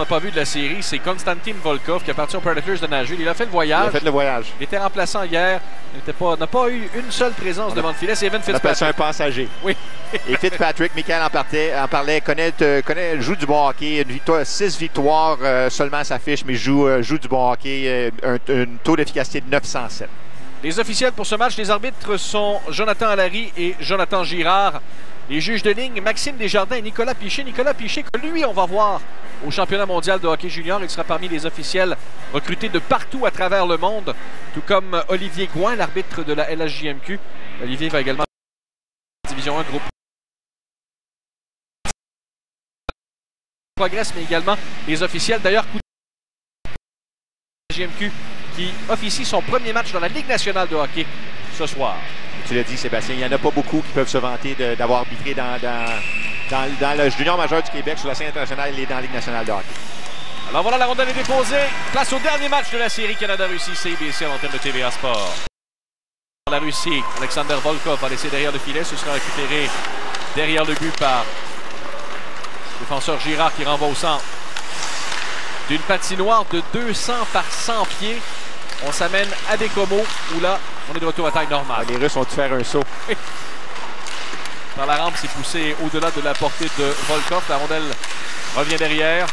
n'a pas vu de la série, c'est Konstantin Volkov qui appartient aux Predators de Nashville. Il a fait le voyage. Il a fait le voyage. Il était remplaçant hier. Il n'a pas eu une seule présence devant le filet. C'est Evan Fitzpatrick. On appelle ça un passager. Oui. Et Fitzpatrick, Michael en parlait, joue du bon hockey. 6 victoires seulement à sa fiche, mais joue du bon hockey. Un taux d'efficacité de 907. Les officiels pour ce match, les arbitres sont Jonathan Allary et Jonathan Girard. Les juges de ligne, Maxime Desjardins et Nicolas Piché. Nicolas Piché, que lui, on va voir au championnat mondial de hockey junior. Il sera parmi les officiels recrutés de partout à travers le monde, tout comme Olivier Gouin, l'arbitre de la LHJMQ. Olivier va également Division 1, groupe progresse, mais également les officiels. D'ailleurs, LHJMQ qui officie son premier match dans la Ligue nationale de hockey ce soir. Tu l'as dit, Sébastien, il n'y en a pas beaucoup qui peuvent se vanter d'avoir arbitré dans le junior majeur du Québec sur la scène internationale et dans la Ligue nationale de hockey. Alors voilà, la rondelle est déposée. Place au dernier match de la série Canada-Russie, CIBC en termes de TVA Sport. La Russie, Alexander Volkov va laisser derrière le filet. Ce sera récupéré derrière le but par le défenseur Girard qui renvoie au centre. D'une patinoire de 200 par 100 pieds, on s'amène à Bécomo, où là, on est de retour à taille normale. Les Russes ont dû faire un saut. Dans la rampe, c'est poussé au-delà de la portée de Volkov. La rondelle revient derrière.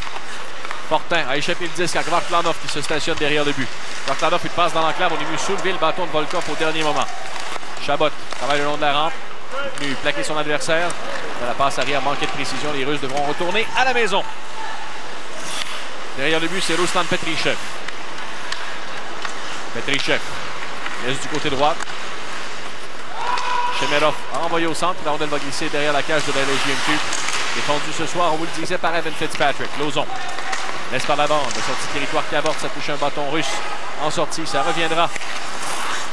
Fortin a échappé le disque à Kvartlanov qui se stationne derrière le but. Kvartlanov, il passe dans l'enclave. On est venu soulever le bâton de Volkov au dernier moment. Chabot travaille le long de la rampe. Il est venu plaquer son adversaire. La passe arrière manquait de précision. Les Russes devront retourner à la maison. Derrière le but, c'est Ruslan Petrichev. Petrichev laisse du côté droit. Chemerov a envoyé au centre. La rondelle va glisser derrière la cage de la LHJMQ. Défendu ce soir, on vous le disait, par Evan Fitzpatrick. Lauzon laisse par la bande. La sortie territoire qui aborde, ça touche un bâton russe en sortie. Ça reviendra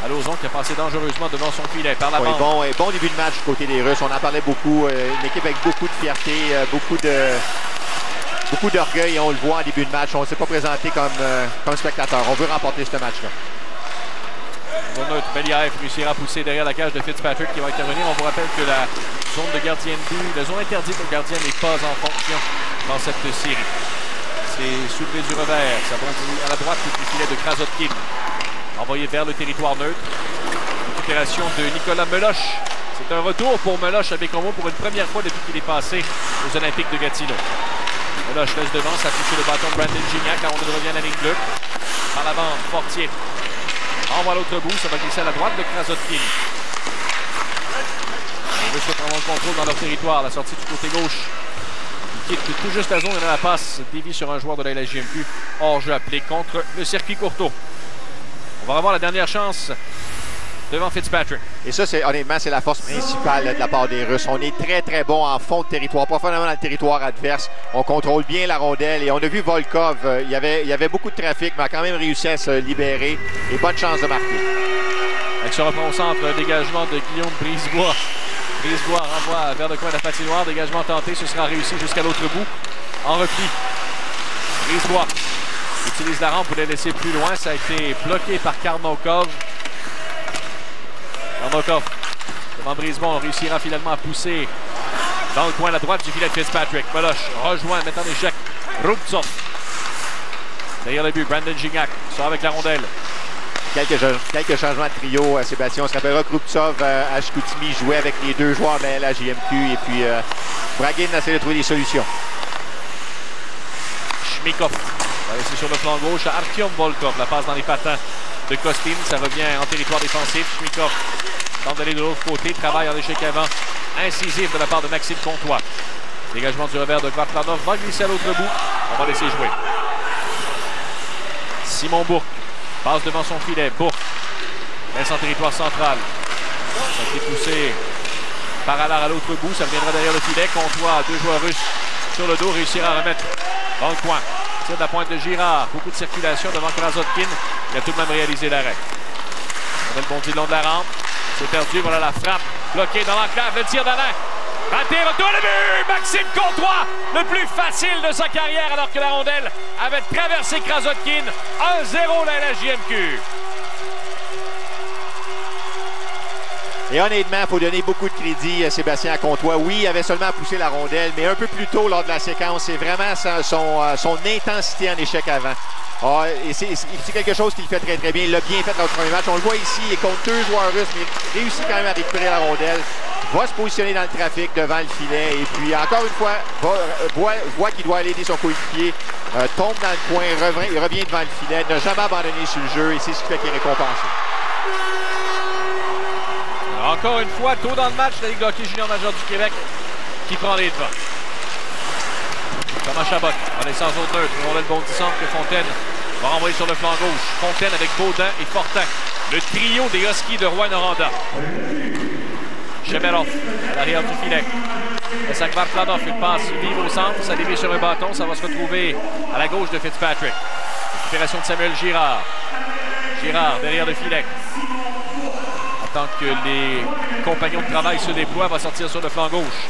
à Lauzon qui a passé dangereusement devant son filet par la bande. Bon début de match du côté des Russes. On en parlait beaucoup. Une équipe avec beaucoup de fierté, beaucoup d'orgueil. On le voit en début de match. On ne s'est pas présenté comme spectateur. On veut remporter ce match-là. Beliaev réussira à pousser derrière la cage de Fitzpatrick qui va intervenir. On vous rappelle que la zone de gardien de but, la zone interdite au gardien n'est pas en fonction dans cette série. C'est soulevé du revers. Ça bondit à la droite du filet de Krasotkin. Envoyé vers le territoire neutre. Récupération de Nicolas Meloche. C'est un retour pour Meloche à Bécomo pour une première fois depuis qu'il est passé aux Olympiques de Gatineau. Meloche laisse devant, ça a touché le bâton de Brandon Gignac. La rondelle revient à la ligne bleue. Par la bande, Fortier. Envoie à l'autre bout, ça va glisser à la droite de Krasotkin. Les Russes reprendront le contrôle dans leur territoire. La sortie du côté gauche. Il quitte tout juste la zone et dans la passe. Dévie sur un joueur de la LHJMQ. Hors-jeu appelé contre le circuit Courteau. On va avoir la dernière chance devant Fitzpatrick. Et ça, honnêtement, c'est la force principale de la part des Russes. On est très, très bon en fond de territoire, profondément dans le territoire adverse. On contrôle bien la rondelle et on a vu Volkov. Il y avait beaucoup de trafic, mais a quand même réussi à se libérer. Et bonne chance de marquer. Elle se reprend au centre, dégagement de Guillaume Brisebois. Brisebois renvoie vers le coin de la patinoire. Dégagement tenté, ce sera réussi jusqu'à l'autre bout. En repli. Brisebois utilise la rampe pour les laisser plus loin. Ça a été bloqué par Karnokov. Karnokov, devant Brisebois, on réussira finalement à pousser dans le coin à la droite du filet de Fitzpatrick. Meloche rejoint, mettant en échec Rubtsov. Derrière le but, Brandon Gignac sort avec la rondelle. Quelques changements de trio, Sébastien. On se rappellera que Rubtsov à Chicoutimi jouait avec les deux joueurs de la LHJMQ et puis Bragin essaie de trouver des solutions. Shmikov va laisser sur le flanc gauche à Artyom Volkov. La passe dans les patins de Kostin. Ça revient en territoire défensif. Shmikov tente d'aller de l'autre côté. Travaille en échec avant. Incisif de la part de Maxime Comtois. Dégagement du revers de Kvartlanov. Va glisser à l'autre bout. On va laisser jouer. Simon Bourque passe devant son filet. Bourque laisse en territoire central. Ça a été poussé par Allard à l'autre bout. Ça viendra derrière le filet. Comtois, deux joueurs russes sur le dos. Réussira à remettre dans le coin. Tire de la pointe de Girard. Beaucoup de circulation devant Krasotkin. Il a tout de même réalisé l'arrêt. On a le bondi le long de la rampe. C'est perdu. Voilà la frappe. Bloquée dans l'enclave. Le tir d'Alain. Raté. Retour le but. Maxime Comtois. Le plus facile de sa carrière alors que la rondelle avait traversé Krasotkin. 1-0 la LHJMQ. Et honnêtement, il faut donner beaucoup de crédit à Sébastien Comtois. Oui, il avait seulement poussé la rondelle, mais un peu plus tôt lors de la séquence, c'est vraiment son intensité en échec avant. Ah, et c'est quelque chose qu'il fait très très bien. Il l'a bien fait dans le premier match. On le voit ici, il est contre 2 joueurs russes, mais il réussit quand même à récupérer la rondelle. Va se positionner dans le trafic devant le filet. Et puis, encore une fois, voit qu'il doit aller aider son coéquipier. Tombe dans le coin, revient devant le filet. N'a jamais abandonné sur le jeu et c'est ce qui fait qu'il est récompensé. Encore une fois, tôt dans le match, la Ligue de hockey junior majeur du Québec qui prend les devants. Thomas Chabot, en laissant zone neutre, une rondelle bondissante que Fontaine va renvoyer sur le flanc gauche. Fontaine avec Baudin et Fortin. Le trio des Huskies de Rouyn-Noranda. Chemelov à l'arrière du filet. Laisse Vartlanov, une passe vive au centre. Ça dévie sur un bâton. Ça va se retrouver à la gauche de Fitzpatrick. Récupération de Samuel Girard. Girard derrière le filet. Attend que les compagnons de travail se déploient. Va sortir sur le flanc gauche.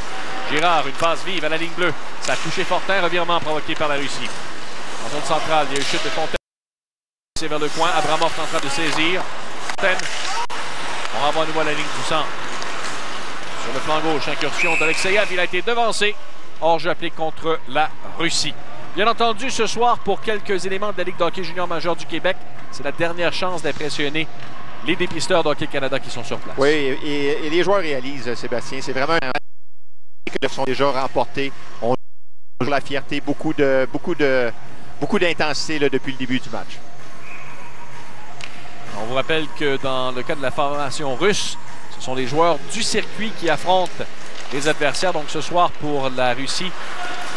Girard, une passe vive à la ligne bleue. Ça a touché Fortin. Revirement provoqué par la Russie. En zone centrale, il y a une chute de Fontaine. C'est vers le coin. Abramov est en train de saisir. Fontaine. On renvoie à nouveau à la ligne du centre. Sur le flanc gauche, incursion d'Alexeyev, il a été devancé. Hors-jeu appliqué contre la Russie. Bien entendu, ce soir, pour quelques éléments de la Ligue de hockey junior majeur du Québec, c'est la dernière chance d'impressionner les dépisteurs de Hockey Canada qui sont sur place. Oui, et les joueurs réalisent, Sébastien. C'est vraiment un match que sont déjà remportés. On a la fierté, beaucoup d'intensité depuis le début du match. On vous rappelle que dans le cas de la formation russe, ce sont les joueurs du circuit qui affrontent les adversaires. Donc ce soir pour la Russie,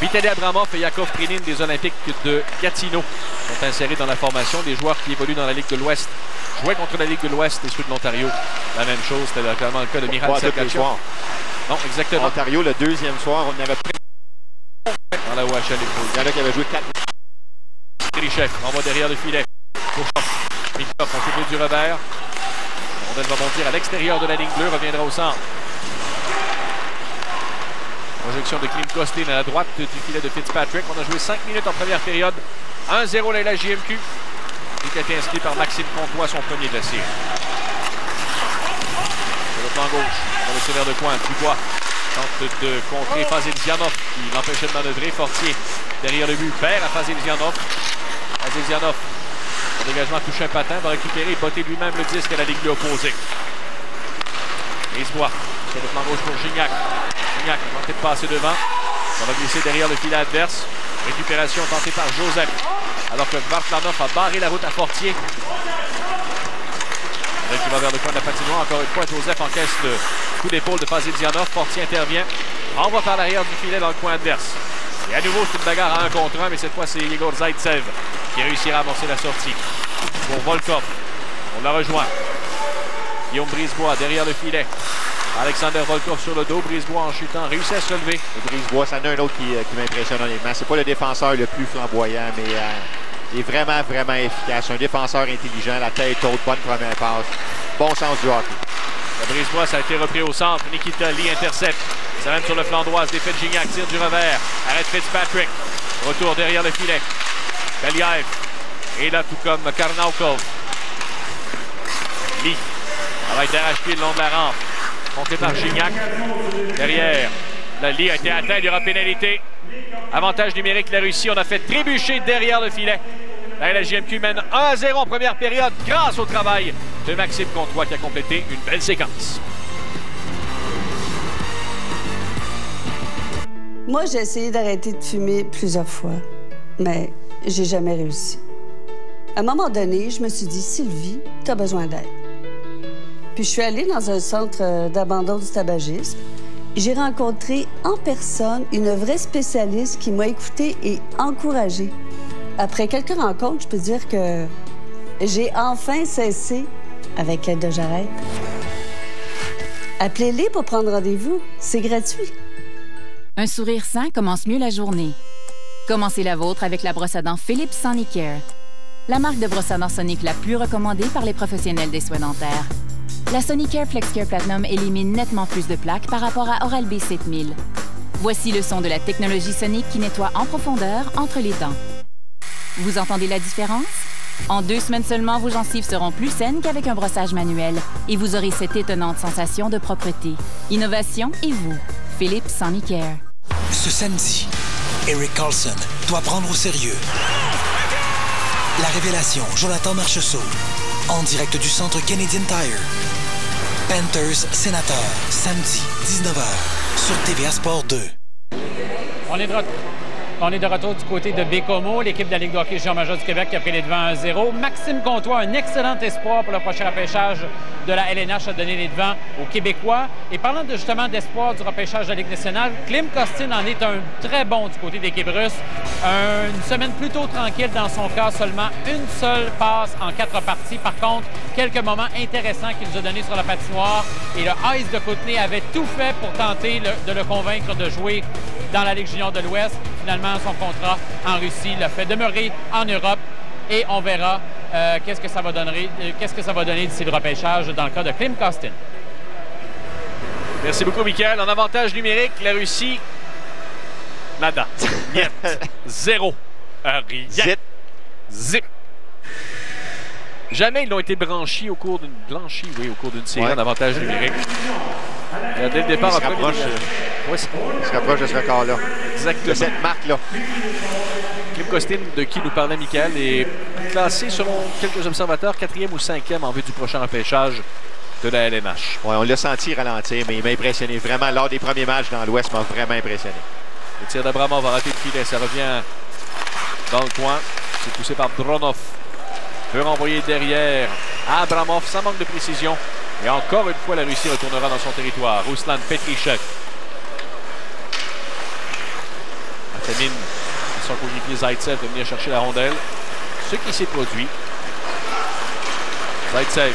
Vitaly Abramov et Yakov Trinin des Olympiques de Gatineau sont insérés dans la formation. Des joueurs qui évoluent dans la Ligue de l'Ouest jouaient contre la Ligue de l'Ouest et ceux de l'Ontario. La même chose, c'était clairement le cas de Michal Sergachev. Non, exactement. Ontario, le deuxième soir, on avait pris dans la OHL. Il y en a qui avaient joué 4. Krichev envoie derrière le filet. Mikov, on fait du revers. On va bondir à l'extérieur de la ligne bleue, reviendra au centre. Projection de Klim Kostin à la droite du filet de Fitzpatrick. On a joué 5 minutes en première période. 1-0 la JMQ. Il a été inscrit par Maxime Comtois, son premier de la série. Sur le flanc gauche, on va laisser vers le coin. Dubois tente de contrer Fazil Zianov qui l'empêchait de manœuvrer. Fortier derrière le but, perd à Fazil Zianov. Fazil Zianov, son dégagement touche un patin, va récupérer et botter lui-même le disque à la ligne opposée. Brisebois sur le flanc gauche pour Gignac. Gignac a tenté de passer devant. Ça va glisser derrière le filet adverse. Récupération tentée par Joseph. Alors que Vartlanov a barré la route à Fortier. Qui va vers le coin de la patinoire. Encore une fois, Joseph encaisse le coup d'épaule de Fazil Zianov. Fortier intervient. Envoie par l'arrière du filet dans le coin adverse. Et à nouveau, c'est une bagarre à 1 contre 1, mais cette fois, c'est Igor Zaitsev qui réussira à amorcer la sortie. Pour Volkov, on la rejoint. Guillaume Brisebois derrière le filet. Alexander Volkov sur le dos. Brisebois en chutant réussit à se lever. Et Brisebois, c'en a un autre qui m'impressionne honnêtement. C'est pas le défenseur le plus flamboyant, mais il est vraiment, vraiment efficace. Un défenseur intelligent, la tête haute, bonne première passe. Bon sens du hockey. Le Brisebois, ça a été repris au centre. Nikita Lee intercepte. Ça mène sur le flanc droit. Défait de Gignac, tire du revers. Arrête Fitzpatrick. Retour derrière le filet. Belyaev. Et là, tout comme Karnaukov. Lee. Travail d'arrache-pied le long de la rampe. Monté par Gignac. Derrière. La Lee a été atteint. Il y aura pénalité. Avantage numérique la Russie. On a fait trébucher derrière le filet. La JMQ mène 1-0 en première période grâce au travail de Maxime Comtois qui a complété une belle séquence. Moi, j'ai essayé d'arrêter de fumer plusieurs fois, mais j'ai jamais réussi. À un moment donné, je me suis dit, Sylvie, tu as besoin d'aide. Puis je suis allée dans un centre d'abandon du tabagisme. J'ai rencontré en personne une vraie spécialiste qui m'a écoutée et encouragée. Après quelques rencontres, je peux dire que j'ai enfin cessé avec l'aide de J'arrête. Appelez-les pour prendre rendez-vous. C'est gratuit. Un sourire sain commence mieux la journée. Commencez la vôtre avec la brosse à dents Philips Sonicare. La marque de brosse à dents Sonic la plus recommandée par les professionnels des soins dentaires. La Sonicare FlexCare Platinum élimine nettement plus de plaques par rapport à Oral-B 7000. Voici le son de la technologie Sonic qui nettoie en profondeur entre les dents. Vous entendez la différence? En 2 semaines seulement, vos gencives seront plus saines qu'avec un brossage manuel et vous aurez cette étonnante sensation de propreté. Innovation et vous. Philips Sonicare. Ce samedi, Erik Karlsson doit prendre au sérieux la révélation Jonathan Marchessault en direct du centre Canadian Tire. Panthers Sénateurs, samedi 19h sur TVA Sport 2. On est de retour du côté de Bécomo, l'équipe de la Ligue de hockey junior majeur du Québec qui a pris les devants 1-0. Maxime Comtois, un excellent espoir pour le prochain repêchage de la LNH, a donné les devants aux Québécois. Et parlant justement d'espoir du repêchage de la Ligue nationale, Klim Kostin en est un très bon du côté de l'équipe russe. Une semaine plutôt tranquille dans son cas, seulement une seule passe en 4 parties. Par contre, quelques moments intéressants qu'il nous a donnés sur la patinoire. Et le Ice de Kootenay avait tout fait pour tenter de le convaincre de jouer dans la Ligue junior de l'Ouest. Finalement, son contrat en Russie le fait demeurer en Europe et on verra qu'est-ce que ça va donner d'ici le repêchage dans le cas de Klim Kostin. Merci beaucoup, Michael. En avantage numérique, la Russie, nada. Niet. Zéro. Rien. Zip. Jamais ils n'ont été blanchis au cours d'une série en avantage numérique. Dès le départ, il se rapproche de ce record-là. Exactement. De cette marque-là. Klim Kostin, de qui nous parlait Michael, est classé selon quelques observateurs 4e ou 5e en vue du prochain repêchage de la LNH. Ouais, on l'a senti ralentir, mais il m'a impressionné. Vraiment, lors des premiers matchs dans l'Ouest, m'a vraiment impressionné. Le tir d'Abramov va rater le filet. Ça revient dans le coin. C'est poussé par Dronov. Peut renvoyer derrière Abramov sans manque de précision. Et encore une fois, la Russie retournera dans son territoire. Ruslan Petrichev. Atamin, son coéquipier Zaitsev de venir chercher la rondelle. Ce qui s'est produit. Zaitsev,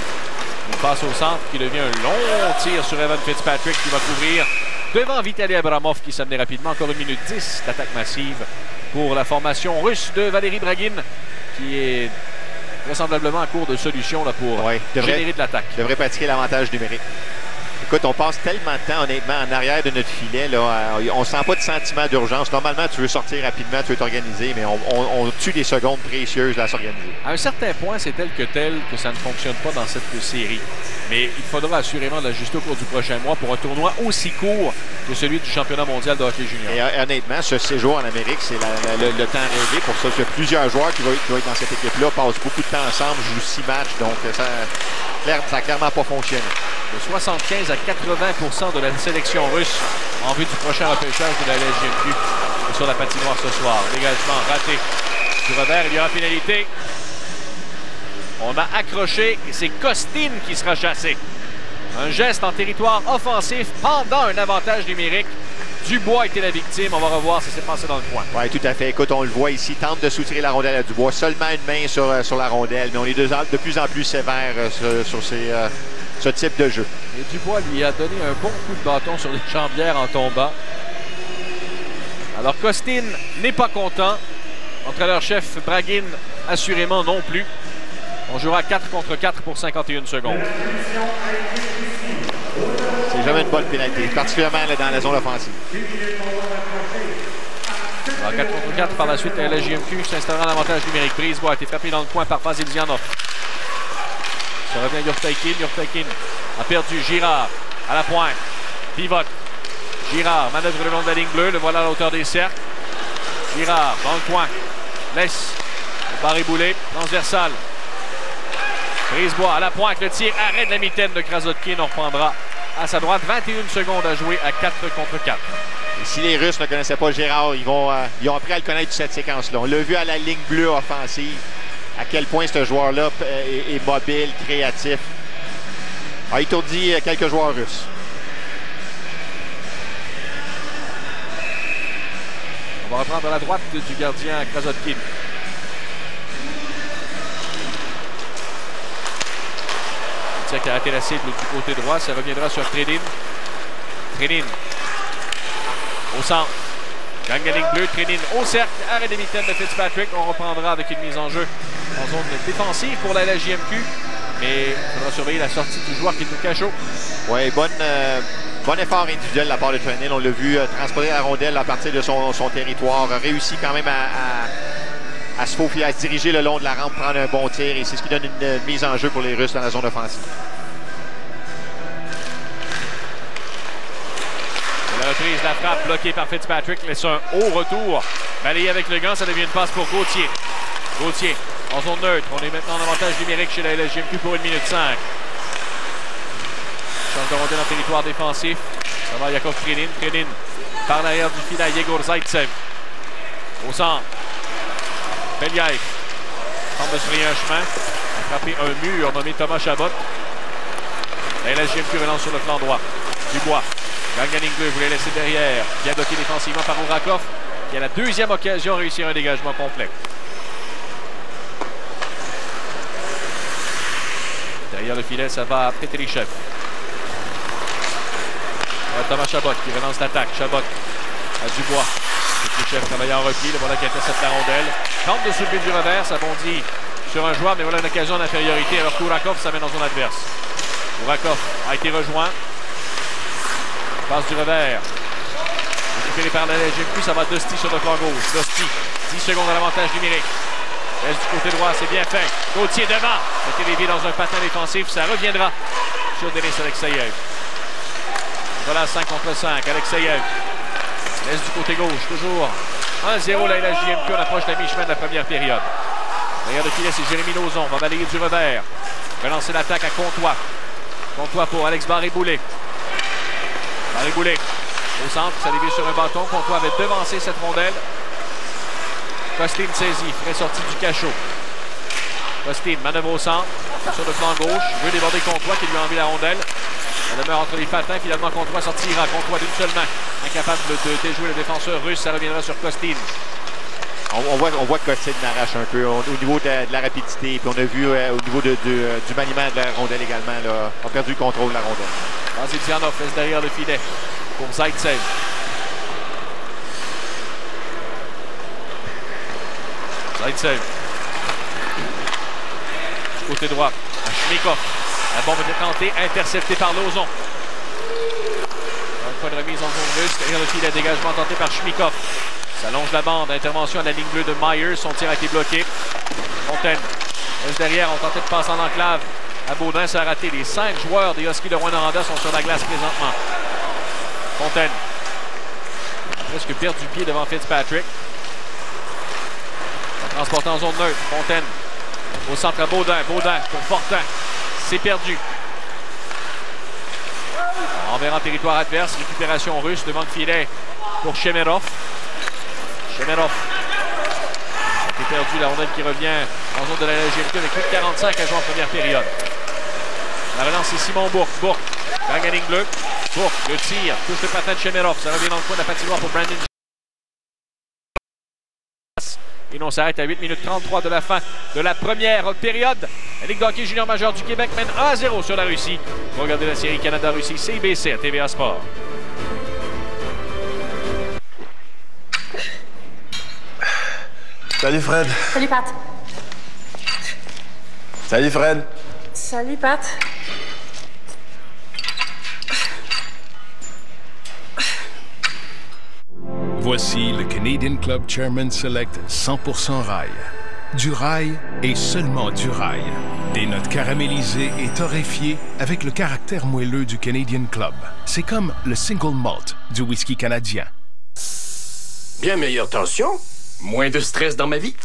une passe au centre qui devient un long tir sur Evan Fitzpatrick qui va couvrir devant Vitaly Abramov qui s'amenait rapidement. Encore 1 minute 10 d'attaque massive pour la formation russe de Valérie Bragin qui est vraisemblablement en cours de solution là, pour générer de l'attaque. Devrait pratiquer l'avantage numérique. Écoute, on passe tellement de temps, honnêtement, en arrière de notre filet. Là, on ne sent pas de sentiment d'urgence. Normalement, tu veux sortir rapidement, tu veux t'organiser, mais on tue des secondes précieuses à s'organiser. À un certain point, c'est tel que ça ne fonctionne pas dans cette série. Mais il faudra assurément l'ajuster au cours du prochain mois pour un tournoi aussi court que celui du championnat mondial de hockey junior. Et honnêtement, ce séjour en Amérique, c'est le temps rêvé pour ça. Il y a plusieurs joueurs qui vont être dans cette équipe-là, passent beaucoup de temps ensemble, jouent 6 matchs, donc ça n'a clairement pas fonctionné. De 75 à 80% de la sélection russe en vue du prochain repêchage de la LGMQ sur la patinoire ce soir. Dégagement raté du revers, il y aura pénalité. On a accroché et c'est Kostin qui sera chassé. Un geste en territoire offensif pendant un avantage numérique. Dubois était la victime. On va revoir ce qui s'est passé dans le coin. Oui, tout à fait. Écoute, on le voit ici. Tente de soutirer la rondelle à Dubois. Seulement une main sur la rondelle. Mais on est de plus en plus sévère sur ce type de jeu. Et Dubois lui a donné un bon coup de bâton sur les jambières en tombant. Alors Kostin n'est pas content. Entraîneur-chef Bragin, assurément non plus. On jouera 4 contre 4 pour 51 secondes. C'est jamais une bonne pénalité, particulièrement là, dans la zone offensive. Alors 4 contre 4 par la suite, la JMQ s'installera en avantage numérique. Brisebois a été frappé dans le coin par Vasilzianov. Ça revient Yurtaikin. Yurtaikin a perdu Girard à la pointe. Pivote. Girard manœuvre le long de la ligne bleue. Le voilà à la hauteur des cercles. Girard dans le coin. Laisse le barré bouler. Transversal. Brisebois à la pointe. Le tir arrête la mitaine de Krasotkin. On reprendra à sa droite. 21 secondes à jouer à 4 contre 4. Et si les Russes ne connaissaient pas Girard, ils ont appris à le connaître cette séquence-là. On l'a vu à la ligne bleue offensive. À quel point ce joueur-là est mobile, créatif. A étourdi quelques joueurs russes. On va reprendre à la droite du gardien Krasotkin. Le tir qui a raté la cible du côté droit. Ça reviendra sur Trenin. Trenin au centre. Gagne la ligne bleue. Trenin au cercle. Arrêt des mitaines de Fitzpatrick. On reprendra avec une mise en jeu en zone défensive pour la JMQ. Mais il faudra surveiller la sortie du joueur qui est au cachot. Oui, bon effort individuel de la part de Trenin. On l'a vu transporter la rondelle à partir de son territoire. A réussi quand même à se faufiler, à se diriger le long de la rampe, prendre un bon tir. Et c'est ce qui donne une mise en jeu pour les Russes dans la zone offensive. La reprise, la frappe bloquée par Fitzpatrick. Laisse un haut retour. Balayé avec le gant, ça devient une passe pour Gauthier. Gauthier en zone neutre. On est maintenant en avantage numérique chez la LSJMQ pour 1 minute 5. Change de rondelle en territoire défensif. Ça va Yakov Trenin. Trenin par l'arrière du filet à Yegor Zaitsev. Au centre. Belyaev tente de se frayer un chemin. A frappé un mur nommé Thomas Chabot. La LSJMQ relance sur le flanc droit. Dubois. Gagne la ligne bleue, voulait laisser derrière. Bien bloqué défensivement par Ourakov, qui a la deuxième occasion de réussir un dégagement complet. Derrière le filet, ça va à Petrichev. Thomas Chabot qui relance l'attaque. Chabot à Dubois. Petrichev travaille en repli. Le voilà qui intercepte la rondelle. Tente de soulever du revers. Ça bondit sur un joueur, mais voilà une occasion d'infériorité. Alors qu'Ourakov s'amène dans son adverse. Ourakov a été rejoint. Passe du revers. Récupéré par la LSJMQ, ça va Dusty sur le flanc gauche. Dusty, 10 secondes à l'avantage numérique. Laisse du côté droit, c'est bien fait. Gauthier devant. C'était dévié dans un patin défensif. Ça reviendra sur Denis Alexeyev. Voilà 5 contre 5. Alexeyev laisse du côté gauche. Toujours 1-0 la LSJMQ. On approche la mi-chemin de la première période. Derrière le filet, c'est Jérémy Lauzon. Va balayer du revers. Relancer l'attaque à Comtois. Comtois pour Alex Barré-Boulet. Barré-Boulet au centre, ça dévie sur un bâton. Comtois avait devancé cette rondelle. Costin saisit, ferait sortie du cachot. Costin, manœuvre au centre, sur le flanc gauche, veut déborder Comtois qui lui a enlevé la rondelle. Elle demeure entre les patins, finalement Comtois sortira. Comtois d'une seule main, incapable de déjouer le défenseur russe, ça reviendra sur Costin. On voit que Costin arrache un peu au niveau de la rapidité, puis on a vu au niveau du maniement de la rondelle également, là, on a perdu le contrôle de la rondelle. Zizianov laisse derrière le filet pour Zaitsev. Zaitsev. Du côté droit à Chmikov. La bombe était tentée, interceptée par Lauzon. Un point de remise en zone russe. Derrière le filet, dégagement tenté par Chmikov. Ça longe la bande. Intervention à la ligne bleue de Myers. Son tir a été bloqué. Fontaine laisse derrière. On tentait de passer en enclave. À Baudin, ça a raté. Les 5 joueurs des Huskies de Rwanda sont sur la glace présentement. Fontaine. Presque perdu pied devant Fitzpatrick. Ça transporte en zone neutre. Fontaine. Au centre à Baudin. Baudin pour Fortin. C'est perdu. Envers en territoire adverse. Récupération russe devant le filet pour Shemerov. Shemerov. C'est perdu. La rondelle qui revient en zone de la LSJMQ avec plus de 45 à jouer en première période. La relance, c'est Simon Bourque. Bourque, gagne la ligne bleue. Bourque, le tir, touche le patin de Shemerov. Ça revient dans le coin de la patinoire pour Brandon. Et on s'arrête à 8 minutes 33 de la fin de la première période. La Ligue de hockey junior majeur du Québec mène 1-0 sur la Russie. Vous regardez la série Canada-Russie CIBC à TVA Sport. Salut Fred. Salut Pat. Salut Fred. Salut Pat. Voici le Canadian Club Chairman Select 100% rail. Du rail et seulement du rail. Des notes caramélisées et torréfiées avec le caractère moelleux du Canadian Club. C'est comme le single malt du whisky canadien. Bien meilleure tension. Moins de stress dans ma vie.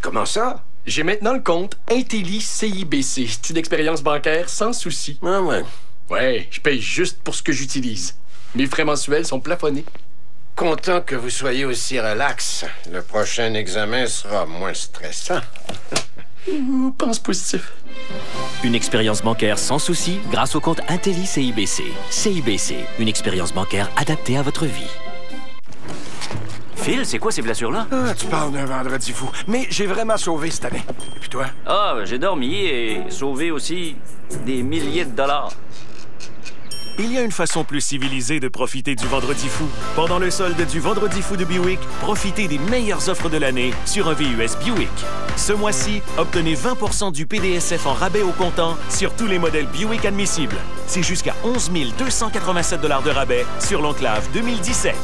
Comment ça? J'ai maintenant le compte Intelli CIBC. C'est une expérience bancaire sans souci. Ah ouais. Ouais, je paye juste pour ce que j'utilise. Mes frais mensuels sont plafonnés. Content que vous soyez aussi relax. Le prochain examen sera moins stressant. Pense positif. Une expérience bancaire sans souci grâce au compte Intelli CIBC. CIBC, une expérience bancaire adaptée à votre vie. Phil, c'est quoi ces blessures-là? Ah, tu parles d'un vendredi fou. Mais j'ai vraiment sauvé cette année. Et puis toi? Ah, j'ai dormi et sauvé aussi des milliers de dollars. Il y a une façon plus civilisée de profiter du Vendredi fou. Pendant le solde du Vendredi fou de Buick, profitez des meilleures offres de l'année sur un VUS Buick. Ce mois-ci, obtenez 20% du PDSF en rabais au comptant sur tous les modèles Buick admissibles. C'est jusqu'à 11 287 $ de rabais sur l'Enclave 2017.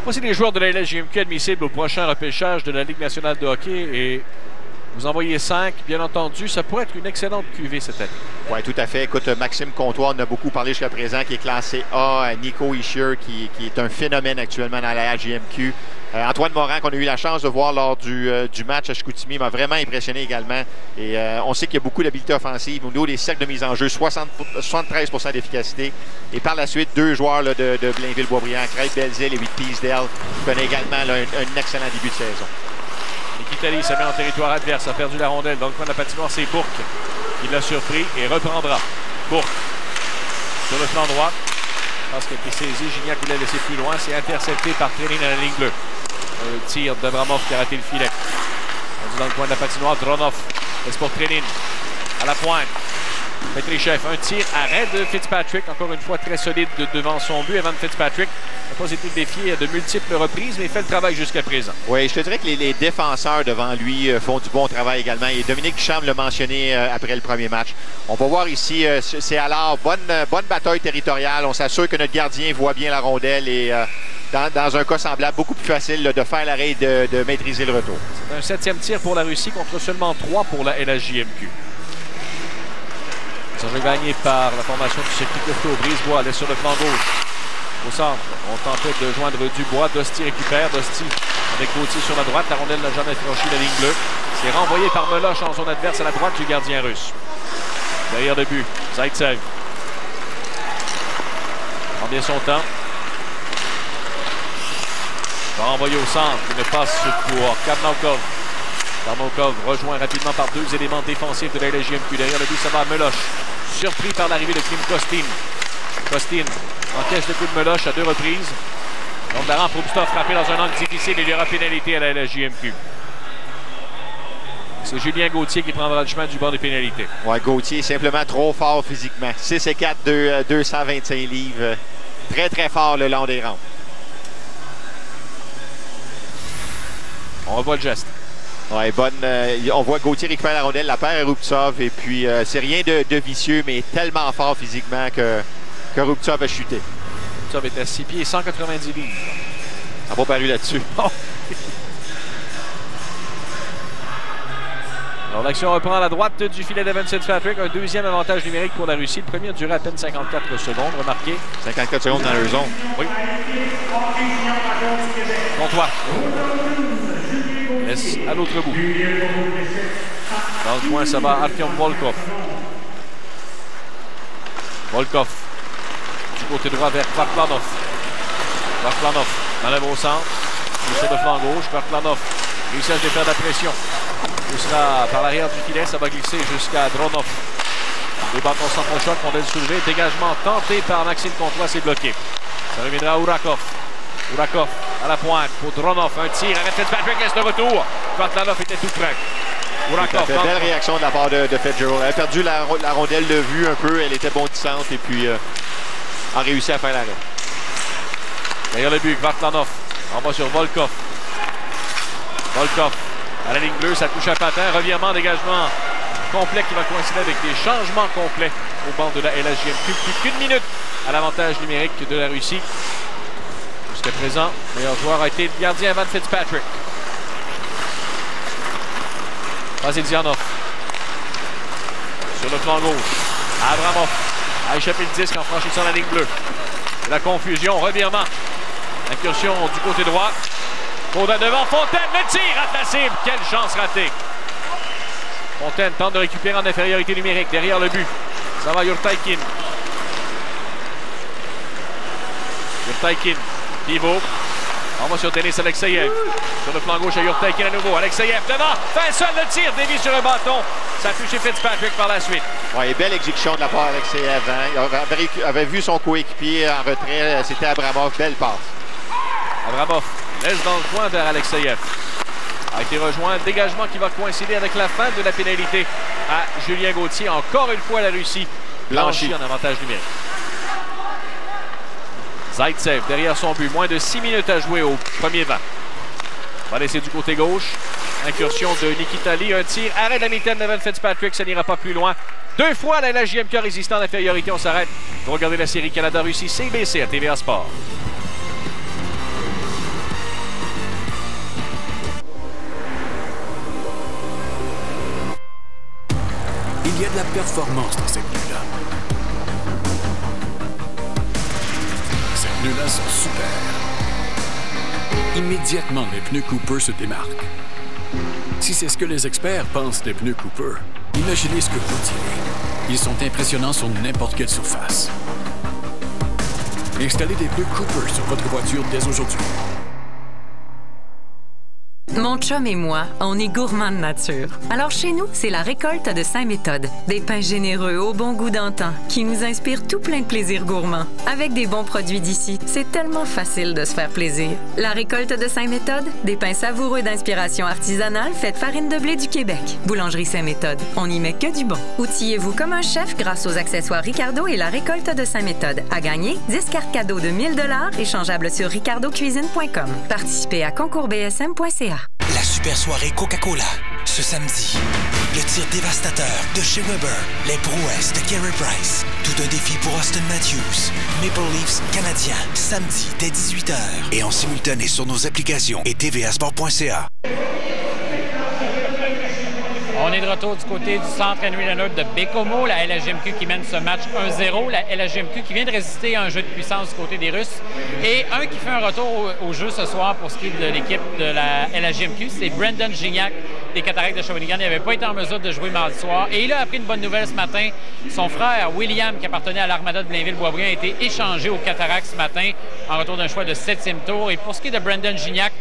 Voici les joueurs de la LHJMQ admissibles au prochain repêchage de la Ligue nationale de hockey. Et vous envoyez 5, bien entendu. Ça pourrait être une excellente cuvée cette année. Oui, tout à fait. Écoute, Maxime Comtois, on a beaucoup parlé jusqu'à présent, qui est classé A. Nico Hischier, qui est un phénomène actuellement dans la LHJMQ. Antoine Morin, qu'on a eu la chance de voir lors du match à Chicoutimi, m'a vraiment impressionné également. Et on sait qu'il y a beaucoup d'habileté offensive. Au niveau des cercles de mise en jeu, 73 % d'efficacité. Et par la suite, 2 joueurs là, de Blainville-Boisbriand, Craig Belzile et 8 Peasdale, qui connaît également là, un excellent début de saison. Nikitali s'est mis en territoire adverse, a perdu la rondelle. Dans le coin de la patinoire, c'est Bourque qui l'a surpris et reprendra. Bourque sur le flanc droit. Parce qu'il a été saisi, Gignac voulait laisser plus loin. C'est intercepté par Trenin à la ligne bleue. Un tir d'Abramov qui a raté le filet. Dans le coin de la patinoire, Dronov laisse pour Trenin. À la pointe. Petrichev, un tir, arrêt de Fitzpatrick. Encore une fois, très solide devant son but. Evan Fitzpatrick n'a pas été défié à de multiples reprises, mais il fait le travail jusqu'à présent. Oui, je te dirais que les défenseurs devant lui font du bon travail également. Et Dominique Duchamp l'a mentionné après le premier match. On va voir ici, c'est alors bonne bataille territoriale. On s'assure que notre gardien voit bien la rondelle et dans un cas semblable, beaucoup plus facile là, de faire l'arrêt et de maîtriser le retour. C'est un 7e tir pour la Russie contre seulement 3 pour la LHJMQ. Ça va gagné par la formation du circuit Courtois. Brisebois laisse sur le flanc gauche. Au centre, on tentait de joindre Dubois. Dosti récupère. Dosti avec Gauthier sur la droite. La rondelle n'a jamais franchi la ligne bleue. C'est renvoyé par Meloche en zone adverse à la droite du gardien russe. Derrière le but, Zaitsev. Prend bien son temps. Va envoyer au centre. Une passe pour Karnaukov. Karnaukov rejoint rapidement par 2 éléments défensifs de la LHJMQ. Derrière le but, ça va à Meloche. Surpris par l'arrivée de Kim Kostin. Kostin encaisse le coup de Meloche à 2 reprises. Donc la rampe Probstov frappé dans un angle difficile. Il y aura pénalité à la LHJMQ. C'est Julien Gauthier qui prendra le chemin du banc des pénalités. Oui, Gauthier est simplement trop fort physiquement. 6'4", 225 livres. Très, très fort le long des rampes. On revoit le geste. Ouais, on voit Gauthier récupérer la rondelle, la perd à Rubtsov. Et puis, c'est rien de vicieux, mais tellement fort physiquement que Rubtsov a chuté. Rubtsov est à 6 pieds et 190 livres. Ça n'a pas paru là-dessus. Alors, l'action reprend à la droite du filet d'Evan Fitzpatrick. Un 2e avantage numérique pour la Russie. Le premier a duré à peine 54 secondes. Remarquez. 54 secondes dans leur zone. Oui. Comtois. Laisse à l'autre bout. Dans le coin, ça va Artyom Volkov. Volkov. Du côté droit vers Varklanov. Varklanov. Manœuvre au centre. Sur le flanc gauche. Varklanov. Réussit à se défaire de la pression. Ce sera par l'arrière du filet. Ça va glisser jusqu'à Dronov. Les bâtons s'entrechoquent. Rondelle soulevée. Dégagement tenté par Maxime Comtois. C'est bloqué. Ça reviendra à Urakov. Urakov à la pointe pour Dronov. Un tir. Arrête Fitzpatrick. Laisse le retour. Varklanov était tout près. Urakov. Belle réaction de la part de Fitzgerald. Elle a perdu la rondelle de vue un peu. Elle était bondissante et puis a réussi à faire l'arrêt. Derrière le but, Varklanov. On va sur Volkov. Volkov à la ligne bleue. Ça touche à patin. Revirement, dégagement complet qui va coïncider avec des changements complets au banc de la LHJMQ. Plus qu'1 minute à l'avantage numérique de la Russie. Jusqu'à présent, le meilleur joueur a été le gardien Evan Fitzpatrick. Vasilzianov. Sur le flanc gauche. Abramov a échappé le disque en franchissant la ligne bleue. La confusion, revirement. Incursion du côté droit. Fontaine devant, Fontaine, le tir à la cible. Quelle chance ratée. Fontaine tente de récupérer en infériorité numérique derrière le but. Ça va Yurtaikin. Yurtaikin. Pivot. On va sur Denis Alexeyev. Sur le flanc gauche à Yurtaikin à nouveau. Alexeyev devant. Fait seul le tir. Dévie sur le bâton. Ça a touché Fitzpatrick par la suite. Oui, belle exécution de la part d'Alexeyev. Hein? Il avait vu son coéquipier en retrait. C'était Abramov. Belle passe. Abramov laisse dans le coin vers Alexeyev. A été rejoint. Dégagement qui va coïncider avec la fin de la pénalité à Julien Gauthier. Encore une fois, la Russie blanchie en avantage numérique. Zaitsev derrière son but. Moins de 6 minutes à jouer au premier 20. Va laisser du côté gauche. Incursion de Nikitali. Un tir. Arrêt de la mitaine d'Evan Fitzpatrick. Ça n'ira pas plus loin. 2 fois la LHJMQ résistant à l'infériorité. On s'arrête pour regarder la série Canada-Russie CBC à TVA Sport. Il y a de la performance dans ces pneus-là. Ces pneus-là sont super. Immédiatement, les pneus Cooper se démarquent. Si c'est ce que les experts pensent des pneus Cooper, imaginez ce que vous direz. Ils sont impressionnants sur n'importe quelle surface. Installez des pneus Cooper sur votre voiture dès aujourd'hui. Mon chum et moi, on est gourmands de nature. Alors chez nous, c'est la récolte de Saint-Méthode. Des pains généreux au bon goût d'antan qui nous inspirent tout plein de plaisir gourmand. Avec des bons produits d'ici, c'est tellement facile de se faire plaisir. La récolte de Saint-Méthode, des pains savoureux d'inspiration artisanale faits de farine de blé du Québec. Boulangerie Saint-Méthode, on n'y met que du bon. Outillez-vous comme un chef grâce aux accessoires Ricardo et la récolte de Saint-Méthode. À gagner, 10 cartes cadeaux de 1000 $ échangeables sur ricardocuisine.com. Participez à concoursbsm.ca. La super soirée Coca-Cola, ce samedi. Le tir dévastateur de chez Weber, les prouesses de Carey Price. Tout un défi pour Austin Matthews. Maple Leafs canadien, samedi dès 18h. Et en simultané sur nos applications et tvasport.ca. On est de retour du côté du centre Henry Leonard de Bécomo, la LHJMQ qui mène ce match 1-0, la LHJMQ qui vient de résister à un jeu de puissance du côté des Russes. Et un qui fait un retour au jeu ce soir pour ce qui est de l'équipe de la LHJMQ, c'est Brendan Gignac des Cataractes de Shawinigan. Il n'avait pas été en mesure de jouer mardi soir. Et il a appris une bonne nouvelle ce matin. Son frère William, qui appartenait à l'Armada de Blainville-Boisbriand, a été échangé aux Cataractes ce matin en retour d'un choix de 7e tour. Et pour ce qui est de Brendan Gignac,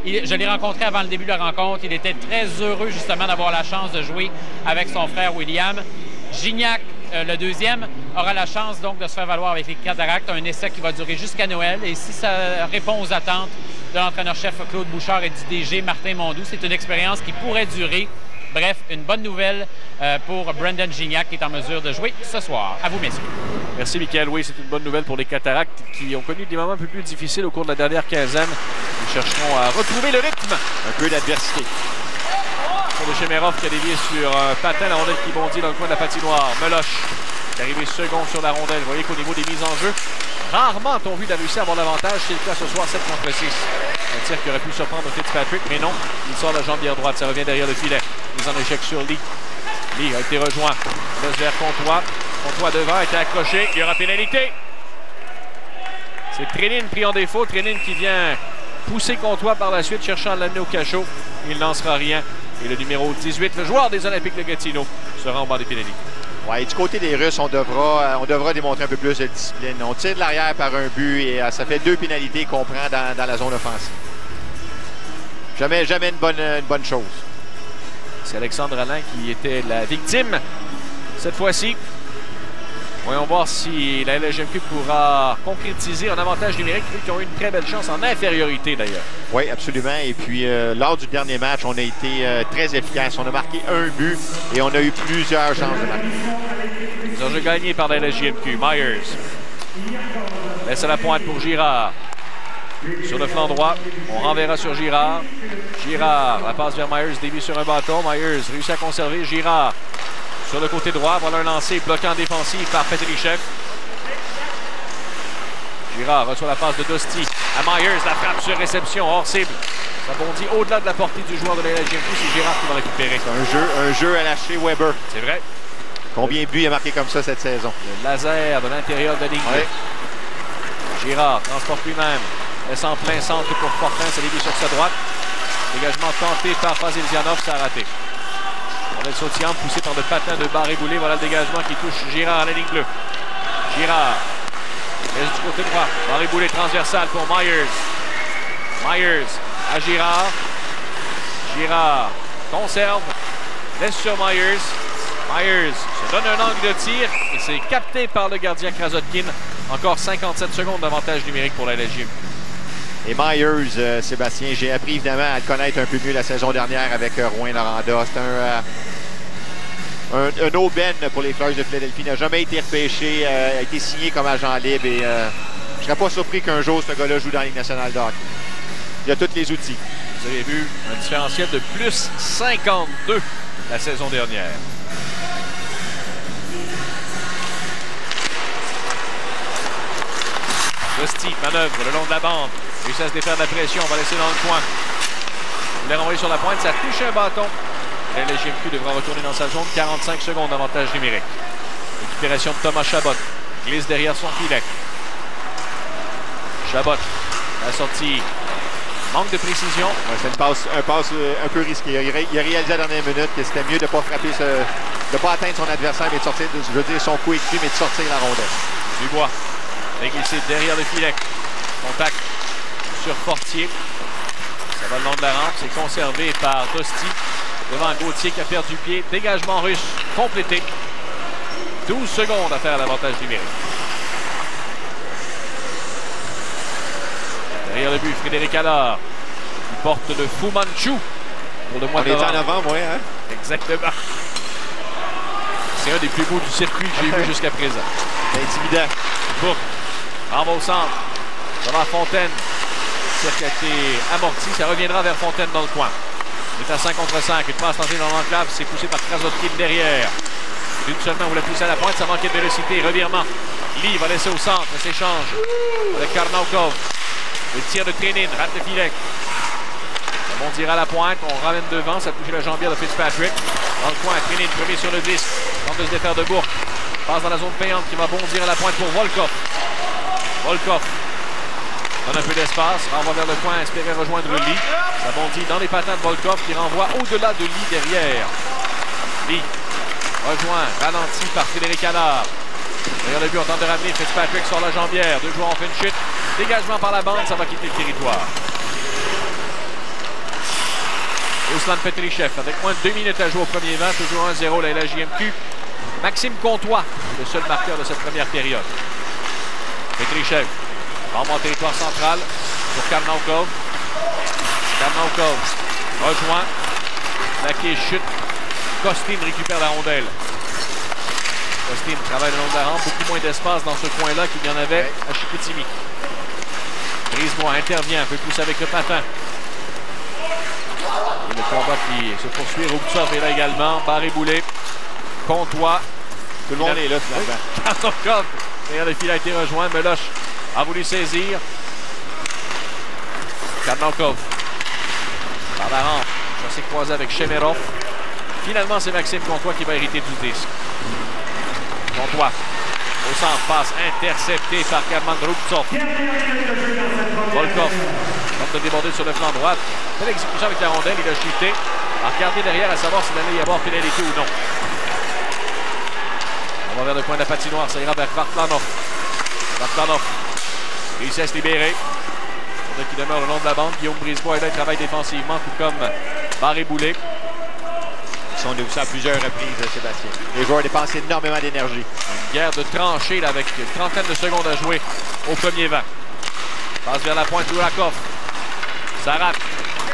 je l'ai rencontré avant le début de la rencontre. Il était très heureux justement d'avoir la chance de jouer avec son frère William. Gignac, le deuxième, aura la chance donc de se faire valoir avec les Cataractes, un essai qui va durer jusqu'à Noël. Et si ça répond aux attentes de l'entraîneur-chef Claude Bouchard et du DG Martin Mondou, c'est une expérience qui pourrait durer. Bref, une bonne nouvelle pour Brendan Gignac qui est en mesure de jouer ce soir. À vous, messieurs. Merci, Michael. Oui, c'est une bonne nouvelle pour les Cataractes qui ont connu des moments un peu plus difficiles au cours de la dernière quinzaine. Ils chercheront à retrouver le rythme. Un peu d'adversité. Pour le Chemerov qui a dévié sur un patin, la rondelle qui bondit dans le coin de la patinoire. Meloche qui est arrivé second sur la rondelle. Vous voyez qu'au niveau des mises en jeu, rarement a-t-on vu de réussir à avoir l'avantage. C'est le cas ce soir, 7 contre 6. Un tir qui aurait pu surprendre Fitzpatrick, mais non. Il sort de la jambière droite. Ça revient derrière le filet. Mise en échec sur Lee. Lee a été rejoint. Laisse vers Comtois. Comtois devant, a été accroché. Il y aura pénalité. C'est Trénine pris en défaut. Trénine qui vient pousser Comtois par la suite, cherchant à l'amener au cachot. Il n'en sera rien. Et le numéro 18, le joueur des Olympiques de Gatineau, sera en bas des pénalités. Oui, du côté des Russes, on devra démontrer un peu plus de discipline. On tire de l'arrière par un but et ça fait 2 pénalités qu'on prend dans la zone offensive. Jamais une bonne chose. C'est Alexandre Alain qui était la victime cette fois-ci. Voyons voir si la LHJMQ pourra concrétiser un avantage numérique, eux qui ont eu une très belle chance en infériorité d'ailleurs. Oui, absolument. Et puis, lors du dernier match, on a été très efficace. On a marqué un but et on a eu plusieurs chances de marquer. Ils ont jeu gagné par la LHJMQ. Myers laisse à la pointe pour Girard. Sur le flanc droit, on renverra sur Girard. Girard, la passe vers Myers, début sur un bâton. Myers réussit à conserver. Girard sur le côté droit, voilà un lancer bloquant défensif par Petrichev. Girard reçoit la passe de Dosti à Myers, la frappe sur réception, hors cible. Ça bondit au-delà de la portée du joueur de la LHJMQ, c'est Girard qui va récupérer. Un jeu à lâcher Weber. C'est vrai. Combien de buts il a marqué comme ça cette saison? Le laser de l'intérieur de la ligne. Ouais. Girard transporte lui-même. Laisse en plein centre pour Fortin, c'est dévié sur sa droite. Dégagement tenté par Vasilzianov, ça a raté. Rondelle sautillante poussée par le patin de Barré-Boulay. Voilà le dégagement qui touche Girard à la ligne bleue. Girard laisse du côté droit. Barré-Boulay transversal pour Myers. Myers à Girard. Girard conserve. Laisse sur Myers. Myers se donne un angle de tir et c'est capté par le gardien Krasotkin. Encore 57 secondes d'avantage numérique pour la LHJMQ. Et Myers, Sébastien, j'ai appris évidemment à le connaître un peu mieux la saison dernière avec Rouyn-Noranda. C'est un aubaine pour les Flyers de Philadelphie. Il n'a jamais été repêché, a été signé comme agent libre et je ne serais pas surpris qu'un jour ce gars-là joue dans la Ligue nationale de hockey. Il a tous les outils. Vous avez vu un différentiel de plus 52 la saison dernière. Dosti manœuvre le long de la bande. Réussit à se défaire de la pression. On va laisser dans le coin. Il l'a renvoyé sur la pointe. Ça touche un bâton. La LGMQ devra retourner dans sa zone. 45 secondes d'avantage numérique. Récupération de Thomas Chabot. Glisse derrière son filet. Chabot, la sortie. Manque de précision. Ouais, c'est un passe un peu risqué. Il a réalisé à la dernière minute que c'était mieux de ne pas frapper, de ne pas atteindre son adversaire, mais de sortir, je veux dire, son coéquipier, mais de sortir la rondelle. Dubois, fait glisser derrière le filet. Contact sur Fortier. Ça va le long de la rampe. C'est conservé par Dosti. Devant Gauthier qui a perdu pied. Dégagement russe complété. 12 secondes à faire l'avantage numérique. Derrière le but, Frédéric Allard. Il porte le Fu Manchu pour le mois de novembre. On est en avant, moi, hein? Exactement. C'est un des plus beaux du circuit que j'ai vu jusqu'à présent. C'est intimidant. Bourque. En va au centre. Ça va à Fontaine. Le cercle a été amorti. Ça reviendra vers Fontaine dans le coin. Il est à 5 contre 5. Une passe tentée dans l'enclave. C'est poussé par Krasotkin derrière. Une seulement voulait pousser à la pointe. Ça manquait de vélocité. Revirement. Lee va laisser au centre. S'échange avec Karnaukov. Le tir de Trenin. Rate le filet. Ça bondira à la pointe. On ramène devant. Ça touche la jambière de Fitzpatrick. Dans le coin. Trenin premier sur le 10. Tente de se défaire de Bourque. Passe dans la zone payante qui va bondir à la pointe pour Volkov. Volkov donne un peu d'espace, renvoie vers le coin, espérait rejoindre Lee. Ça bondit dans les patins de Volkov qui renvoie au-delà de Lee derrière. Lee rejoint, ralenti par Frédéric Allard. Derrière le but, on tente de ramener Fitzpatrick sur la jambière. Deux joueurs ont fait une chute. Dégagement par la bande, ça va quitter le territoire. Ruslan Petrichev avec moins de 2 minutes à jouer au premier vent. Toujours 1-0 la LHJMQ. Maxime Comtois, le seul marqueur de cette première période. Petrichev, en territoire central pour Karnaukov. Karnaukov rejoint. Laquet chute. Kostin récupère la rondelle. Kostin travaille le long de la rampe. Beaucoup moins d'espace dans ce coin-là qu'il y en avait à Chicoutimi. Brisebois intervient, peut pousser avec le patin. Et le combat qui se poursuit. Roubtsov est là également. Barré-Boulet. Comtois. Tout le monde est là finalement. Karnaukov. Derrière le fil a été rejoint. Meloche a voulu saisir. Karnaukov. Par la rampe. Ça s'est croisé avec Shemerov. Finalement, c'est Maxime Comtois qui va hériter du disque. Comtois. Au centre, passe intercepté par German Roubtsov. Volkov tente de déborder sur le flanc droit. Belle exécution avec la rondelle. Il a chuté. À regarder derrière à savoir s'il allait y avoir pénalité ou non. On va vers le coin de la patinoire. Ça ira vers Vartlanov. Vartlanov réussit à se libérer. Qui demeure le long de la bande. Guillaume Brisebois est là. Il travaille défensivement, tout comme Barré-Boulet. Ils sont aussi à plusieurs reprises, Sébastien. Les joueurs dépensent énormément d'énergie. Une guerre de tranchées là, avec une trentaine de secondes à jouer au premier vent. Passe vers la pointe, Urakov. Ça rate.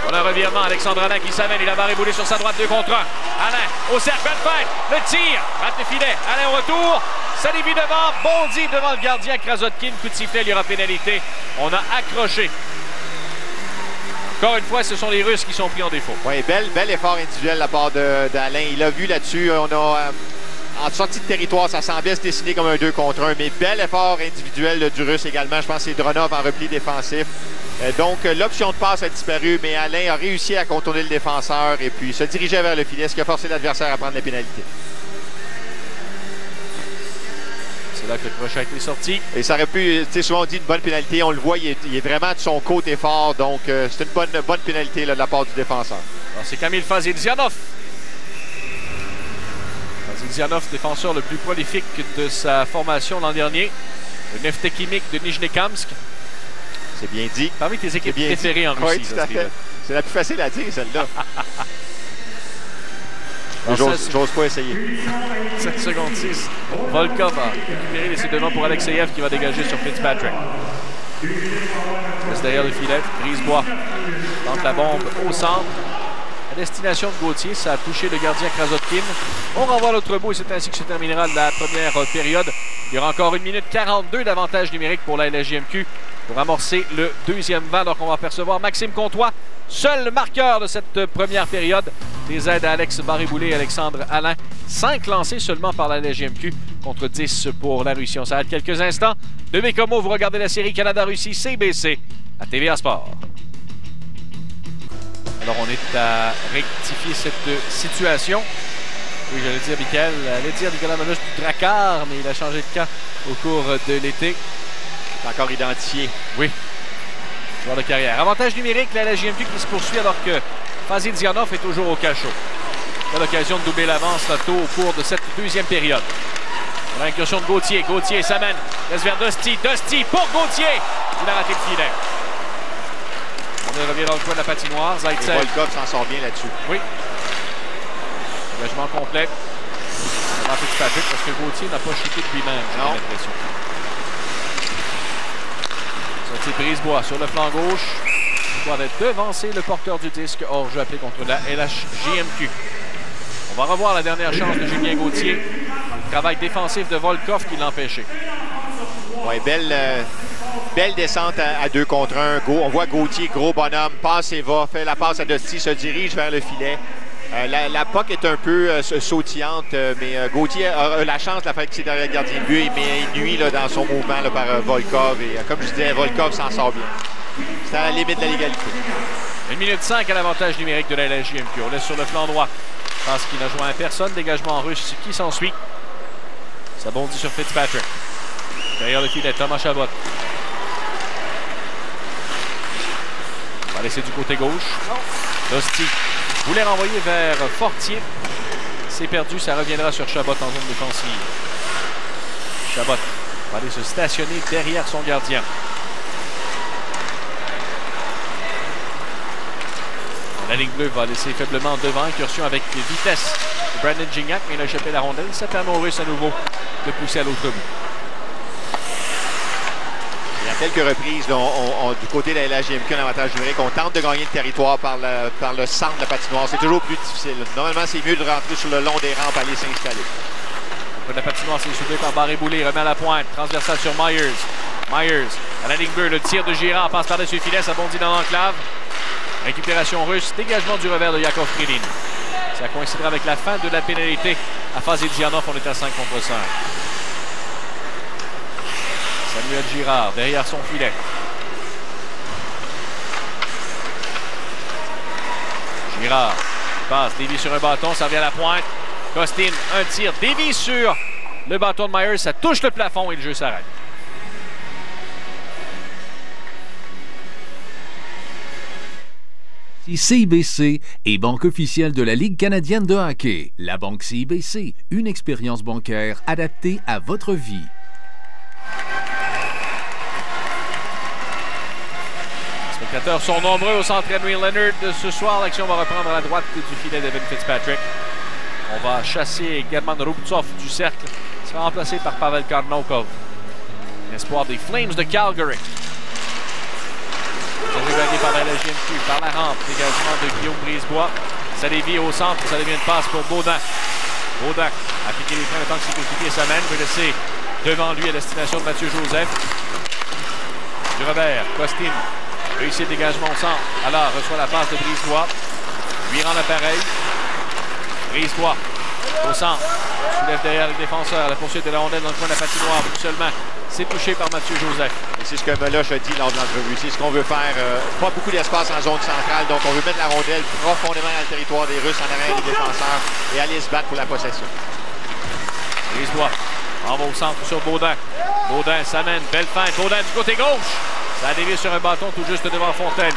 On a un revirement. Alexandre Alain qui s'amène. Il a Barré-Boulet sur sa droite, 2 contre 1. Alain au cercle de fête. Le tir. Rate le filet. Alain au retour. Ça dévie devant. Bondit devant le gardien Krasotkin. Coup de sifflet. Il y aura pénalité. On a accroché. Encore une fois, ce sont les Russes qui sont pris en défaut. Oui, bel effort individuel de la part d'Alain. Il a vu là-dessus. On a, en sortie de territoire, ça semblait se dessiner comme un 2 contre 1. Mais bel effort individuel du Russe également. Je pense que c'est Dronov en repli défensif. Donc, l'option de passe a disparu, mais Alain a réussi à contourner le défenseur et puis se diriger vers le filet, ce qui a forcé l'adversaire à prendre les pénalités. C'est là que le crochet a été sorti. Et ça aurait pu, tu sais, souvent on dit une bonne pénalité. On le voit, il est vraiment de son côté fort. Donc, c'est une bonne pénalité là, de la part du défenseur. C'est Kamil Fazidzianov. Fazidzianov, défenseur le plus prolifique de sa formation l'an dernier. Le Neftekhimik de Nijnekamsk. C'est bien dit. Parmi tes équipes préférées en Russie. Oui, tout à fait. C'est la plus facile à dire, celle-là. J'ose pas essayer. 7 secondes 6. Volkov a récupéré les devant pour Alexeyev qui va dégager sur Fitzpatrick. Reste derrière le filet. Brisebois tente la bombe au centre. À destination de Gauthier, ça a touché le gardien Krasotkin. On renvoie l'autre bout et c'est ainsi que se terminera la première période. Il y aura encore 1 minute 42 d'avantage numérique pour la LHJMQ pour amorcer le deuxième vent. Donc on va apercevoir Maxime Comtois, seul marqueur de cette première période. Des aides à Alex Barré-Boulet et Alexandre Alain. 5 lancés seulement par la LHJMQ contre 10 pour la Russie. On s'arrête quelques instants. De Bécomo, vous regardez la série Canada-Russie CBC à TVA Sport. Alors, on est à rectifier cette situation. Oui, j'allais dire, Michael, allait dire Nicolas Meloche du Drakkar, mais il a changé de camp au cours de l'été. C'est encore identifié. Oui. Joueur de carrière. Avantage numérique, la JMQ qui se poursuit alors que Fazil Zianov est toujours au cachot. Il a l'occasion de doubler l'avance au cours de cette deuxième période. L'incursion de Gauthier. Gauthier s'amène. Laisse vers Dusty. Dusty pour Gauthier. Il a raté le filet. On revient dans le coin de la patinoire. Zaitsev. Volkov s'en sort bien là-dessus. Oui. Engagement complet. On va Fitzpatrick parce que Gauthier n'a pas chuté de lui-même. J'ai l'impression. Sortie Brisebois sur le flanc gauche. Il doit être devancé le porteur du disque hors jeu appelé contre la LHJMQ. On va revoir la dernière chance de Julien Gauthier. Le travail défensif de Volkov qui l'a empêché. Oui, belle descente à 2 contre 1. On voit Gauthier, gros bonhomme, passe et va, fait la passe à Dusty, se dirige vers le filet. La puck est un peu sautillante, mais Gauthier a la chance de la faire que c'est derrière le gardien de but, mais il nuit là, dans son mouvement là, par Volkov. Et comme je disais, Volkov s'en sort bien. C'est à la limite de la légalité. 1 minute 5 à l'avantage numérique de la LHJMQ. On laisse sur le flanc droit. Je pense qu'il n'a joint à personne. Dégagement russe qui s'ensuit. Ça bondit sur Fitzpatrick. Derrière le filet, Thomas Chabot. On va laisser du côté gauche. Dusty voulait renvoyer vers Fortier. C'est perdu. Ça reviendra sur Chabot en zone défensive. Chabot va aller se stationner derrière son gardien. La ligne bleue va laisser faiblement devant. Incursion avec vitesse de Brandon Gignac, mais il a échappé la rondelle. Ça permet aux Russes à nouveau de pousser à l'autre bout. Il y a quelques reprises, là, du côté de la LHJMQ, un avantage numérique. On tente de gagner le territoire par le centre de la patinoire. C'est toujours plus difficile. Normalement, c'est mieux de rentrer sur le long des rampes, aller s'installer. La patinoire s'est soulevée par Barré-Boulay. Remet à la pointe. Transversale sur Myers. Myers à la ligne bleue. Le tir de Girard passe par-dessus le filet. Ça bondit dans l'enclave. Récupération russe, dégagement du revers de Yakov Krilin. Ça coïncidera avec la fin de la pénalité à Fazil Zianov. On est à 5 contre 5. Samuel Girard derrière son filet. Girard passe, dévie sur un bâton, ça revient à la pointe. Costin, un tir, dévie sur le bâton de Myers. Ça touche le plafond et le jeu s'arrête. CIBC est banque officielle de la Ligue canadienne de hockey. La banque CIBC, une expérience bancaire adaptée à votre vie. Les spectateurs sont nombreux au centre Henry Leonard ce soir. L'action va reprendre à la droite du filet d'Evan Fitzpatrick. On va chasser German Rubtsov du cercle. Il sera remplacé par Pavel Karnokov. Espoir des Flames de Calgary. Ça gagné par la LHJMQ, par la rampe, dégagement de Guillaume Brisebois. Ça dévie au centre, ça devient une passe pour Baudin. Baudin a piqué les freins le temps que ses coéquipiers s'amènent, veut laisser devant lui à destination de Mathieu Joseph. Du revers, Costin réussit le dégagement au centre. Alors reçoit la passe de Brisebois. Lui rend l'appareil. Brisebois au centre. Soulève derrière le défenseur. La poursuite de la rondelle dans le coin de la patinoire. Seulement, c'est touché par Mathieu Joseph. Et c'est ce que Meloche a dit lors de l'entrevue. C'est ce qu'on veut faire. Pas beaucoup d'espace en zone centrale. Donc, on veut mettre la rondelle profondément dans le territoire des Russes en arrière des défenseurs et aller se battre pour la possession. Brisebois en va au centre sur Baudin. Baudin s'amène. Belle feinte. Baudin du côté gauche. Ça a dévié sur un bâton tout juste devant Fontaine.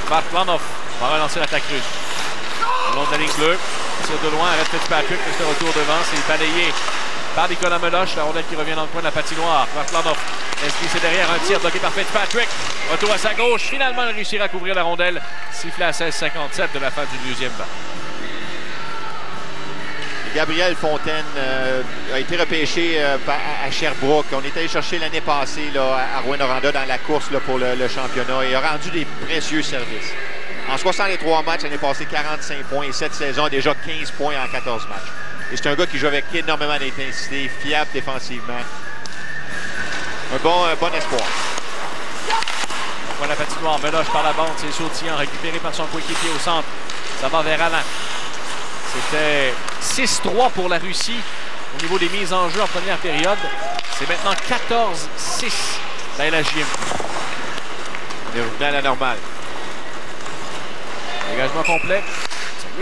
Vartlanov va relancer l'attaque russe. Au long de la ligne bleue. Tire de loin. Arrête Fitzpatrick. C'est un retour devant. C'est balayé par Nicolas Meloche. La rondelle qui revient dans le coin de la patinoire. Vartlanov inscrit derrière. Un tir bloqué par Fitzpatrick. Retour à sa gauche. Finalement, il réussira à couvrir la rondelle. Sifflé à 16:57 de la fin du deuxième banc. Gabriel Fontaine a été repêché à Sherbrooke. On était allé chercher l'année passée là, à Rouyn-Noranda dans la course là, pour le championnat et a rendu des précieux services. En 63 matchs, l'année passée, 45 points et cette saison, déjà 15 points en 14 matchs. Et c'est un gars qui joue avec énormément d'intensité, fiable défensivement. Un bon espoir. On voit la patinoire, Meloche par la bande, c'est sautillant, récupéré par son coéquipier au centre. Ça va vers Alain. C'était 6-3 pour la Russie au niveau des mises en jeu en première période. C'est maintenant 14-6 dans la LHJMQ. On est revenu à la normale. Dégagement complet.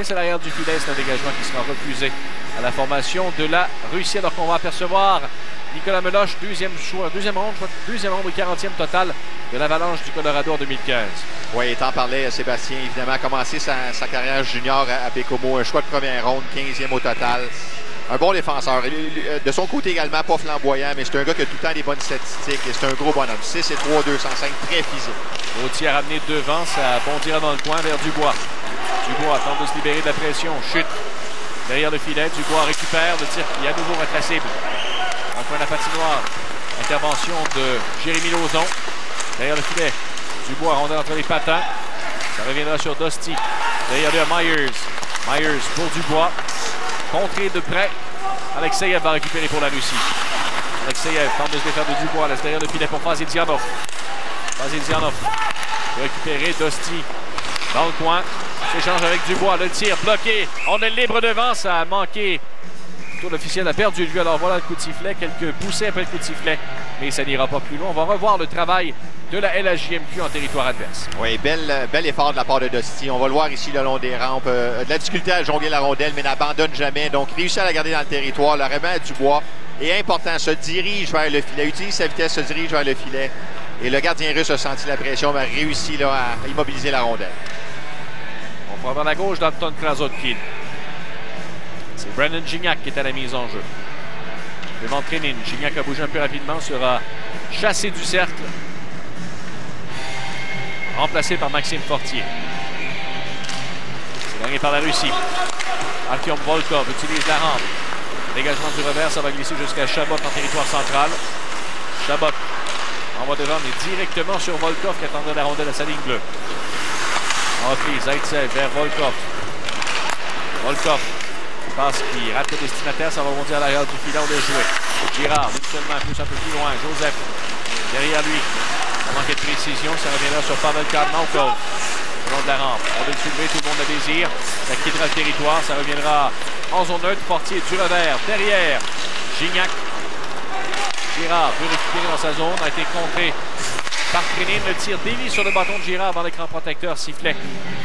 C'est l'arrière du filet. C'est un dégagement qui sera refusé à la formation de la Russie. Alors qu'on va apercevoir Nicolas Meloche, deuxième ronde et 40e total de l'Avalanche du Colorado en 2015. Oui, t'en parlais, Sébastien. Évidemment, a commencé sa carrière junior à Bécomo. Un choix de première ronde, 15e au total. Un bon défenseur. De son côté également, pas flamboyant, mais c'est un gars qui a tout le temps des bonnes statistiques. Et c'est un gros bonhomme. 6 et 3, 205, très physique. Gauthier a ramené devant, ça bondira dans le coin vers Dubois. Dubois tente de se libérer de la pression. Chute derrière le filet. Dubois récupère le tir qui est à nouveau retracé. En coin de la patinoire. Intervention de Jérémy Lauzon. Derrière le filet. Dubois, rondelle entre les patins. Ça reviendra sur Dosti. Derrière lui à Myers. Myers pour Dubois. Contré de près. Alexeyev va récupérer pour la Russie. Alexeyev tente de se défaire de Dubois. Laisse derrière le filet pour Vasilzianov. Vasilzianov pour récupérer Dosti dans le coin. S'échange avec Dubois. Le tir bloqué. On est libre devant. Ça a manqué. Le tour officiel a perdu de vue. Alors voilà le coup de sifflet. Quelques poussées après le coup de sifflet. Mais ça n'ira pas plus loin. On va revoir le travail de la LHJMQ en territoire adverse. Oui, bel effort de la part de Dosti. On va le voir ici le long des rampes. De la difficulté à jongler la rondelle, mais n'abandonne jamais. Donc, réussit à la garder dans le territoire. Le remet à Dubois. Et important, se dirige vers le filet. Utilise sa vitesse, se dirige vers le filet. Et le gardien russe a senti la pression, mais a réussi là, à immobiliser la rondelle. On prend vers la gauche d'Anton Krasotkin. C'est Brandon Gignac qui est à la mise en jeu. Devant Trenin, Gignac a bougé un peu rapidement, sera chassé du cercle. Remplacé par Maxime Fortier. C'est gagné par la Russie. Artyom Volkov utilise la rampe. Dégagement du revers, ça va glisser jusqu'à Chabot en territoire central. Chabot envoie devant, mais directement sur Volkov qui attendait la rondelle à sa ligne bleue. En reprise, Zaitsev vers Volkov. Volkov passe qui rate le destinataire, ça va rebondir à l'arrière du filet, on l'a joué. Girard, seulement pousse un peu plus loin. Joseph derrière lui. Ça manquait de précision, ça reviendra sur Pavel Karnaukov. Le long de la rampe. On va le soulever, tout le monde le désire. Ça quittera le territoire, ça reviendra en zone neutre. Fortier du revers, derrière. Gignac. Girard veut récupérer dans sa zone, a été contré par Trenin. Le tir dévie sur le bâton de Girard dans l'écran protecteur, sifflet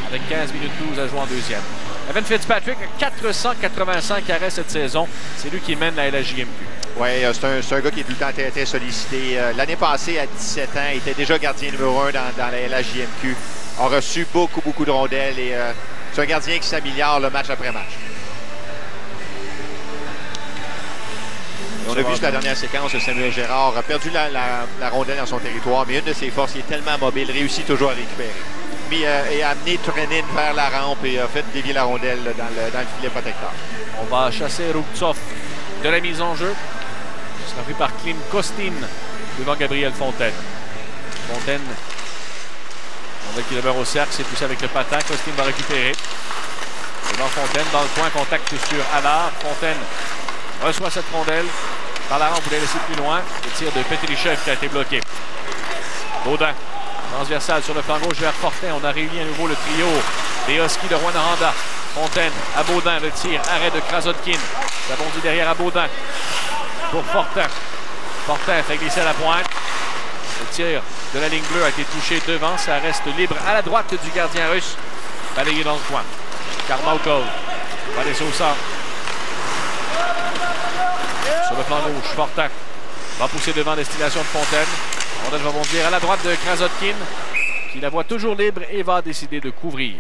avec 15 minutes 12 à jouer en deuxième. Evan Fitzpatrick a 485 arrêts cette saison. C'est lui qui mène la LHJMQ. Oui, c'est un gars qui est tout le temps très, très sollicité. L'année passée, à 17 ans, il était déjà gardien numéro 1 dans la LHJMQ. A reçu beaucoup de rondelles et c'est un gardien qui s'améliore le match après match. Et on a vu sur la dernière séquence, Samuel Gérard a perdu la rondelle dans son territoire, mais une de ses forces, il est tellement mobile, réussit toujours à récupérer. Et a amené Trenin vers la rampe et a fait dévier la rondelle dans le filet protecteur. On va chasser Rubtsov de la mise en jeu. Ce sera pris par Klim Kostin devant Gabriel Fontaine. Fontaine, on voit qu'il demeure au cercle, c'est poussé avec le patin. Kostin va récupérer. Devant Fontaine, dans le coin, contact sur Allard. Fontaine reçoit cette rondelle. Par la rampe, vous voulez laisser plus loin. Le tir de Petrichev qui a été bloqué. Baudin, transversal sur le flanc gauche vers Fortin. On a réuni à nouveau le trio des Huskies de Rwanda. Fontaine à Baudin, le tir, arrêt de Krasotkin. Ça bondit derrière à Baudin. Pour Fortin. Fortin fait glisser à la pointe. Le tir de la ligne bleue a été touché devant. Ça reste libre à la droite du gardien russe. Balayé dans le coin. Karmaukov va laisser au centre. Sur le flanc gauche, Fortin va pousser devant destination de Fontaine. Fontaine va bondir à la droite de Krasotkin, qui la voit toujours libre et va décider de couvrir.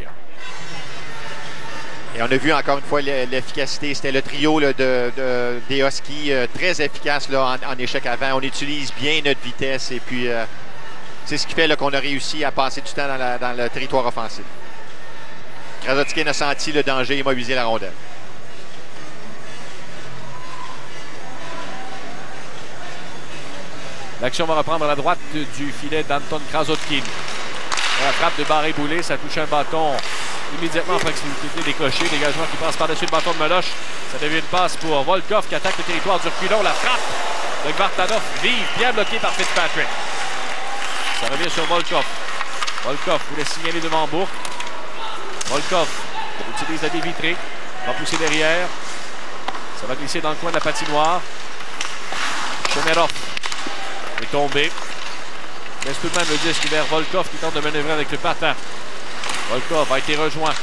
Et on a vu encore une fois l'efficacité. C'était le trio là, des Huskies très efficace là, en échec avant. On utilise bien notre vitesse et puis c'est ce qui fait qu'on a réussi à passer du temps dans le territoire offensif. Krasotkin a senti le danger et immobilisé la rondelle. L'action va reprendre à la droite du filet d'Anton Krasotkin. La frappe de Barré-Boulet, ça touche un bâton immédiatement en proximité des cochers. Dégagement qui passe par-dessus le bâton de Meloche. Ça devient une passe pour Volkov qui attaque le territoire du reculon. La frappe de Gvartanov vive, bien bloquée par Fitzpatrick. Ça revient sur Volkov. Volkov voulait signaler devant Bourque. Volkov utilise la baie vitrée. Va pousser derrière. Ça va glisser dans le coin de la patinoire. Chemerov est tombé. Laisse tout de même le disque vers Volkov qui tente de manœuvrer avec le patin. Volkov a été rejoint.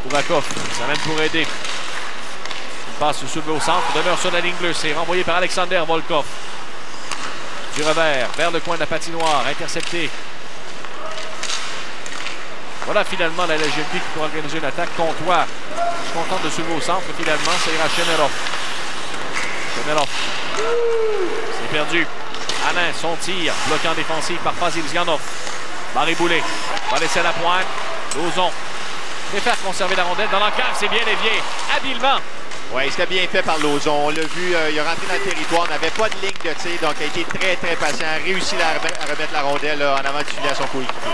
Kouvakov s'amène pour aider. Une passe soulevée au centre, demeure sur la ligne bleue. C'est renvoyé par Alexander Volkov. Du revers, vers le coin de la patinoire, intercepté. Voilà finalement la LGMQ qui pourra organiser une attaque. Comtois se contente de soulever au centre. Finalement, ça ira Chemelov. Chemelov. C'est perdu. Alain, son tir, bloqué en défensive par Fazil-Zianov. Barry Boulet va laisser à la pointe. Lauzon préfère conserver la rondelle dans l'encave. C'est bien dévié, habilement. Oui, c'était bien fait par Lauzon. On l'a vu, il est rentré dans le territoire, n'avait pas de ligne de tir, donc il a été très, très patient. A réussi à remettre la rondelle là, en avant du filet à son coéquipier.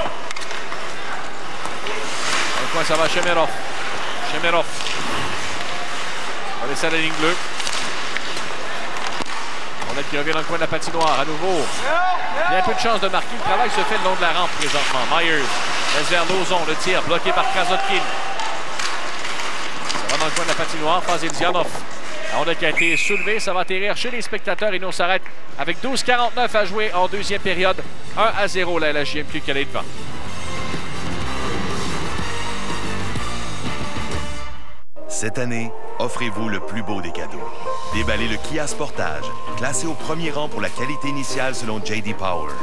Dans le coin, ça va Chemelov. Chemelov va laisser à la ligne bleue. Rondelle qui revient dans le coin de la patinoire à nouveau. Il y a un peu de chance de marquer. Le travail se fait le long de la rampe présentement. Myers laisse vers Lauzon. Le tir bloqué par Krasotkin. Ça va dans le coin de la patinoire. Fazil-Zianov. La rondelle qui a été soulevée. Ça va atterrir chez les spectateurs et nous on s'arrête avec 12:49 à jouer en deuxième période. 1-0 la LHJMQ qui allait devant. Cette année, offrez-vous le plus beau des cadeaux. Déballez le Kia Sportage, classé au premier rang pour la qualité initiale selon J.D. Power.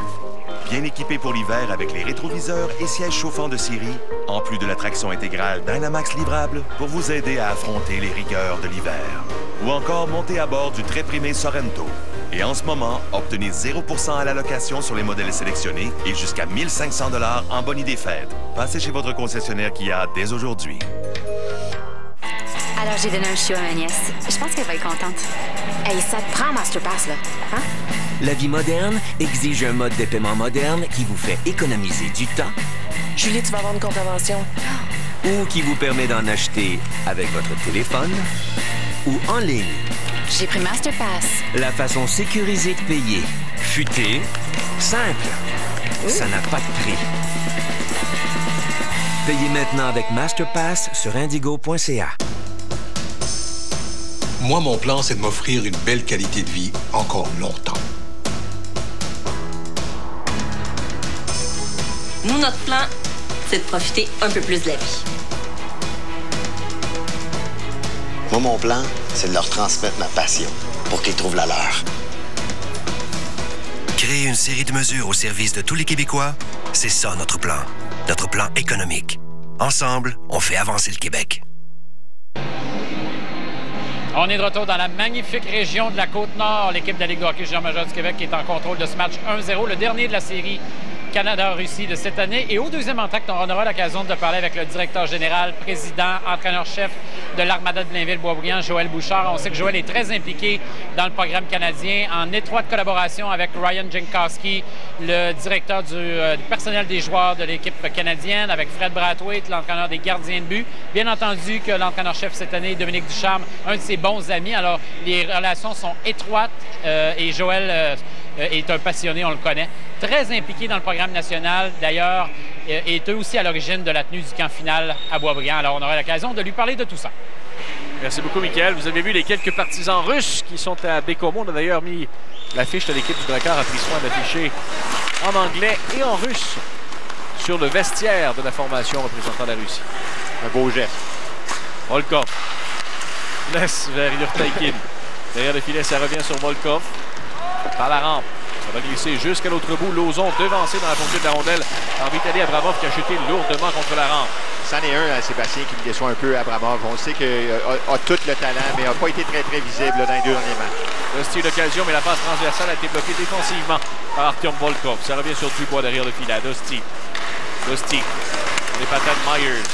Bien équipé pour l'hiver avec les rétroviseurs et sièges chauffants de série, en plus de la traction intégrale Dynamax livrable pour vous aider à affronter les rigueurs de l'hiver. Ou encore montez à bord du très primé Sorento. Et en ce moment, obtenez 0% à la location sur les modèles sélectionnés et jusqu'à 1500 $ en bonus des fêtes. Passez chez votre concessionnaire Kia dès aujourd'hui. Alors, j'ai donné un chiot à ma nièce. Je pense qu'elle va être contente. Hey, ça te prend Masterpass, là. Hein? La vie moderne exige un mode de paiement moderne qui vous fait économiser du temps. Julie, tu vas avoir une contravention. Ou qui vous permet d'en acheter avec votre téléphone ou en ligne. J'ai pris Masterpass. La façon sécurisée de payer. Futée, simple. Ça n'a pas de prix. Payez maintenant avec Masterpass sur indigo.ca. Moi, mon plan, c'est de m'offrir une belle qualité de vie encore longtemps. Nous, notre plan, c'est de profiter un peu plus de la vie. Moi, mon plan, c'est de leur transmettre ma passion pour qu'ils trouvent la leur. Créer une série de mesures au service de tous les Québécois, c'est ça notre plan. Notre plan économique. Ensemble, on fait avancer le Québec. On est de retour dans la magnifique région de la Côte-Nord. L'équipe de la Ligue de hockey junior majeur du Québec qui est en contrôle de ce match 1-0, le dernier de la série Canada-Russie de cette année. Et au deuxième entracte, on aura l'occasion de parler avec le directeur général, président, entraîneur-chef de l'Armada de Blainville-Boisbriand, Joël Bouchard. On sait que Joël est très impliqué dans le programme canadien, en étroite collaboration avec Ryan Jankowski, le directeur du personnel des joueurs de l'équipe canadienne, avec Fred Brathwaite, l'entraîneur des gardiens de but. Bien entendu que l'entraîneur-chef cette année, Dominique Ducharme, un de ses bons amis. Alors, les relations sont étroites et Joël est un passionné, on le connaît. Très impliqué dans le programme national, d'ailleurs, est eux aussi à l'origine de la tenue du camp final à Boisbriand. Alors, on aura l'occasion de lui parler de tout ça. Merci beaucoup, Michael. Vous avez vu les quelques partisans russes qui sont à Bécomo. On a d'ailleurs mis l'affiche de l'équipe du Drakkar, a pris soin d'afficher en anglais et en russe sur le vestiaire de la formation représentant la Russie. Un beau geste. Volkov laisse vers Yurtaikin. Derrière le filet, ça revient sur Volkov. Par la rampe. Ça va glisser jusqu'à l'autre bout. Lauzon devancé dans la poursuite de la rondelle par Vitaly Abramov qui a chuté lourdement contre la rampe. C'en est un, Sébastien, qui me déçoit un peu, Abramov. On sait qu'il a tout le talent, mais n'a pas été très, très visible là, dans les deux derniers matchs. C'était l'occasion, mais la passe transversale a été bloquée défensivement par Artyom Volkov. Ça revient sur Dubois derrière le filet. Dosti. Les patates Myers.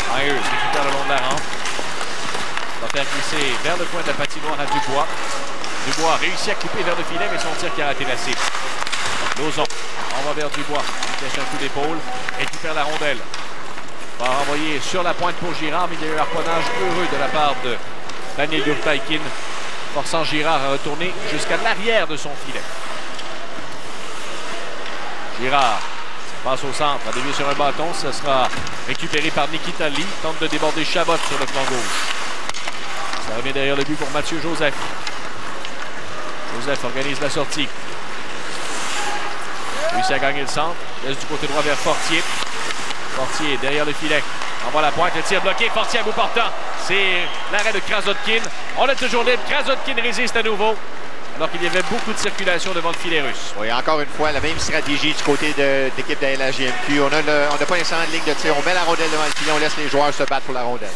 Myers récupère le long de la rampe. Va faire glisser vers le coin de la patinoire à Dubois. Dubois réussit à couper vers le filet, mais son tir qui a raté la cible. Lauzon, on va vers Dubois. Il cache un coup d'épaule, récupère la rondelle. Va renvoyer sur la pointe pour Girard, mais il y a eu un harponnage heureux de la part de Daniel Yurtaikin, forçant Girard à retourner jusqu'à l'arrière de son filet. Girard passe au centre, a dévié sur un bâton. Ce sera récupéré par Nikita Lee. Tente de déborder Chabot sur le flanc gauche. Ça revient derrière le but pour Mathieu Joseph. Joseph organise la sortie. Réussit à gagner le centre. Laisse du côté droit vers Fortier. Fortier derrière le filet. Envoie la pointe, le tir bloqué. Fortier à bout portant. C'est l'arrêt de Krasotkin. On est toujours libre. Krasotkin résiste à nouveau. Alors qu'il y avait beaucoup de circulation devant le filet russe. Oui, encore une fois, la même stratégie du côté de l'équipe de la LHJMQ. On n'a pas nécessairement de ligne de tir. On met la rondelle devant le filet, on laisse les joueurs se battre pour la rondelle.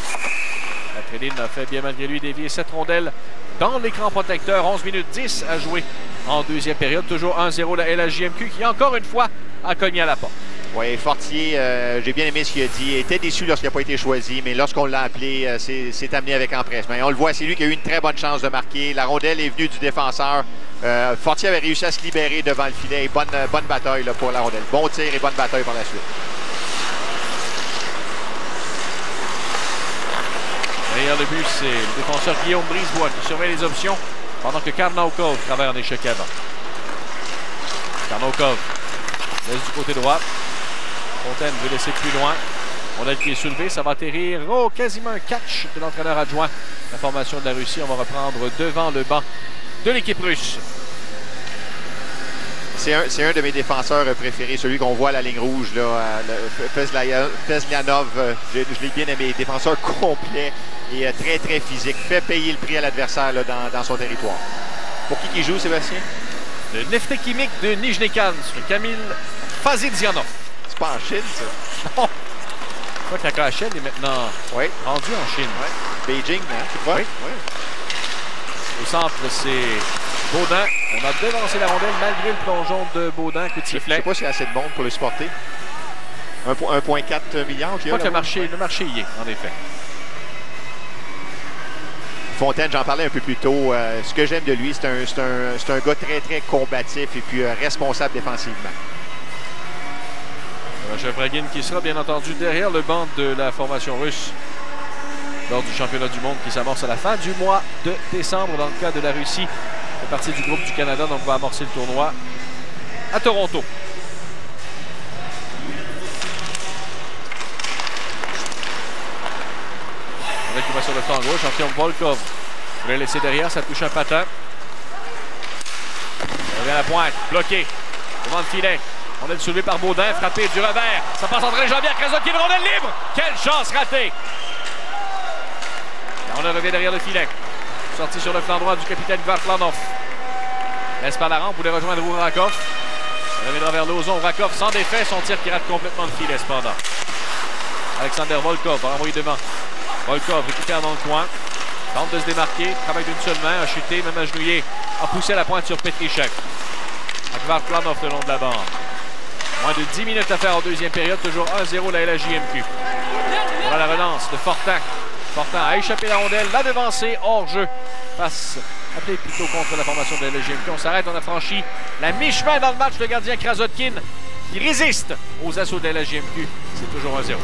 Petrilin a fait bien malgré lui dévier cette rondelle dans l'écran protecteur. 11 minutes 10 à jouer en deuxième période. Toujours 1-0 la LHJMQ qui, encore une fois, a cogné à la porte. Oui, Fortier, j'ai bien aimé ce qu'il a dit. Il était déçu lorsqu'il n'a pas été choisi, mais lorsqu'on l'a appelé, c'est amené avec empressement. Et on le voit, c'est lui qui a eu une très bonne chance de marquer. La rondelle est venue du défenseur. Fortier avait réussi à se libérer devant le filet. Bonne bataille là, pour la rondelle. Bon tir et bonne bataille par la suite. Derrière le but, c'est le défenseur Guillaume Brisebois qui surveille les options pendant que Karnaukov travaille en échec avant. Karnaukov laisse du côté droit. Fontaine veut laisser plus loin. Rondelle qui est soulevée, ça va atterrir. Oh, quasiment un catch de l'entraîneur adjoint. La formation de la Russie, on va reprendre devant le banc de l'équipe russe. C'est un de mes défenseurs préférés, celui qu'on voit à la ligne rouge, là, Fezlianov. Je l'ai bien aimé. Défenseur complet et très, très physique. Fait payer le prix à l'adversaire dans son territoire. Pour qui joue, Sébastien? Le Neftekhimik de Nijnekansk, Kamil Fazidzianov. C'est pas en Chine, ça? Non. Je crois que la KHL est maintenant rendue en Chine. Ouais. Beijing, hein? Tu vois? Oui. Au centre, c'est Baudin. On a devancé la rondelle malgré le plongeon de Baudin. Coup de sifflet. Je ne sais pas s'il y a assez de monde pour le supporter. 1,4 milliard. Je crois que le marché y est, en effet. Fontaine, j'en parlais un peu plus tôt. Ce que j'aime de lui, c'est un gars très, très combatif et puis responsable défensivement. Chevragin qui sera bien entendu derrière le banc de la formation russe lors du championnat du monde qui s'amorce à la fin du mois de décembre dans le cas de la Russie. C'est partie du groupe du Canada, donc va amorcer le tournoi à Toronto. Avec qui va sur le flanc gauche, Artyom Volkov. Je vais laisser derrière, ça touche un patin. Ça revient à la pointe, bloqué devant le filet. On est soulevé par Baudin, frappé du revers. Ça passe entre les jambières, Krasotkin, rondelle libre. Quelle chance ratée! On revient derrière le filet. Sorti sur le flanc droit du capitaine Vartlanov. Laisse par la rampe, voulait rejoindre Rourakov. Ça reviendra vers Lauzon. Rourakov sans défait, son tir qui rate complètement le filet cependant. Alexander Volkov va renvoyer devant. Volkov récupère dans le coin. Tente de se démarquer, travaille d'une seule main, a chuté, même agenouillé, a poussé la pointe sur Petrichek. Avec Vartlanov le long de la bande. Moins de 10 minutes à faire en deuxième période, toujours 1-0 la LHJMQ. Voilà la relance de Fortin. Fortin a échappé la rondelle, l'a devancé, hors jeu. Passe appelé plutôt contre la formation de la LHJMQ. On s'arrête, on a franchi la mi-chemin dans le match. Le gardien Krasotkin qui résiste aux assauts de la LHJMQ. C'est toujours 1-0.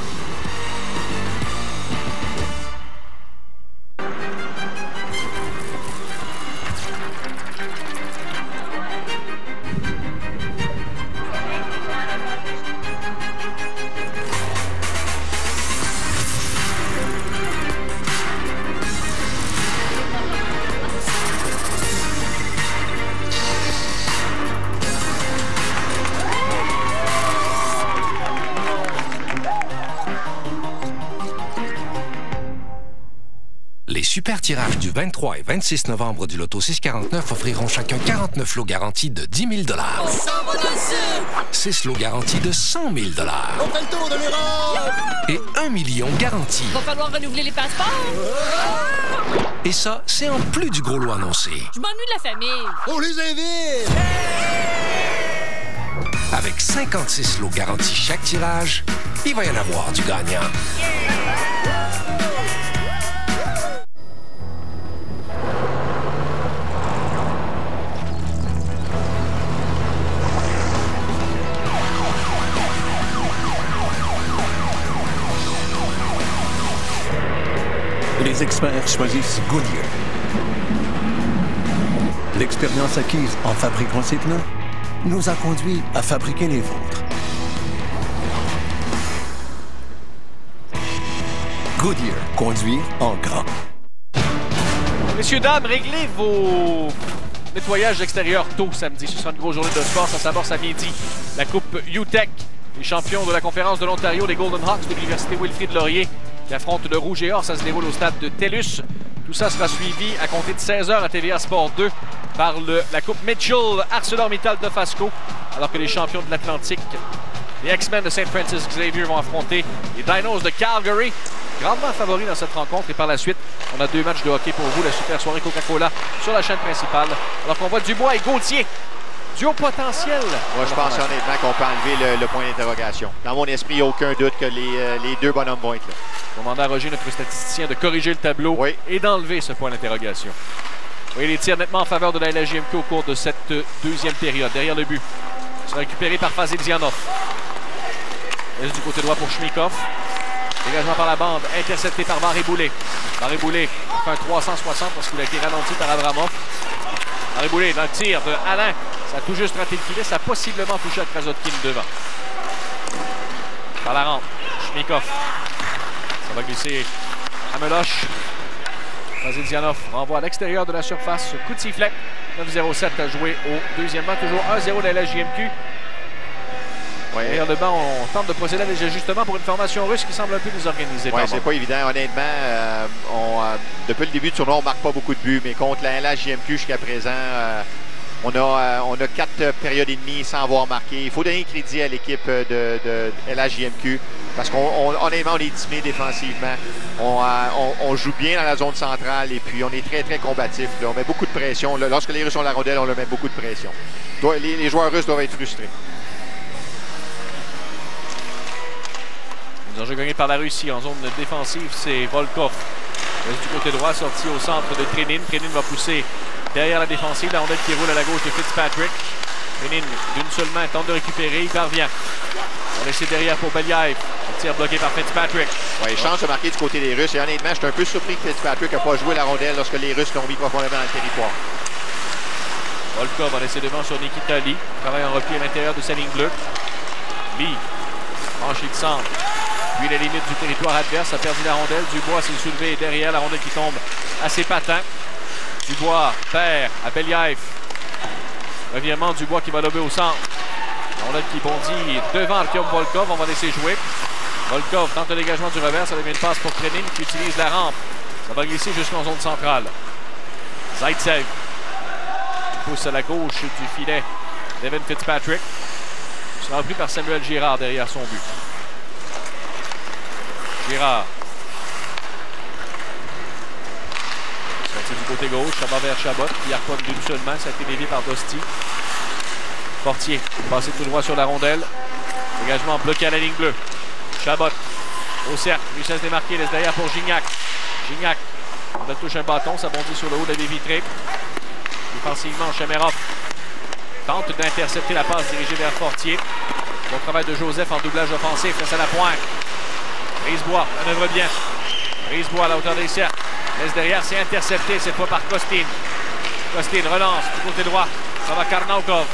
Les super tirages du 23 et 26 novembre du Loto 649 offriront chacun 49 lots garantis de 10 000 $. 6 lots garantis de 100 000 $. On fait le tour de l'Europe! Et 1 million garanti. Va falloir renouveler les passeports! Et ça, c'est en plus du gros lot annoncé. Je m'ennuie de la famille. On les invite! Avec 56 lots garantis chaque tirage, il va y en avoir du gagnant. Les experts choisissent Goodyear. L'expérience acquise en fabriquant ces pneus nous a conduit à fabriquer les vôtres. Goodyear, conduire en grand. Messieurs, dames, réglez vos nettoyages extérieurs tôt samedi. Ce sera une grosse journée de sport. Ça s'amorce à midi. La Coupe UTEC Les champions de la conférence de l'Ontario, les Golden Hawks de l'Université Wilfrid Laurier, qui affrontent le Rouge et Or. Ça se déroule au stade de TELUS. Tout ça sera suivi à compter de 16h à TVA Sport 2 par la Coupe Mitchell ArcelorMittal de Fasco, alors que les champions de l'Atlantique, les X-Men de St. Francis Xavier, vont affronter les Dinos de Calgary, grandement favoris dans cette rencontre. Et par la suite, on a 2 matchs de hockey pour vous, la super soirée Coca-Cola sur la chaîne principale, alors qu'on voit Dubois et Gauthier. Duo potentiel. Moi, je pense honnêtement qu'on peut enlever le point d'interrogation. Dans mon esprit, il n'y a aucun doute que les 2 bonhommes vont être là. On demande à Roger, notre statisticien, de corriger le tableau et d'enlever ce point d'interrogation. Oui, les tirs nettement en faveur de la LHJMQ au cours de cette deuxième période. Derrière le but, c'est récupéré par Fazilzianov. Laisse du côté droit pour Chmikov. Dégagement par la bande, intercepté par Barré Boulet. Barré Boulet fait un 360 parce qu'il a été ralenti par Abramov. Barré Boulet dans le tir de Alain. Ça a tout juste raté le filet. Ça a possiblement touché à Krasotkin devant. Par la rampe, Chmikov. Ça va glisser à Meloche. Fazilzianov renvoie à l'extérieur de la surface. Coup de sifflet. 9-0-7 à jouer au deuxième banc. Toujours 1-0 de la LHJMQ. Derrière le banc, on tente de procéder à des ajustements pour une formation russe qui semble un peu désorganisée. Oui, c'est pas évident. Honnêtement, depuis le début du tournoi, on ne marque pas beaucoup de buts, mais contre la LHJMQ jusqu'à présent, on a 4 périodes et demie sans avoir marqué. Il faut donner crédit à l'équipe de LHJMQ parce qu'honnêtement, on est timé défensivement. On joue bien dans la zone centrale et puis on est très, très combatif. Là. On met beaucoup de pression. Là, lorsque les Russes ont la rondelle, on leur met beaucoup de pression. Les joueurs russes doivent être frustrés. Ils ont déjà gagné par la Russie en zone défensive, c'est Volkov. Du côté droit, sorti au centre de Trenin. Trenin va pousser derrière la défensive. La rondelle qui roule à la gauche de Fitzpatrick. Trenin, d'une seule main, tente de récupérer. Il parvient. On laisse derrière pour Belyaev. Le tir bloqué par Fitzpatrick. Oui, chance de marquer du côté des Russes. Et honnêtement, je suis un peu surpris que Fitzpatrick n'a pas joué la rondelle lorsque les Russes l'ont mis profondément dans le territoire. Volkov va laisser devant sur Nikita Lee. Travaille en repli à l'intérieur de sa ligne bleue. Lee, franchi de centre. Puis la limite du territoire adverse, a perdu la rondelle. Dubois s'est soulevé derrière, la rondelle qui tombe à ses patins. Dubois perd à Belyaev. Revirement, Dubois qui va lober au centre. La rondelle qui bondit devant Artyom Volkov. On va laisser jouer. Volkov tente le dégagement du revers. Ça devient une passe pour Trenin qui utilise la rampe. Ça va glisser jusqu'en zone centrale. Zaitsev pousse à la gauche du filet d'Evan Fitzpatrick. Il sera repris par Samuel Girard derrière son but. Girard. Sorti du côté gauche, ça va vers Chabot, qui harponne d'une seule main, ça a été dévié par Dosti. Fortier, passé tout droit sur la rondelle. Dégagement bloqué à la ligne bleue. Chabot, au cercle, réussit à se démarquer, laisse derrière pour Gignac. Gignac, on touche un bâton, ça bondit sur le haut de la baie vitrée. Défensivement, Chemerov tente d'intercepter la passe dirigée vers Fortier. Bon travail de Joseph en doublage offensif, laisse à la pointe. Brisebois manœuvre bien. Brisebois à la hauteur des cercles. Laisse derrière, c'est intercepté cette fois par Kostin. Kostin relance du côté droit. Ça va Karnaukov.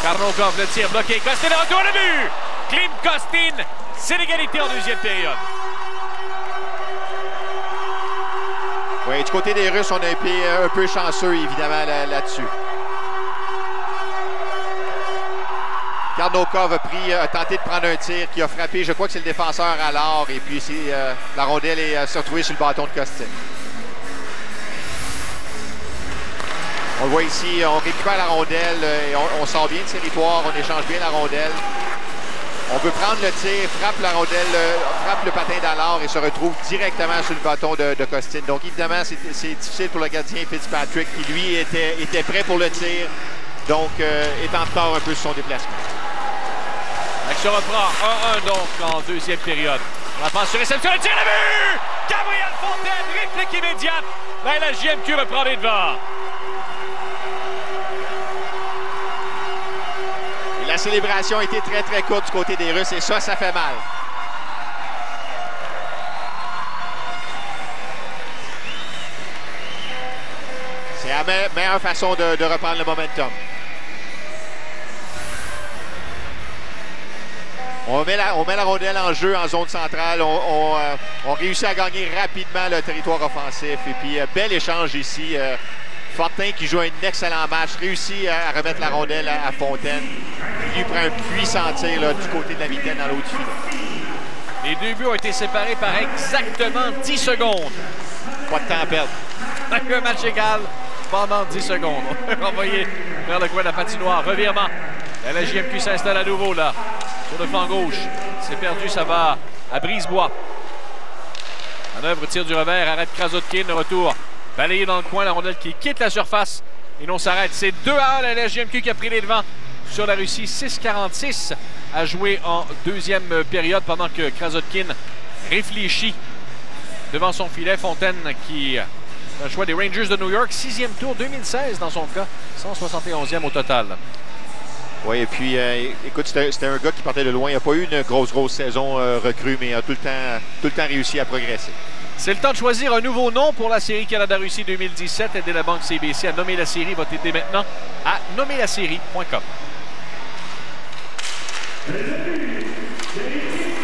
Karnaukov, le tir bloqué. Kostin de retour au but. Klim Kostin. C'est l'égalité en deuxième période. Oui, du côté des Russes, on a été un peu chanceux, évidemment, là-dessus. Karnaukov a tenté de prendre un tir qui a frappé, je crois que c'est le défenseur Allard, et puis la rondelle s'est retrouvée sur le bâton de Kostin. On le voit ici, on récupère la rondelle, et on sort bien de territoire, on échange bien la rondelle. On veut prendre le tir, frappe la rondelle, frappe le patin d'Allard et se retrouve directement sur le bâton de Kostin. Donc évidemment, c'est difficile pour le gardien Fitzpatrick qui, lui, était prêt pour le tir, donc est en retard un peu sur son déplacement. L'action reprend 1-1 donc en deuxième période. On la passe sur réception, le tir de but! Gabriel Fontaine, réplique immédiate. Là, la JMQ reprend les devants. Et la célébration a été très, très courte du côté des Russes et ça fait mal. C'est la meilleure façon de reprendre le momentum. On met la rondelle en jeu en zone centrale. On réussit à gagner rapidement le territoire offensif. Et puis, bel échange ici. Fortin qui joue un excellent match. Réussit à remettre la rondelle à Fontaine. venu pour un puissant tir là, du côté de la mitaine dans l'autre filet. Les deux buts ont été séparés par exactement 10 secondes. Pas de temps à perdre. Un match égal pendant 10 secondes. On va renvoyer vers le coin de la patinoire. Revirement. La JMQ s'installe à nouveau là, sur le flanc gauche. C'est perdu, ça va à Brisebois. Manœuvre, tir du revers, arrête Krasotkin, le retour. Balayé dans le coin, la rondelle qui quitte la surface et non s'arrête. C'est 2-1, la JMQ qui a pris les devants sur la Russie. 6:46 à jouer en deuxième période pendant que Krasotkin réfléchit devant son filet. Fontaine qui a le choix des Rangers de New York. 6e tour 2016 dans son cas. 171e au total. Oui, et puis, écoute, c'était un gars qui partait de loin. Il n'a pas eu une grosse saison recrue, mais il a tout le temps réussi à progresser. C'est le temps de choisir un nouveau nom pour la série Canada-Russie 2017. Aidez la banque CBC à nommer la série. Votez dès maintenant à nommerlasérie.com.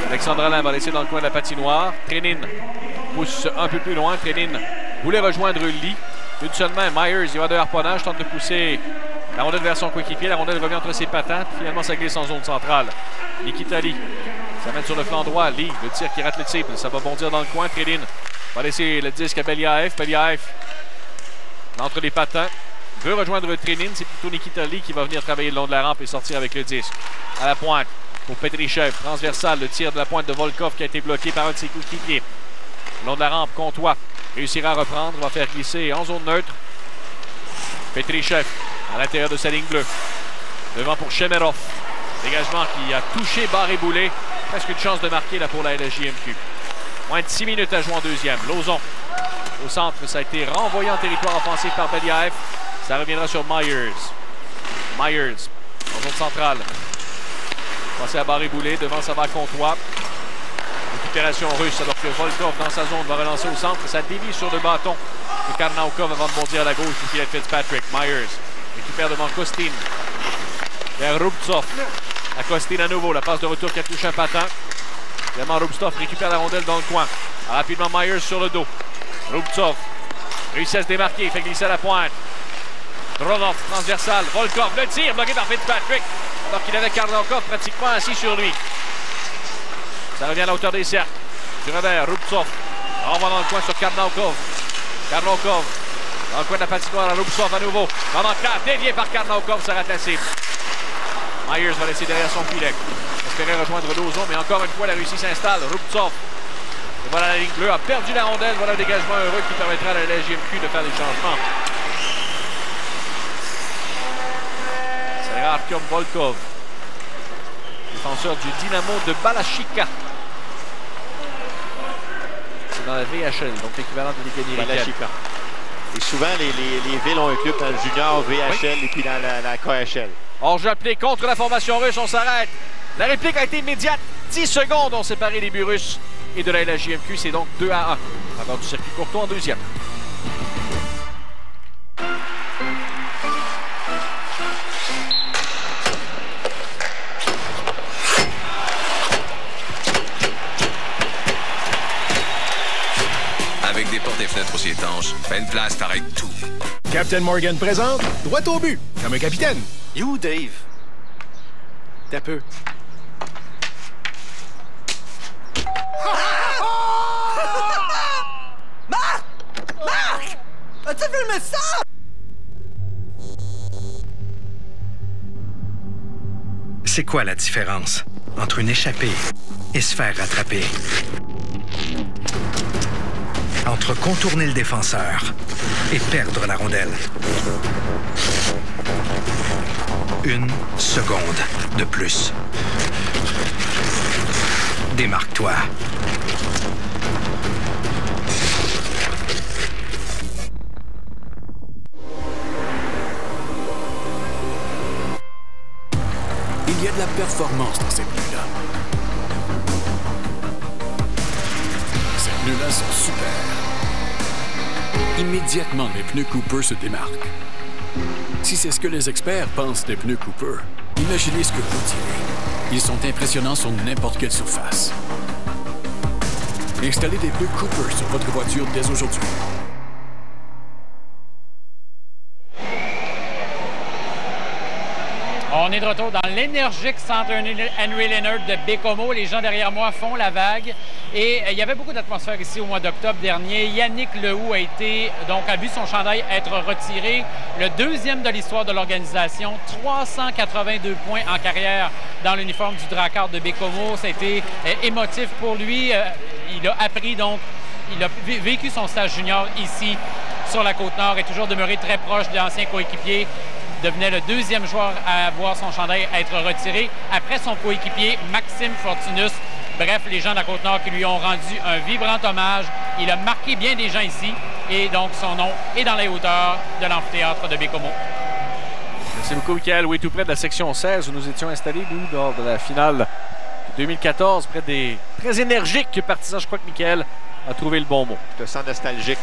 Alexandre Alain va laisser dans le coin de la patinoire. Trenin pousse un peu plus loin. Trenin voulait rejoindre Lee. Une seule main. Myers, il va de harponnage, tente de pousser la rondelle vers son coéquipier. La rondelle revient entre ses patins. Finalement, ça glisse en zone centrale. Nikita Lee s'amène sur le flanc droit. Lee, le tir qui rate le cible. Ça va bondir dans le coin. Trenin va laisser le disque à Beliaev. Beliaev entre les patins. Veut rejoindre Trenin. C'est plutôt Nikita Lee qui va venir travailler le long de la rampe et sortir avec le disque. À la pointe pour Petrichev. Transversal. Le tir de la pointe de Volkov qui a été bloqué par un de ses coéquipiers. Le long de la rampe, Comtois réussira à reprendre. Va faire glisser en zone neutre. Petrichev à l'intérieur de sa ligne bleue. Devant pour Shemerov. Dégagement qui a touché barre et boulet. Presque une chance de marquer là pour la LJMQ. Moins de 6 minutes à jouer en deuxième. Lauzon au centre. Ça a été renvoyé en territoire offensif par Beliaev. Ça reviendra sur Myers. Myers en zone centrale. Passé à barre et boulet. Devant, ça va à Comtois. Récupération russe alors que Volkov dans sa zone va relancer au centre. Ça dévie sur le bâton de Karnaukov avant de bondir à la gauche du filet de Fitzpatrick. Myers récupère devant Kostin. Vers Rubtsov. À Kostin à nouveau. La passe de retour qui a touché un patin. Évidemment, Rubtsov récupère la rondelle dans le coin. Rapidement, Myers sur le dos. Rubtsov réussit à se démarquer. Il fait glisser à la pointe. Dronov, transversal. Volkov, le tir bloqué par Fitzpatrick. Alors qu'il avait Karnaukov pratiquement assis sur lui. Ça revient à la hauteur des cercles. Du revers, Rubtsov. Renvoie dans le coin sur Karnaukov. Karnaukov. Dans le coin de la patinoire à Rubtsov à nouveau. Dans l'enclave, dévié par Karnaukov, ça rate la cible. Myers va laisser derrière son filet. Espérait rejoindre Lauzon, mais encore une fois, la Russie s'installe. Rubtsov. Et voilà la ligne bleue. A perdu la rondelle. Voilà le dégagement heureux qui permettra à la LJMQ de faire des changements. C'est Artyom Volkov. Défenseur du Dynamo de Balashikha. C'est dans la VHL, donc l'équivalent de Ligue américaine. Et souvent, les villes ont un club dans le junior, VHL et puis dans la KHL. Hors-jeu appelé contre la formation russe, on s'arrête. La réplique a été immédiate. 10 secondes ont séparé les buts russes et de la LJMQ. C'est donc 2-1 à faveur du circuit Courtois en deuxième. Avec des portes et fenêtres aussi étanches, une place t'arrête tout. Captain Morgan présente, droit au but, comme un capitaine. You, Dave? T'as peu. Marc! Marc! As-tu filmé ça? C'est quoi la différence entre une échappée et se faire rattraper? Entre contourner le défenseur et perdre la rondelle. 1 seconde de plus. Démarque-toi. Il y a de la performance dans cette pneu-là. Ces pneus-là sont super. Immédiatement, les pneus Cooper se démarquent. Si c'est ce que les experts pensent des pneus Cooper, imaginez ce que vous direz. Ils sont impressionnants sur n'importe quelle surface. Installez des pneus Cooper sur votre voiture dès aujourd'hui. On est de retour dans l'énergique centre Henry Leonard de Bécomo. Les gens derrière moi font la vague. Et il y avait beaucoup d'atmosphère ici au mois d'octobre dernier. Yannick Lehoux a vu son chandail être retiré. Le deuxième de l'histoire de l'organisation. 382 points en carrière dans l'uniforme du Drakkar de Bécomo. Ça a été émotif pour lui. Il a appris donc, il a vécu son stage junior ici sur la Côte-Nord et toujours demeuré très proche d'anciens coéquipiers. Devenait le deuxième joueur à voir son chandail être retiré après son coéquipier Maxime Fortunus. Bref, les gens de la Côte-Nord qui lui ont rendu un vibrant hommage. Il a marqué bien des gens ici et donc son nom est dans les hauteurs de l'amphithéâtre de Bécomo. Merci beaucoup, Michael. Oui, tout près de la section 16 où nous étions installés, nous, lors de la finale 2014, près des très énergiques partisans. Je crois que Michael a trouvé le bon mot. Je te sens nostalgique.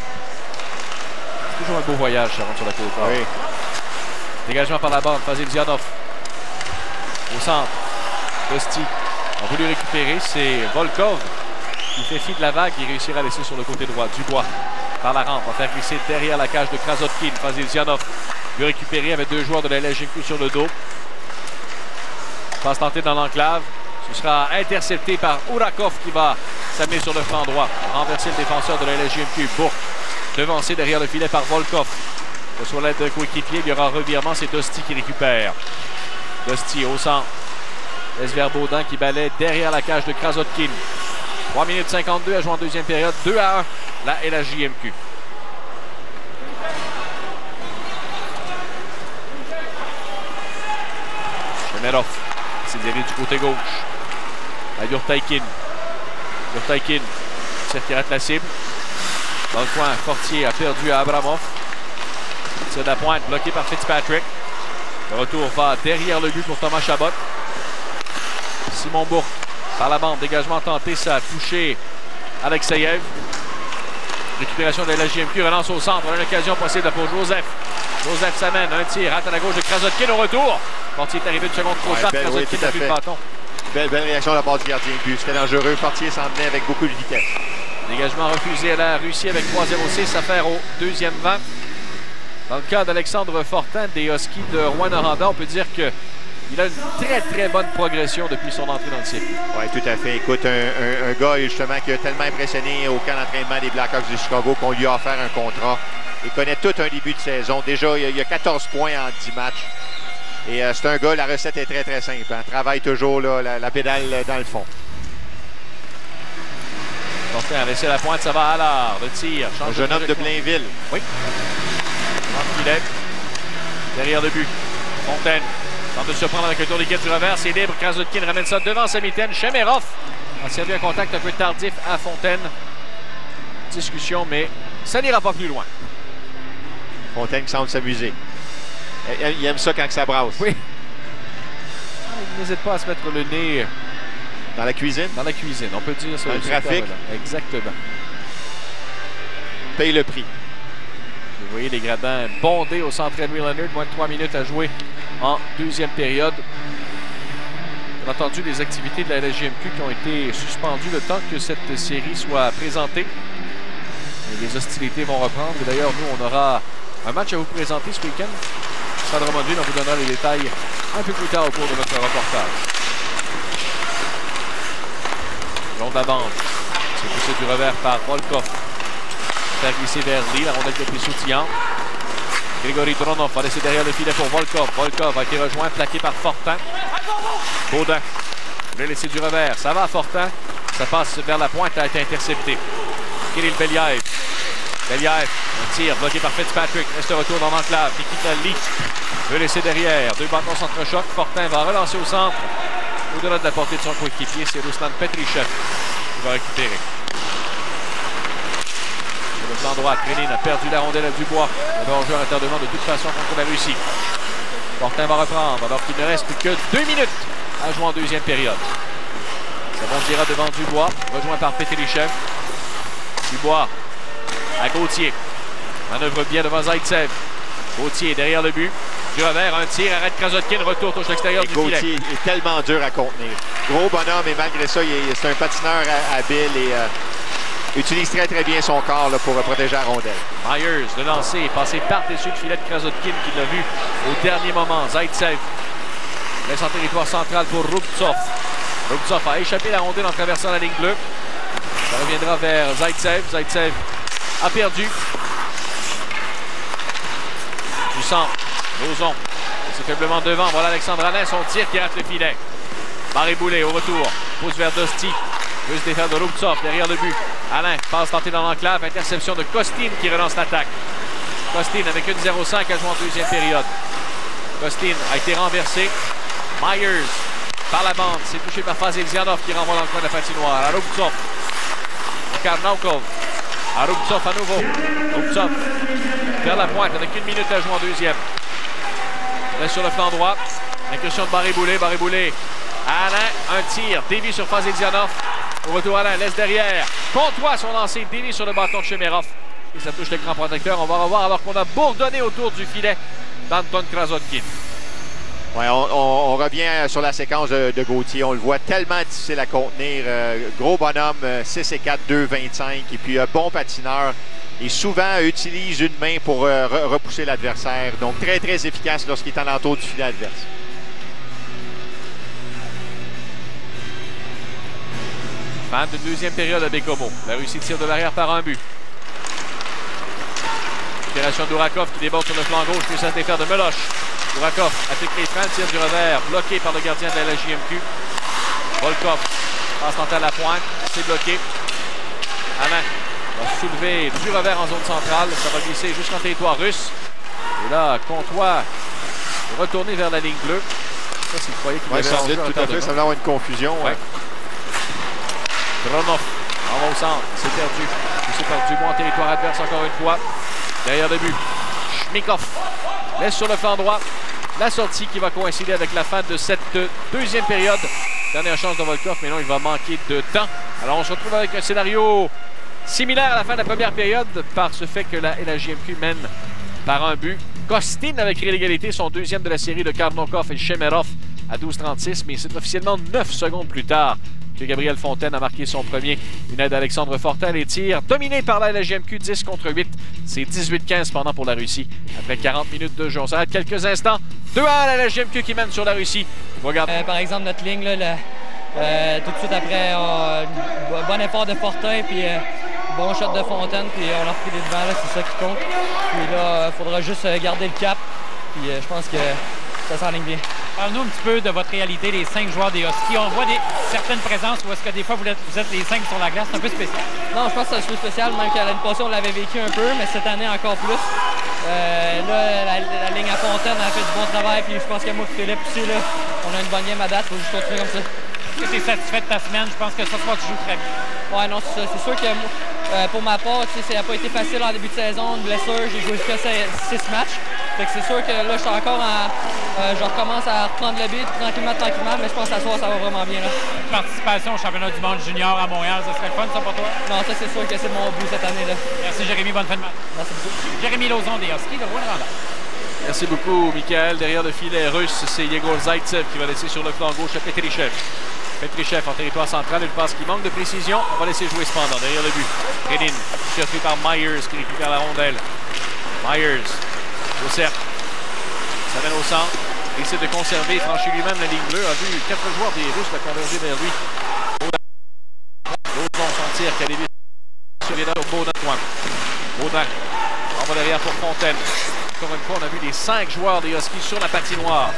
C'est toujours un beau voyage, ça rentre sur la Côte-Nord. Oui. Dégagement par la bande, Fazil Zianov. Au centre, Dosti a voulu récupérer. C'est Volkov qui fait fi de la vague et réussira à laisser sur le côté droit. Dubois par la rampe, va faire glisser derrière la cage de Krasotkin. Fazil Zianov veut récupérer avec deux joueurs de la LHJMQ sur le dos. Passe tentée dans l'enclave. Ce sera intercepté par Urakov qui va s'amener sur le flanc droit. Renverser le défenseur de la LHJMQ. Bourque devancé derrière le filet par Volkov. Sur l'aide de coéquipier, il y aura un revirement. C'est Dosti qui récupère. Dosti au centre. Esver Baudin qui balaie derrière la cage de Krasotkin. 3 minutes 52 à jouer en deuxième période. 2-1, la LHJMQ. Chemerov. C'est dirigé du côté gauche. À Yurtaikin. Yurtaikin. Qui rate la cible. Dans le coin, Fortier a perdu à Abramov. C'est de la pointe, bloqué par Fitzpatrick. Le retour va derrière le but pour Thomas Chabot. Simon Bourque par la bande, dégagement tenté, ça a touché Alexeyev. Récupération de la LHJMQ, relance au centre, on a une occasion possible pour Joseph. Joseph s'amène, un tir, rate à la gauche de Krasotkin au retour. Fortier est arrivé une seconde trop tard, Krasotkin n'a plus de bâton. Belle réaction de la part du gardien de but. C'était dangereux, Fortier s'en venait avec beaucoup de vitesse. Dégagement refusé à la Russie avec 3-0-6, affaire au deuxième 20. Dans le cas d'Alexandre Fortin des Huskies de Rouyn-Noranda, on peut dire qu'il a une très bonne progression depuis son entrée dans le circuit. Oui, tout à fait. Écoute, un gars justement qui a tellement impressionné au camp d'entraînement des Blackhawks de Chicago qu'on lui a offert un contrat. Il connaît tout un début de saison. Déjà, il y a 14 points en 10 matchs. Et c'est un gars, la recette est très simple. Hein. Travaille toujours là, la pédale dans le fond. Fortin a laissé la pointe, ça va à l'art. Le tir. Un jeune homme de Blainville. Oui. Filet. Derrière le but. Fontaine tente de se prendre avec le tour d'équipe du revers. C'est libre. Krasotkin ramène ça devant sa mitaine. Chemerov a servi un contact un peu tardif à Fontaine. Discussion, mais ça n'ira pas plus loin. Fontaine qui semble s'amuser. Il aime ça quand ça brasse. Oui. Il n'hésite pas à se mettre le nez. Dans la cuisine? Dans la cuisine, on peut dire ça. Dans le trafic? Exactement. Paye le prix. Vous voyez les gradins bondés au centre Henry Leonard. Moins de 3 minutes à jouer en deuxième période. On a entendu des activités de la LHJMQ qui ont été suspendues le temps que cette série soit présentée. Et les hostilités vont reprendre. Et d'ailleurs, nous, on aura un match à vous présenter ce week-end. Stade Drummondville, on vous donnera les détails un peu plus tard au cours de notre reportage. Long de la bande. C'est poussé du revers par Volkov. Faire glisser vers Lee. La rondelle qui a été soutillante. Grigory Dronov va laisser derrière le filet pour Volkov. Volkov a été rejoint, plaqué par Fortin. Baudin voulait laisser du revers. Ça va à Fortin. Ça passe vers la pointe, a été intercepté. Kirill Belyaev. Belyaev, un tir bloqué par Fitzpatrick. Reste retour dans l'enclave. Nikita Lee veut laisser derrière. Deux bâtons s'entrechoquent. Fortin va relancer au centre. Au-delà de la portée de son coéquipier, c'est Ruslan Petrichev qui va récupérer. Sur le plan droit, Krenin a perdu la rondelle à Dubois. Le hors-jeu intervenant de toute façon contre la Russie. Fortin va reprendre alors qu'il ne reste que 2 minutes à jouer en deuxième période. Ça bondira devant Dubois, rejoint par Petrichev. Dubois à Gauthier. Manœuvre bien devant Zaitsev. Gauthier derrière le but. Du revers, un tir, arrête Krasotkin, retour touche l'extérieur du filet. Gauthier est tellement dur à contenir. Gros bonhomme, et malgré ça, c'est un patineur habile et utilise très bien son corps là, pour protéger la rondelle. Myers, le lancer, est passé par-dessus le filet de Krasotkin qui l'a vu au dernier moment. Zaitsev Laisse en territoire central pour Rubtsov. Rubtsov a échappé la rondelle en traversant la ligne bleue. Ça reviendra vers Zaitsev. Zaitsev a perdu. Du centre. Lauzon. C'est faiblement devant. Voilà Alexandre Alain. Son tir qui rate le filet. Barré-Boulet au retour. Pousse vers Dosti. Veut se défaire de Rubtsov derrière le but. Alain passe tenter dans l'enclave. Interception de Costin qui relance l'attaque. Costin avec une 0-5 à jouer en deuxième période. Costin a été renversé. Myers par la bande. C'est touché par Fazilzianov qui renvoie dans le coin de la patinoire. À Rubtsov. Karnaukov. À Rubtsov à nouveau. Rubtsov vers la pointe avec 1 minute à jouer en deuxième. Reste sur le flanc droit. Incursion de Barré-Boulet. Barré-Boulet. Alain, un tir. Dévie sur Fazilzianov. Au retour, Alain laisse derrière. Pontois son lancer. Dévie sur le bâton de Chemerov. Et ça touche le grand protecteur. On va revoir alors qu'on a bourdonné autour du filet d'Anton Krasotkin. Ouais, on revient sur la séquence de Gauthier. On le voit tellement difficile à contenir. Gros bonhomme, 6 et 4, 2,25. Et puis bon patineur. Et souvent utilise une main pour repousser l'adversaire. Donc très, très efficace lorsqu'il est en entour du filet adverse. Fin de deuxième période à Bécomo. La Russie tire de l'arrière par un but. Opération d'Ourakov qui déborde sur le flanc gauche, puis ça se défaire de Meloche. Ourakov applique les freins, tire du revers, bloqué par le gardien de la LJMQ. Volkov passe tenter à la pointe, c'est bloqué. Alain va soulever du revers en zone centrale, ça va glisser jusqu'en territoire russe. Et là, Comtois est retourné vers la ligne bleue. Ça, s'il croyait qu'il avait semble tout à fait, ça va avoir une confusion. Ouais. Dronov en va au centre, c'est perdu. C'est perdu, bon en territoire adverse encore une fois. Derrière le but, Schmikov laisse sur le flanc droit la sortie qui va coïncider avec la fin de cette deuxième période. Dernière chance de Volkov, mais non, il va manquer de temps. Alors on se retrouve avec un scénario similaire à la fin de la première période par ce fait que la LJMQ mène par un but. Costin avec l'égalité, son deuxième de la série de Karnaukov et Chemerov à 12,36, mais c'est officiellement 9 secondes plus tard que Gabriel Fontaine a marqué son premier. Une aide d'Alexandre Fortin. Les tirs dominés par la LJMQ 10 contre 8. C'est 18-15 pendant pour la Russie. Après 40 minutes de jeu, on s'arrête quelques instants. 2-1 à la LJMQ qui mène sur la Russie. Regarde. Par exemple, notre ligne, là, tout de suite après, bon effort de Fortin, puis bon shot de Fontaine, puis on a repris les devants, c'est ça qui compte. Puis là, il faudra juste garder le cap, puis je pense que ça s'enligne bien. Parle-nous un petit peu de votre réalité, les 5 joueurs des Huskies. On voit certaines présences où est-ce que des fois vous êtes les 5 sur la glace. C'est un peu spécial. Non, je pense que c'est un peu spécial. Même que l'année passée, on l'avait vécu un peu, mais cette année encore plus. Là, la ligne à Fontaine a fait du bon travail. Puis je pense que moi et Philippe aussi, là, on a une bonne game à date. Il faut juste continuer comme ça. Est-ce que tu es satisfait de ta semaine? Je pense que ce soir, tu joues très bien. Ouais, non, c'est ça. C'est sûr que moi, pour ma part, ça n'a pas été facile en début de saison. Une blessure, j'ai joué jusqu'à 6 matchs. Fait que c'est sûr que là, je suis encore je recommence à reprendre le beat tranquillement, mais je pense que ce soir, ça va vraiment bien. Là. Participation au championnat du monde junior à Montréal, ça serait le fun, ça, pour toi? Non, ça, c'est sûr que c'est mon but cette année-là. Merci, Jérémy. Bonne fin de match. Merci beaucoup. Jérémy Lauzon des Huskies de Rouyn-Noranda. Merci beaucoup, Michael. Derrière le filet russe, c'est Yegor Zaitsev qui va laisser sur le flanc gauche à Petrichev. Petrichev en territoire central, une passe qui manque de précision. On va laisser jouer cependant derrière le but. Redin, surpris par Myers qui récupère la rondelle. Myers, au cercle. Ça mène au centre. Il essaie de conserver, franchit lui-même la ligne bleue. A vu 4 joueurs des Russes la converger vers lui. Baudin, son tir, Calébis sur Baudin. Baudin, on va derrière pour Fontaine. Encore une fois, on a vu les 5 joueurs des Huskies sur la patinoire.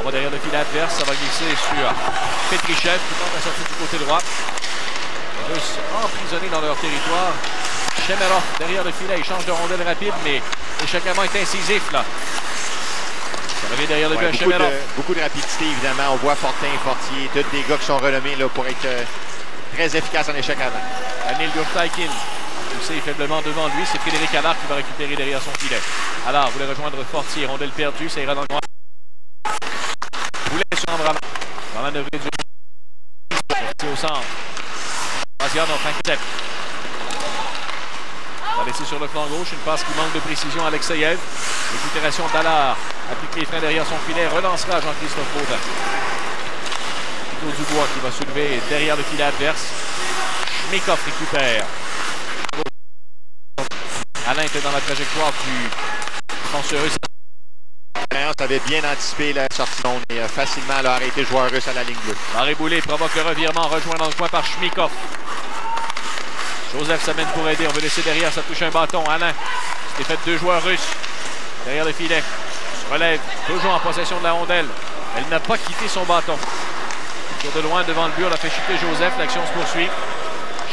On va derrière le filet adverse, ça va glisser sur Petrichev qui tente à sortir du côté droit. Les Russes emprisonnés dans leur territoire. Chemerov derrière le filet, il change de rondelle rapide, mais l'échappement est incisif là. Ça revient derrière le but à Chemerov. Beaucoup de rapidité évidemment. On voit Fortin, Fortier, tous des gars qui sont renommés là, pour être très efficaces en échec avant. Daniel Gurtaikin, poussé faiblement devant lui, c'est Frédéric Allard qui va récupérer derrière son filet. Allard voulait rejoindre Fortier, rondelle perdue, ça ira dans le coin. Boulet sur Ambraman. Dans la neuvrée du Fortier au centre. Vazianov accepte. Va laisser sur le flanc gauche, une passe qui manque de précision à Alexeyev. Récupération d'Allard. Applique les freins derrière son filet, relancera Jean-Christophe Baudin. Claude Dubois qui va soulever derrière le filet adverse. Schmikov récupère. Alain était dans la trajectoire du défenseur russe. avait bien anticipé la sortie de zone et facilement arrêté le joueur russe à la ligne bleue. Barré-Boulet provoque le revirement, rejoint dans le coin par Chmikov. Joseph s'amène pour aider, on veut laisser derrière, ça touche un bâton. Alain, c'était fait 2 joueurs russes derrière le filet. Se relève, toujours en possession de la rondelle. Elle n'a pas quitté son bâton. Sur de loin devant le but, on a fait chuter Joseph, l'action se poursuit.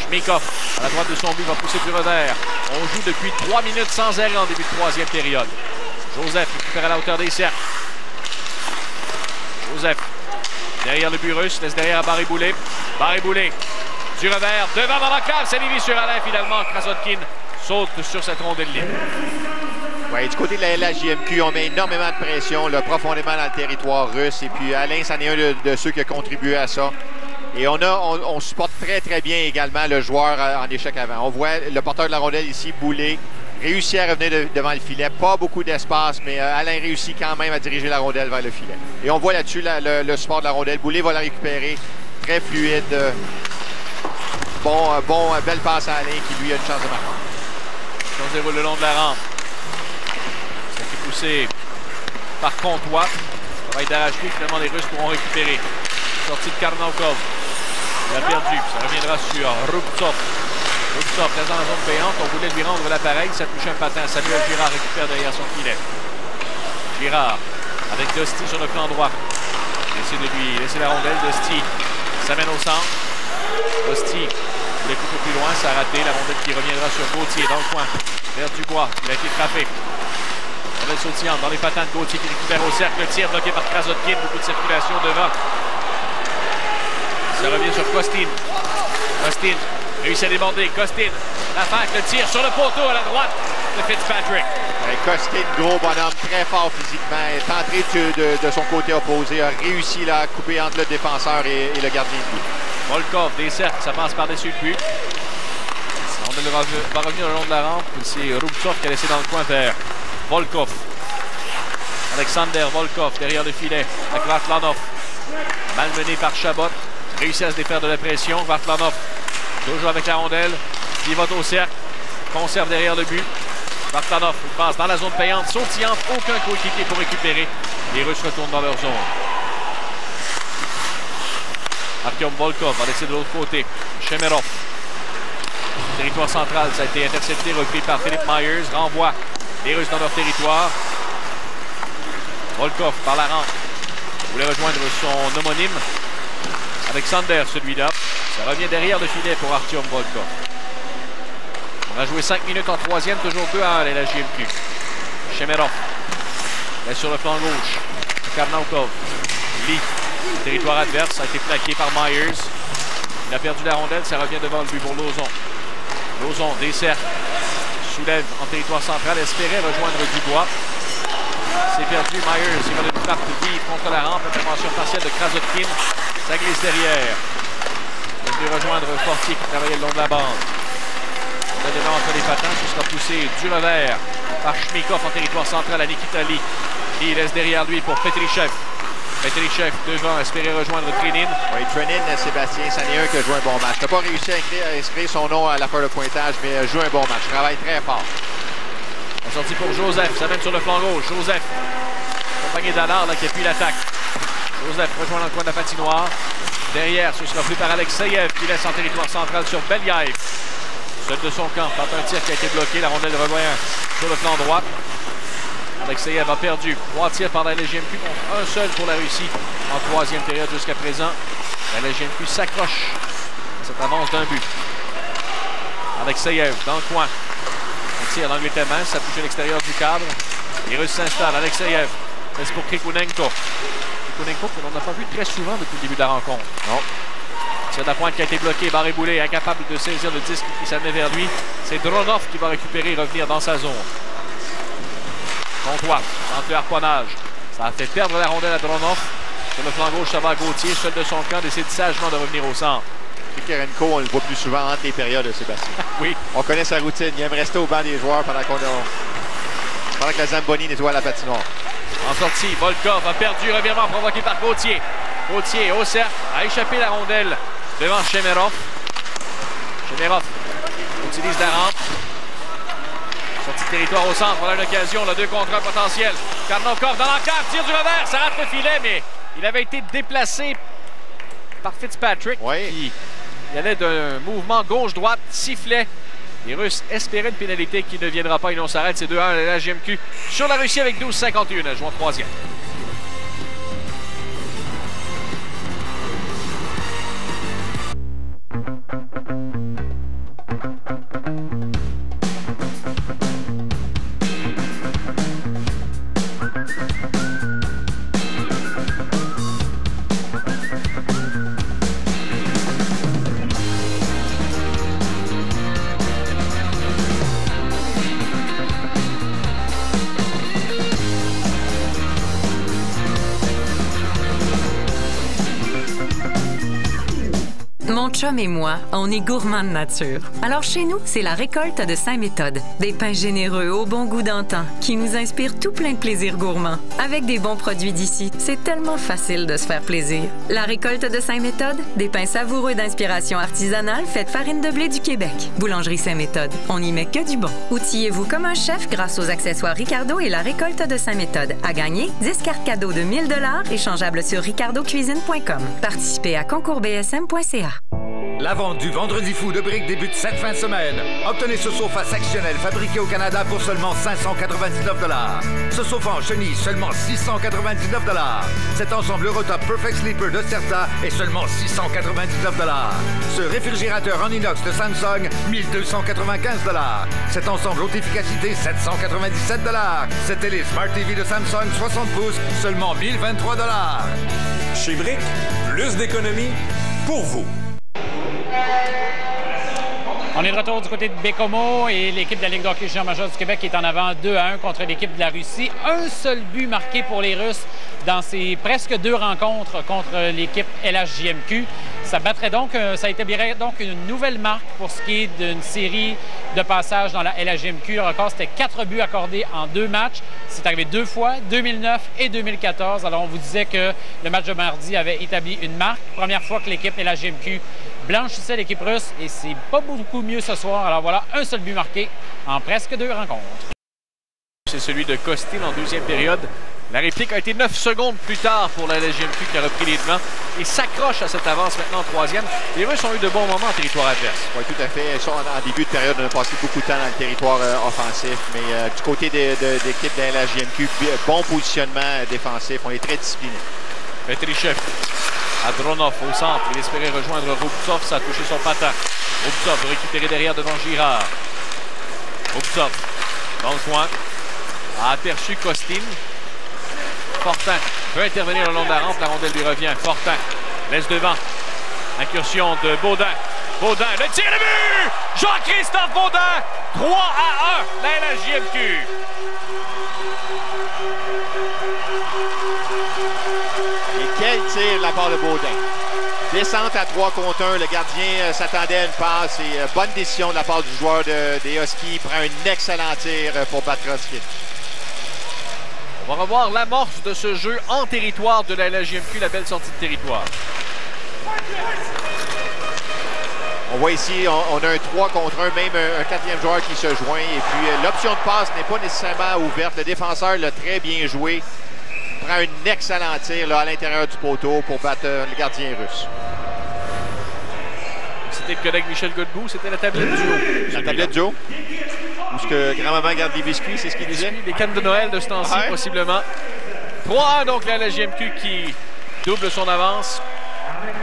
Chmikov, à la droite de son but, va pousser du revers. On joue depuis 3 minutes sans arrêt en début de 3e période. Joseph récupère à la hauteur des cercles. Joseph, derrière le but russe, laisse derrière à Barré-Boulet. Barré-Boulet, du revers, devant dans la cave, c'est Lévis sur Alain. Finalement, Krasotkin saute sur cette rondelle libre. Oui, du côté de la LHJMQ, on met énormément de pression là, profondément dans le territoire russe. Et puis Alain, c'en est un de ceux qui a contribué à ça. Et on supporte très, très bien également le joueur en échec avant. On voit le porteur de la rondelle ici, Boulet, réussit à revenir devant le filet. Pas beaucoup d'espace, mais Alain réussit quand même à diriger la rondelle vers le filet. Et on voit là-dessus le support de la rondelle. Boulet va la récupérer. Très fluide. Belle passe à Alain qui lui a une chance de marquer. On déroule le long de la rampe. Ça qui est poussé par Comtois. Travail d'arrache-pied, finalement les Russes pourront récupérer. Sortie de Karnaukov. Il a perdu. Ça reviendra sur Rubtsov. Rubtsov présent dans la zone payante. On voulait lui rendre l'appareil. Ça touche un patin. Samuel Girard récupère derrière son filet. Girard avec Dosti sur le flanc droit. Essaie de lui laisser la rondelle. Dosti s'amène au centre. Dosti voulait couper plus loin. Ça a raté. La rondelle qui reviendra sur Gauthier dans le coin. Vers Dubois. Il a été frappé. Rondelle sautillante dans les patins de Gauthier qui récupère au cercle. Le tir bloqué par Krasotkin. Beaucoup de circulation devant. Ça revient sur Kostin. Kostin réussit à déborder. Kostin, la fac, le tir sur le poteau à la droite de Fitzpatrick. Kostin, gros bonhomme, très fort physiquement, est entré de son côté opposé, a réussi là, à couper entre le défenseur et le gardien de but. Volkov, des cercles, ça passe par-dessus le but. On va revenir le long de la rampe. C'est Rubtsov qui a laissé dans le coin vers Volkov. Alexander Volkov derrière le filet avec Vartlanov. Malmené par Chabot. Réussit à se défaire de la pression. Vartlanov, toujours avec la rondelle. Pivote au cercle. Conserve derrière le but. Vartlanov passe dans la zone payante. Sautillante. Aucun coéquipier pour récupérer. Les Russes retournent dans leur zone. Artyom Volkov va laisser de l'autre côté. Shemerov. Territoire central. Ça a été intercepté. Repris par Philip Myers. Renvoie les Russes dans leur territoire. Volkov par la rampe. Voulait rejoindre son homonyme. Avec Sander, celui-là. Ça revient derrière le filet pour Artyom Volkov. On a joué 5 minutes en 3e, toujours 2-1 à la JMQ. Shemerov. Laisse sur le flanc gauche. Karnaukov. Lee. Territoire adverse. Ça a été plaqué par Myers. Il a perdu la rondelle. Ça revient devant le but pour Lauzon. Lauzon, des cercles. Soulève en territoire central. Espérait rejoindre Dubois. C'est perdu. Myers. Il va une frappe vive contre la rampe. Intervention partielle de Krasotkin. Ça glisse derrière. Il est venu rejoindre Fortier qui travaillait le long de la bande. Le débat entre les patins, ce sera poussé du revers par Chmikov en territoire central à Nikita Lee. Il laisse derrière lui pour Petrichev. Petrichev devant, espérer rejoindre Trenin. Oui, Trenin, Sébastien, c'en est un qui a joué un bon match. Il n'a pas réussi à inscrire son nom à l'affaire de pointage, mais joue un bon match. Travaille très fort. La sortie pour Joseph, ça mène sur le flanc gauche. Joseph, accompagné d'Allard qui appuie l'attaque. Joseph rejoint dans le coin de la patinoire. Derrière, ce sera pris par Alexeyev qui laisse en territoire central sur Belyaev. Seul de son camp, tente un tir qui a été bloqué. La rondelle revient sur le flanc droit. Alexeyev a perdu 3 tirs par la LGMQ contre un seul pour la Russie en 3e période jusqu'à présent. La LGMQ s'accroche à cette avance d'un but. Alexeyev dans le coin. Un tir dans l'huitième main, ça touche à l'extérieur du cadre. Les Russes s'installent. Alexeyev laisse pour Krikunenko. Krikunenko que l'on n'a pas vu très souvent depuis le début de la rencontre. Non. Tir de la pointe qui a été bloqué. Barré-Boulet incapable de saisir le disque qui s'en met vers lui. C'est Dronov qui va récupérer et revenir dans sa zone. Comtois, entre le harponnage. Ça a fait perdre la rondelle à Dronov. Sur le flanc gauche, ça va à Gauthier. Seul de son camp, décide sagement de revenir au centre. Krikunenko, on le voit plus souvent entre les périodes, Sébastien. Oui. On connaît sa routine. Il aime rester au banc des joueurs pendant que la Zamboni nettoie la patinoire. En sortie, Volkov a perdu, revirement provoqué par Gauthier. Gauthier au cercle, a échappé la rondelle devant Shemerov. Shemerov utilise la rampe. Sortie de territoire au centre, voilà l'occasion, le 2 contre 1 potentiel. Karnokov dans l'encart, tire du revers, ça rate le filet, mais il avait été déplacé par Fitzpatrick. Oui. Il allait d'un mouvement gauche-droite, sifflet. Les Russes espéraient une pénalité qui ne viendra pas et non s'arrête. C'est 2-1 à la GMQ sur la Russie avec 12-51 à jouer en troisième. Mon chum et moi, on est gourmands de nature. Alors chez nous, c'est la récolte de Saint-Méthode. Des pains généreux au bon goût d'antan qui nous inspirent tout plein de plaisir gourmand. Avec des bons produits d'ici, c'est tellement facile de se faire plaisir. La récolte de Saint-Méthode, des pains savoureux d'inspiration artisanale faits de farine de blé du Québec. Boulangerie Saint-Méthode, on n'y met que du bon. Outillez-vous comme un chef grâce aux accessoires Ricardo et la récolte de Saint-Méthode. À gagner, 10 cartes cadeaux de 1000 $ échangeables sur ricardocuisine.com. Participez à concoursbsm.ca. La vente du Vendredi fou de briques débute cette fin de semaine. Obtenez ce sofa sectionnel fabriqué au Canada pour seulement 599 $. Ce sofa en chenille, seulement 699 $. Cet ensemble Eurotop Perfect Sleeper de Certa est seulement 699 $. Ce réfrigérateur en inox de Samsung, 1295 $. Cet ensemble haute efficacité, 797 $. Cette télé Smart TV de Samsung 60 pouces, seulement 1023 $. Chez Brick, plus d'économie pour vous. On est de retour du côté de Bécomo et l'équipe de la Ligue de hockey junior major du Québec est en avant 2-1 contre l'équipe de la Russie. Un seul but marqué pour les Russes dans ces presque 2 rencontres contre l'équipe LHJMQ. Ça établirait donc une nouvelle marque pour ce qui est d'une série de passages dans la LHJMQ. Le record, c'était 4 buts accordés en 2 matchs. C'est arrivé 2 fois, 2009 et 2014. Alors, on vous disait que le match de mardi avait établi une marque. Première fois que l'équipe LHJMQ blanchissait l'équipe russe et c'est pas beaucoup mieux ce soir. Alors voilà, un seul but marqué en presque 2 rencontres. C'est celui de Kostin en deuxième période. La réplique a été 9 secondes plus tard pour la LHJMQ qui a repris les devants et s'accroche à cette avance maintenant en troisième. Les Russes ont eu de bons moments en territoire adverse. Oui, tout à fait. Ils sont en début de période, on a passé beaucoup de temps dans le territoire offensif. Mais du côté de l'équipe de la LHJMQ, bon positionnement défensif. On est très disciplinés. Petrichev à Dronov au centre. Il espérait rejoindre Rubtsov. Ça a touché son patin. Rubtsov veut récupérer derrière devant Girard. Rubtsov dans le coin. A aperçu Kostin. Fortin veut intervenir le long de la rampe. La rondelle lui revient. Fortin laisse devant. Incursion de Baudin. Baudin, le tir, le but! Jean-Christophe Baudin, 3-1, la LHJMQ. Et quel tir de la part de Baudin. Descente à 3 contre 1. Le gardien s'attendait à une passe et bonne décision de la part du joueur des Huskies. Il prend un excellent tir pour Batroskic. On va revoir l'amorce de ce jeu en territoire de la LHJMQ, la belle sortie de territoire. On voit ici, on a un 3 contre 1, même un 4e joueur qui se joint. Et puis l'option de passe n'est pas nécessairement ouverte. Le défenseur l'a très bien joué. Prend un excellent tir là, à l'intérieur du poteau pour battre le gardien russe. C'était le collègue Michel Godbout, c'était la tablette du haut. La tablette du haut? Où ce que grand-maman garde des biscuits, c'est ce qu'il disait? Des cannes de Noël de ce temps-ci, possiblement. 3-1, donc la LHJMQ qui double son avance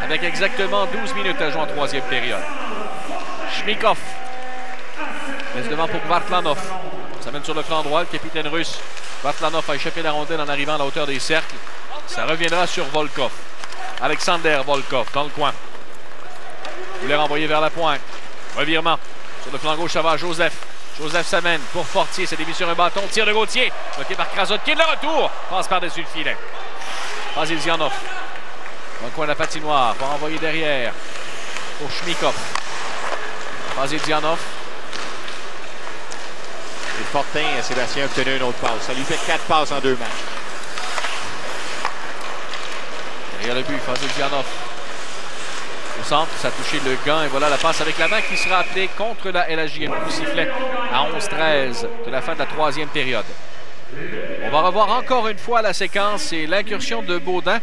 avec exactement 12 minutes à jouer en troisième période. Shmikov laisse devant pour Vartlanov. Ça mène sur le flanc droit, le capitaine russe. Vartlanov a échappé la rondelle en arrivant à la hauteur des cercles. Ça reviendra sur Volkov. Alexander Volkov dans le coin. Il voulait renvoyer vers la pointe. Revirement. Sur le flanc gauche, ça va Joseph. Joseph s'amène pour Fortier. C'est dévié sur un bâton. Tir de Gauthier. Bloqué par Krasotkin. Le retour. Passe par-dessus le filet. Vasilzianov. Dans le coin de la patinoire. Va renvoyer derrière. Pour Shmikov. Vasilzianov. Et Fortin, Sébastien a obtenu une autre passe. Ça lui fait 4 passes en 2 matchs. Derrière le but, Vasilzianov. Au centre, ça a touché le gant et voilà la passe avec la main qui sera appelée contre la LHJMQ. Sifflet à 11-13 de la fin de la troisième période. On va revoir encore une fois la séquence et l'incursion de Baudin.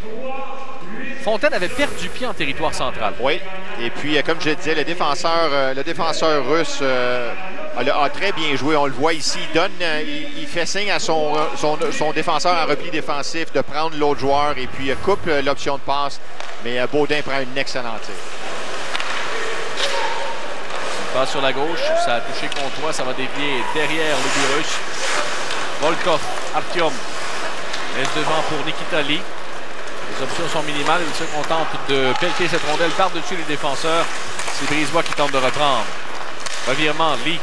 Fontaine avait perdu pied en territoire central. Oui, et puis comme je disais, le défenseur russe a très bien joué. On le voit ici, il fait signe à son défenseur en repli défensif de prendre l'autre joueur et puis coupe l'option de passe. Mais Baudin prend une excellente tir. Passe sur la gauche, ça a touché Comtois, ça va dévier derrière le russe. Volkov, Artyom laisse devant pour Nikita Lee. Les options sont minimales, il se contente de pelleter cette rondelle par-dessus les défenseurs. C'est Brisebois qui tente de reprendre. Revirement, Lee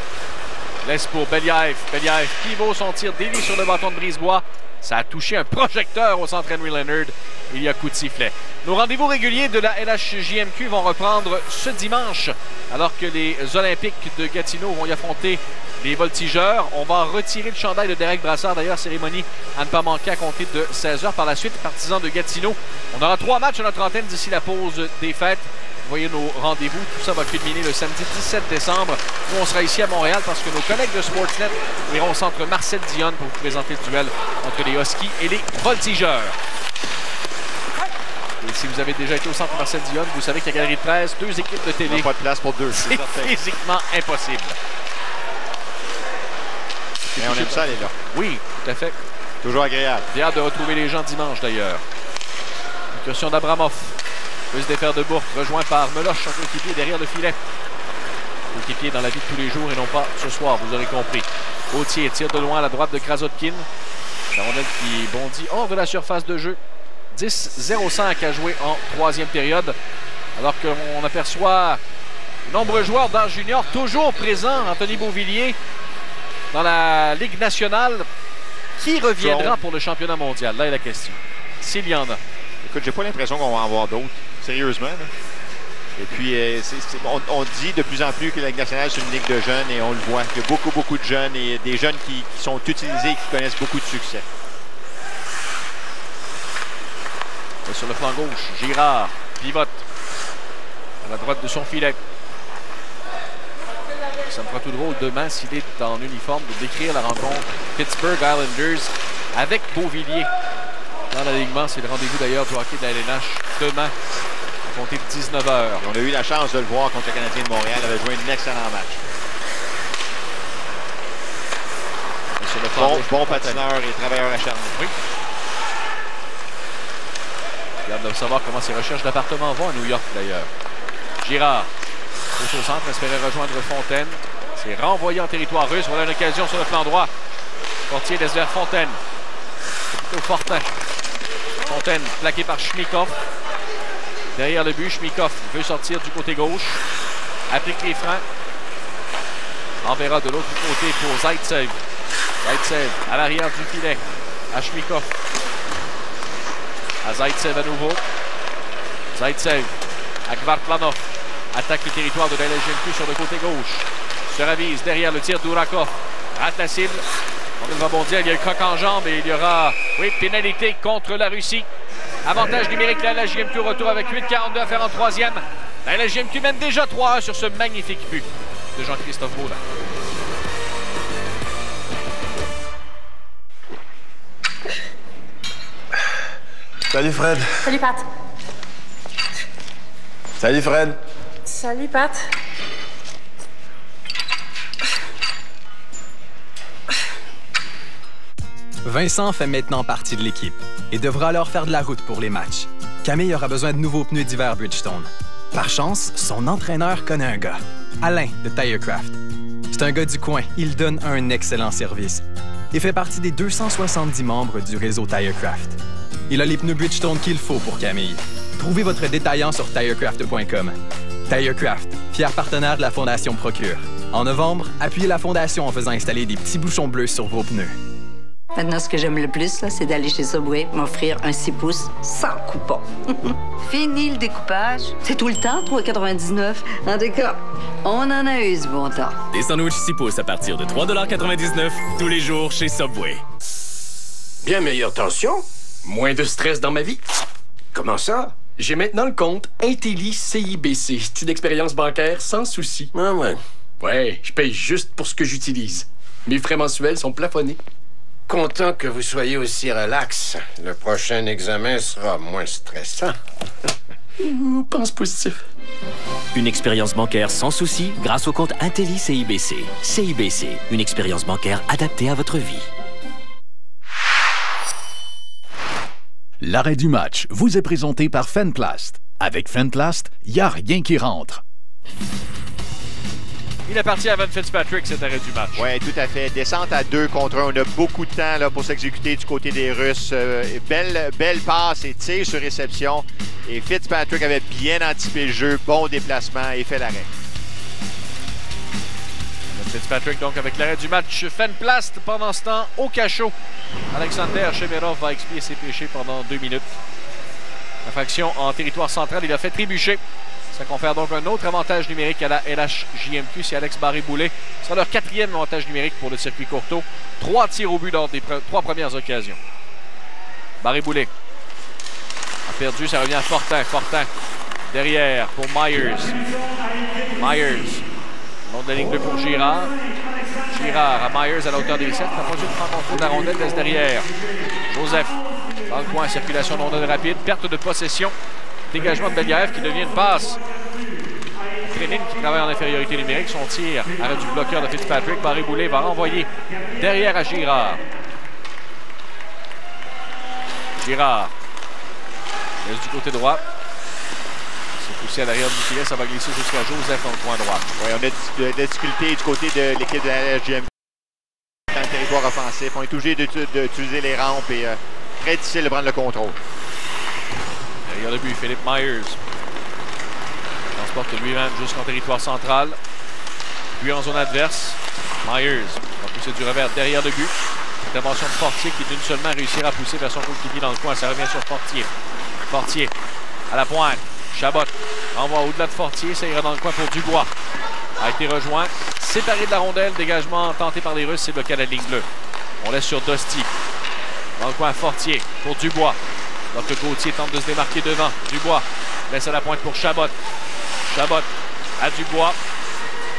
laisse pour Belyaev. Belyaev pivot son tir dévié sur le bâton de Brisebois. Ça a touché un projecteur au centre Henry Leonard. Il y a coup de sifflet. Nos rendez-vous réguliers de la LHJMQ vont reprendre ce dimanche, alors que les Olympiques de Gatineau vont y affronter les Voltigeurs. On va retirer le chandail de Derek Brassard. D'ailleurs, cérémonie à ne pas manquer à compter de 16h. Par la suite, Partisans de Gatineau. On aura 3 matchs à notre antenne d'ici la pause des fêtes. Vous voyez nos rendez-vous. Tout ça va culminer le samedi 17 décembre. Nous, on sera ici à Montréal parce que nos collègues de Sportsnet iront au centre Marcel Dionne pour vous présenter le duel entre les Huskies et les Voltigeurs. Et si vous avez déjà été au centre Marcel Dionne, vous savez qu'à Galerie 13, 2 équipes de télé. Il n'y a pas de place pour 2. C'est physiquement impossible. Mais on aime ça, les gars. Oui, tout à fait. Toujours agréable. J'ai hâte de retrouver les gens dimanche, d'ailleurs. Incursion d'Abramov. Peut se défaire de Bourque, rejoint par Meloche, son coéquipier derrière le filet. Coéquipier dans la vie de tous les jours et non pas ce soir, vous aurez compris. Gauthier tire de loin à la droite de Krasotkin. La rondelle qui bondit hors de la surface de jeu. 10-0-5 à jouer en 3e période. Alors qu'on aperçoit de nombreux joueurs d'âge junior toujours présents. Anthony Beauvillier dans la Ligue nationale. Qui reviendra pour le championnat mondial? Là est la question. S'il y en a. Écoute, j'ai pas l'impression qu'on va en avoir d'autres. Sérieusement. Là. Et puis, on dit de plus en plus que la Ligue nationale, c'est une ligue de jeunes et on le voit. Il y a beaucoup de jeunes et des jeunes qui sont utilisés et qui connaissent beaucoup de succès. Et sur le flanc gauche, Girard pivote à la droite de son filet. Ça me fera tout drôle demain s'il est en uniforme de décrire la rencontre Pittsburgh Islanders avec Beauvillier. Dans l'alignement, c'est le rendez-vous d'ailleurs du hockey de la LNH demain, à compter de 19h. On a eu la chance de le voir contre le Canadien de Montréal. Il avait joué un excellent match. Et sur le bon patineur et travailleur acharné. Oui. J'ai hâte de savoir comment ses recherches d'appartement vont à New York d'ailleurs. Girard, au centre, espérait rejoindre Fontaine. C'est renvoyé en territoire russe. Voilà une occasion sur le flanc droit. Portier laisse vers Fontaine. C'est plutôt Fortin. Fontaine plaqué par Chmikov. Derrière le but, Chmikov veut sortir du côté gauche. Applique les freins. Enverra de l'autre côté pour Zaitsev. Zaitsev à l'arrière du filet. À Chmikov. À Zaitsev à nouveau. Zaitsev à Kvartlanov. Attaque le territoire de la LHJMQ sur le côté gauche. Se ravise derrière le tir d'Urakov. Rate la cible. On va bondir, il y a le coq en jambe et il y aura, oui, pénalité contre la Russie. Avantage numérique, la LHJMQ retour avec 8,42 à faire en 3e. La LHJMQ mène déjà 3-1 sur ce magnifique but de Jean-Christophe Baudin. Salut Fred. Salut Pat. Salut Fred. Salut Pat. Vincent fait maintenant partie de l'équipe et devra alors faire de la route pour les matchs. Camille aura besoin de nouveaux pneus d'hiver Bridgestone. Par chance, son entraîneur connaît un gars, Alain de TireCraft. C'est un gars du coin, il donne un excellent service et fait partie des 270 membres du réseau TireCraft. Il a les pneus Bridgestone qu'il faut pour Camille. Trouvez votre détaillant sur tirecraft.com. TireCraft, fier partenaire de la Fondation Procure. En novembre, appuyez la Fondation en faisant installer des petits bouchons bleus sur vos pneus. Maintenant, ce que j'aime le plus, c'est d'aller chez Subway m'offrir un 6 pouces sans coupon. Fini le découpage. C'est tout le temps, 3,99. En tout cas, on en a eu du bon temps. Des sandwichs 6 pouces à partir de 3,99 $ tous les jours chez Subway. Bien meilleure tension, moins de stress dans ma vie. Comment ça? J'ai maintenant le compte Intelli CIBC. Style d'expérience bancaire sans souci. Ah ouais. Ouais, je paye juste pour ce que j'utilise. Mes frais mensuels sont plafonnés. Content que vous soyez aussi relax. Le prochain examen sera moins stressant. Pense positif. Une expérience bancaire sans souci grâce au compte Intelli CIBC. CIBC, une expérience bancaire adaptée à votre vie. L'arrêt du match vous est présenté par Fenplast. Avec Fenplast, il n'y a rien qui rentre. Il est parti à Evan Fitzpatrick, cet arrêt du match. Oui, tout à fait. Descente à 2 contre 1. On a beaucoup de temps là, pour s'exécuter du côté des Russes. Belle passe et tir sur réception. Et Fitzpatrick avait bien anticipé le jeu. Bon déplacement et fait l'arrêt. Fitzpatrick donc avec l'arrêt du match. Fenplast pendant ce temps au cachot. Alexander Shemerov va expier ses péchés pendant 2 minutes. Infraction en territoire central. Il a fait trébucher. Ça confère donc un autre avantage numérique à la LHJMQ. C'est Alex Barré-Boulet. C'est leur 4e avantage numérique pour le circuit Courteau. 3 tirs au but lors des 3 premières occasions. Barré-Boulet a perdu. Ça revient à Fortin. Fortin derrière pour Myers. Myers. Long de la ligne bleue pour Girard. Girard à Myers à la hauteur des 7. N'a pas dû prendre contrôle de la rondelle, laisse derrière. Joseph dans le coin. Circulation de rondelle rapide. Perte de possession. Dégagement de Belgaev qui devient une passe. Trenin qui travaille en infériorité numérique. Son tir arrêt du bloqueur de Fitzpatrick. Barré-Boulet va renvoyer derrière à Girard. Girard laisse du côté droit. C'est poussé à l'arrière du filet. Ça va glisser jusqu'à Joseph dans le coin droit. Oui, on a de la difficulté du côté de l'équipe de la LHJMQ dans le territoire offensif. On est obligé d'utiliser les rampes et très difficile de prendre le contrôle. Derrière le but, Philippe Myers transporte lui-même jusqu'en territoire central. Puis en zone adverse, Myers va pousser du revers derrière le but. Intervention de Fortier qui d'une seulement réussira à pousser vers son coéquipier dans le coin. Ça revient sur Fortier. Fortier à la pointe. Chabot envoie au-delà de Fortier. Ça ira dans le coin pour Dubois. A été rejoint. Séparé de la rondelle. Dégagement tenté par les Russes. C'est bloqué à la ligne bleue. On laisse sur Dosti. Dans le coin, Fortier pour Dubois. Donc le Gauthier tente de se démarquer devant. Dubois laisse à la pointe pour Chabot. Chabot à Dubois.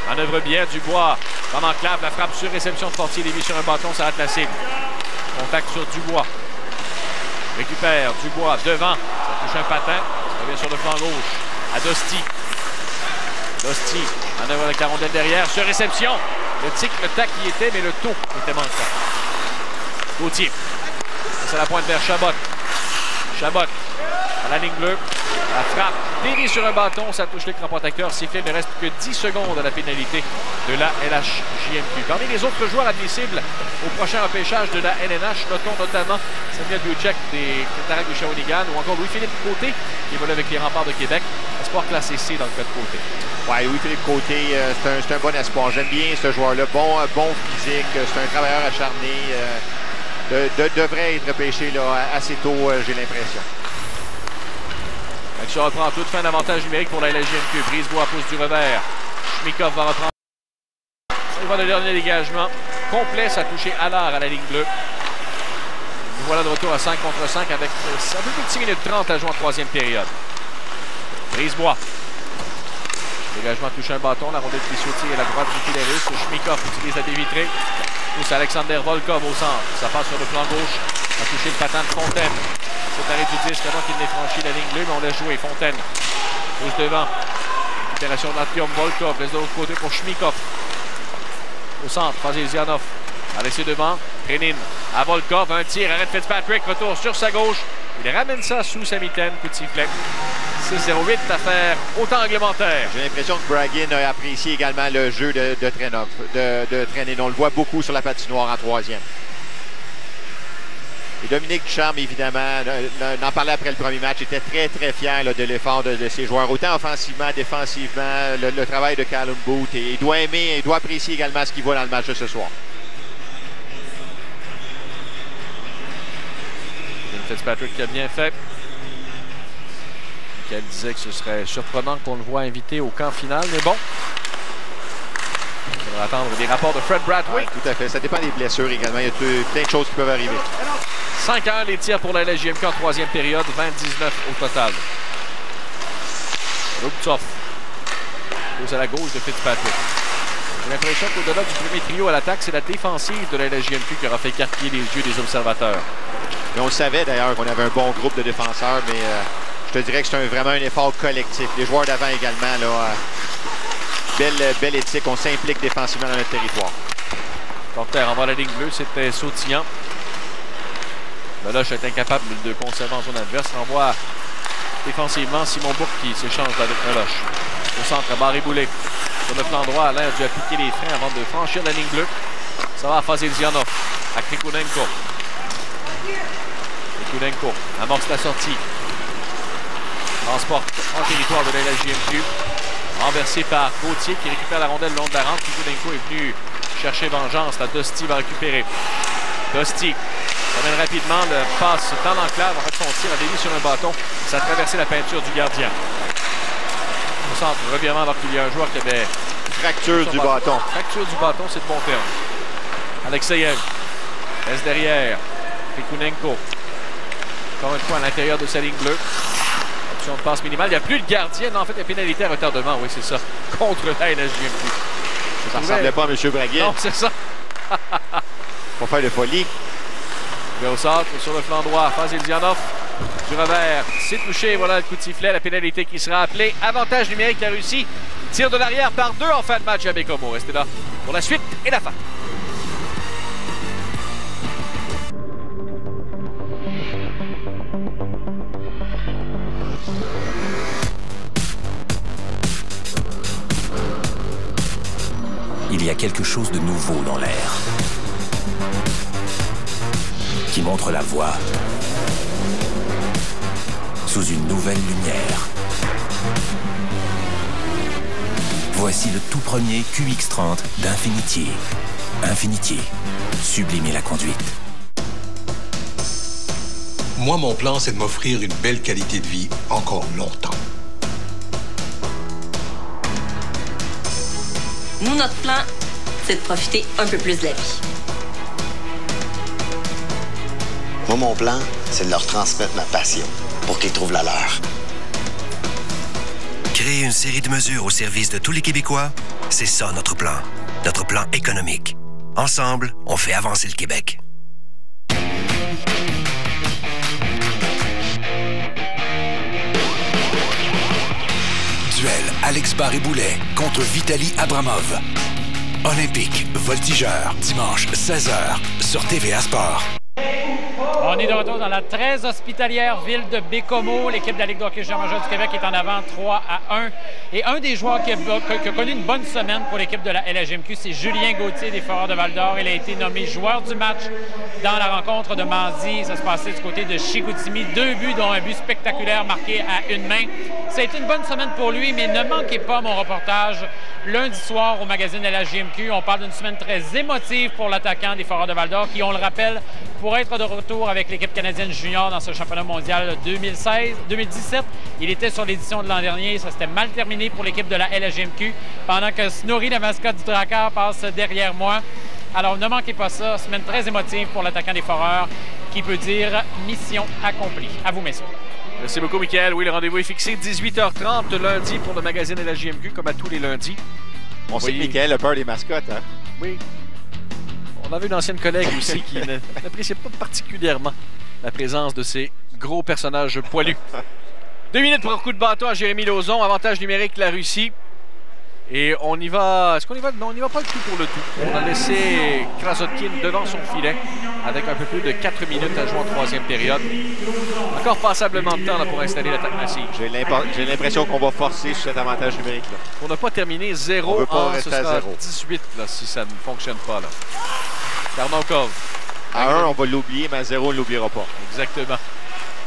Manœuvre bien Dubois. Dans l'enclave, la frappe sur réception de Fortier. Lévis sur un bâton, ça rate la cible. Contact sur Dubois. Récupère Dubois devant. Ça touche un patin. Ça revient sur le flanc gauche. À Dosti. Dosti. Manœuvre avec la rondelle derrière. Sur réception. Le tac y était, mais le taux était manquant. Gauthier. C'est à la pointe vers Chabot. Chabot à la ligne bleue. La frappe dévie sur un bâton. Ça touche l'écran protecteur. Sifflet, il ne reste que 10 secondes à la pénalité de la LHJMQ. Parmi les autres joueurs admissibles au prochain repêchage de la LNH, notons notamment Samuel Buchek des Cataractes de Shawinigan ou encore Louis-Philippe Côté qui évolue avec les Remparts de Québec. Espoir classé C dans le cas de Côté. Oui, Louis-Philippe Côté, c'est un bon espoir. J'aime bien ce joueur-là. Bon physique. C'est un travailleur acharné. Devrait être repêché là, assez tôt, j'ai l'impression. Action reprend toute fin d'avantage numérique pour la LHJMQ. Brisebois pousse du revers. Schmikov va reprendre. Il va le dernier dégagement. Complet, ça a touché Allard à la ligne bleue. Nous voilà de retour à 5 contre 5 avec un peu plus de 6 minutes 30 à jouer en troisième période. Brisebois. Dégagement touche un bâton. La rondelle qui sautille à la droite du filet russe. Schmikov utilise la dévitrée. Pousse Alexander Volkov au centre. Ça passe sur le flanc gauche. A touché le patin de Fontaine. C'est arrêt du disque avant qu'il n'ait franchi la ligne bleue, mais on laisse jouer. Fontaine pousse devant. Récupération d'Artyom Volkov. Laisse de l'autre côté pour Schmikov. Au centre, Fazizianov a laissé devant. Trenin à Volkov. Un tir. Arrête Fitzpatrick. Retour sur sa gauche. Il ramène ça sous sa mitaine. Coup de sifflet. 6-0-8 à faire au temps réglementaire. J'ai l'impression que Braggin a apprécié également le jeu de Trenin. On le voit beaucoup sur la patinoire en troisième. Et Dominique Ducharme, évidemment, n'en parlait après le premier match, était très, très fier là, de l'effort de ses joueurs, autant offensivement, défensivement, le travail de Callum Booth. Et il doit aimer, il doit apprécier également ce qu'il voit dans le match de ce soir. Fitzpatrick qui a bien fait. Michael disait que ce serait surprenant qu'on le voit invité au camp final, mais bon. On va attendre des rapports de Fred Bradwick. Tout à fait. Ça dépend des blessures également. Il y a plein de choses qui peuvent arriver. 5-1 les tirs pour la LHJMQ en troisième période. 29 au total. Rubtsov. Pose à la gauche de Fitzpatrick. J'ai l'impression qu'au-delà du premier trio à l'attaque, c'est la défensive de la LHJMQ qui aura fait écarquiller les yeux des observateurs. Mais on le savait d'ailleurs qu'on avait un bon groupe de défenseurs, mais je te dirais que c'est vraiment un effort collectif. Les joueurs d'avant également, là, belle éthique. On s'implique défensivement dans notre territoire. Porter envoie la ligne bleue, c'était sautillant. Meloche est incapable de conserver en zone adverse. Renvoie défensivement Simon Bourque qui s'échange avec Meloche. Au centre, Barré-Boulet. Sur le flanc droit, Alain a dû appliquer les freins avant de franchir la ligne bleue. Ça va à Fazil-Zianov. À Krikunenko. Krikunenko amorce la sortie. Transporte en territoire de la LHJMQ. Renversé par Gauthier qui récupère la rondelle le long de la rampe. Krikunenko est venu chercher vengeance. La Dosti va récupérer. Dosti ramène rapidement le passe dans l'enclave. En fait, son tir a dévié sur un bâton. Ça a traversé la peinture du gardien. Au centre, revirement alors qu'il y a un joueur qui avait... Fracture du bâton. Fracture du bâton, c'est le bon terme. Alexeyev reste derrière. Krikunenko. Encore une fois à l'intérieur de sa ligne bleue. Option de passe minimale. Il n'y a plus de gardien. Non, en fait, la pénalité à retardement. Oui, c'est ça. Contre la LHJMQ. Ça ne ressemblait pas à M. Braguet. Non, c'est ça. Pour faire de folie. Il va au centre, sur le flanc droit. Fazil-Zianov. Du revers. C'est touché. Voilà le coup de sifflet. La pénalité qui sera appelée. Avantage numérique à Russie. Tire de l'arrière par 2 en fin de match à Bécomo. Restez là pour la suite et la fin. Il y a quelque chose de nouveau dans l'air qui montre la voie sous une nouvelle lumière. Voici le tout premier QX30 d'Infinity. Infinity, sublimer la conduite. Moi, mon plan, c'est de m'offrir une belle qualité de vie encore longtemps. Nous, notre plan, c'est de profiter un peu plus de la vie. Moi, mon plan, c'est de leur transmettre ma passion pour qu'ils trouvent la leur. Créer une série de mesures au service de tous les Québécois, c'est ça notre plan. Notre plan économique. Ensemble, on fait avancer le Québec. Duel Alex Barré-Boulet contre Vitaly Abramov. Olympique, voltigeur, dimanche 16h sur TVA Sport. On est de retour dans la très hospitalière ville de Bécomo. L'équipe de la Ligue de hockey junior majeur du Québec est en avant 3-1. Et un des joueurs qui a connu une bonne semaine pour l'équipe de la LHJMQ, c'est Julien Gauthier des Foreurs de Val-d'Or. Il a été nommé joueur du match dans la rencontre de mardi. Ça se passait du côté de Chicoutimi. 2 buts, dont un but spectaculaire marqué à une main. Ça a été une bonne semaine pour lui, mais ne manquez pas mon reportage lundi soir au magazine LHJMQ. On parle d'une semaine très émotive pour l'attaquant des Foreurs de Val-d'Or qui, on le rappelle, pour être de retour avec l'équipe canadienne junior dans ce championnat mondial 2017. Il était sur l'édition de l'an dernier. Ça s'était mal terminé pour l'équipe de la LHJMQ pendant que Snorri, la mascotte du Drakkar, passe derrière moi. Alors, ne manquez pas ça. Semaine très émotive pour l'attaquant des Foreurs qui peut dire mission accomplie. À vous, messieurs. Merci beaucoup, Michael. Oui, le rendez-vous est fixé 18h30 lundi pour le magazine LHJMQ, comme à tous les lundis. On sait que Michael a peur des mascottes, hein? Oui. On avait une ancienne collègue aussi qui n'appréciait pas particulièrement la présence de ces gros personnages poilus. 2 minutes pour un coup de bâton à Jérémy Lauzon. Avantage numérique, la Russie. Et on y va... Est-ce qu'on y va? Non, on n'y va pas le tout pour le tout. On a laissé Krasotkin devant son filet avec un peu plus de 4 minutes à jouer en 3e période. Encore passablement de temps là, pour installer l'attaque massive. J'ai l'impression qu'on va forcer sur cet avantage numérique. Là. On n'a pas terminé 0 ce sera 18 là, si ça ne fonctionne pas. Là. Karnaukov. À 1, on va l'oublier, mais à 0, on ne l'oubliera pas. Exactement.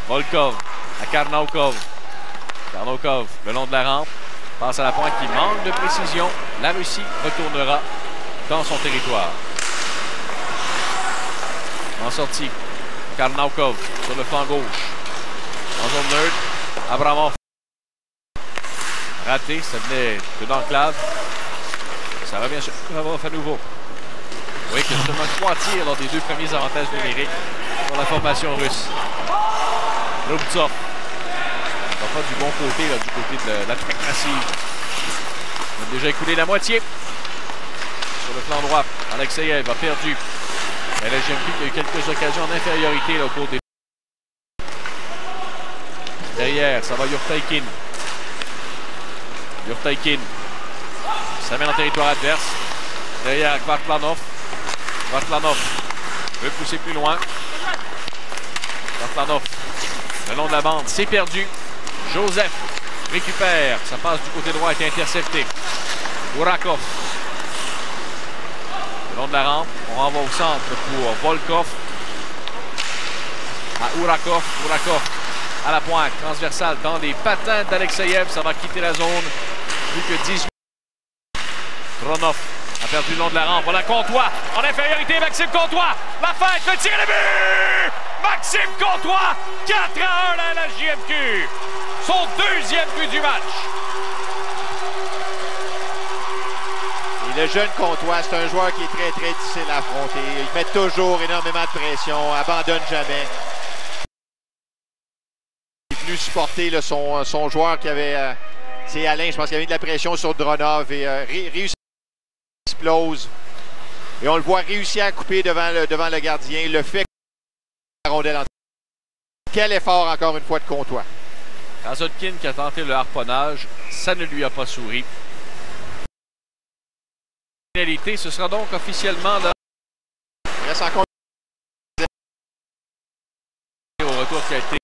Volkov à Karnaukov. Karnaukov, le long de la rampe. Passe à la pointe qui manque de précision. La Russie retournera dans son territoire. En sortie, Karnaukov sur le flanc gauche. En zone neutre, Abramov. Raté, ça venait de l'enclave. Ça revient sur Abramov à nouveau. Oui, qu'il y a seulement 3 tirs lors des 2 premiers avantages numériques pour la formation russe. Lubtsov. Pas du bon côté, là, du côté de l'attaque massive. On a déjà écoulé la moitié. flanc droit. Alexeyev a perdu. La LHJMQ qui a eu quelques occasions d'infériorité au cours des... Derrière, ça va Yurtaikin. Yurtaikin. Ça mène en territoire adverse. Derrière, Kvartlanov. Kvartlanov veut pousser plus loin. Kvartlanov, le long de la bande, c'est perdu. Joseph récupère. Ça passe du côté droit, est intercepté. Urakov. Le long de la rampe, on renvoie au centre pour Volkov. À Urakov. Urakov à la pointe, transversale dans les patins d'Alexeyev. Ça va quitter la zone. Plus que 18. Dronov a perdu le long de la rampe. Voilà Comtois en infériorité. Maxime Comtois. La fête fait tirer le but. Maxime Comtois. 4-1 à la LHJMQ. Son deuxième but du match. Et le jeune Comtois, c'est un joueur qui est très, très difficile à affronter. Il met toujours énormément de pression, abandonne jamais. Il est venu supporter là, son joueur qui avait... c'est Alain, je pense qu'il y avait de la pression sur Dronov et réussit à explose. Et on le voit réussir à couper devant le gardien. Le fait que la rondelle en... Quel effort encore une fois de Comtois. Krasotkin qui a tenté le harponnage, ça ne lui a pas souri. Ce sera donc officiellement là. Il reste encore au retour qui a été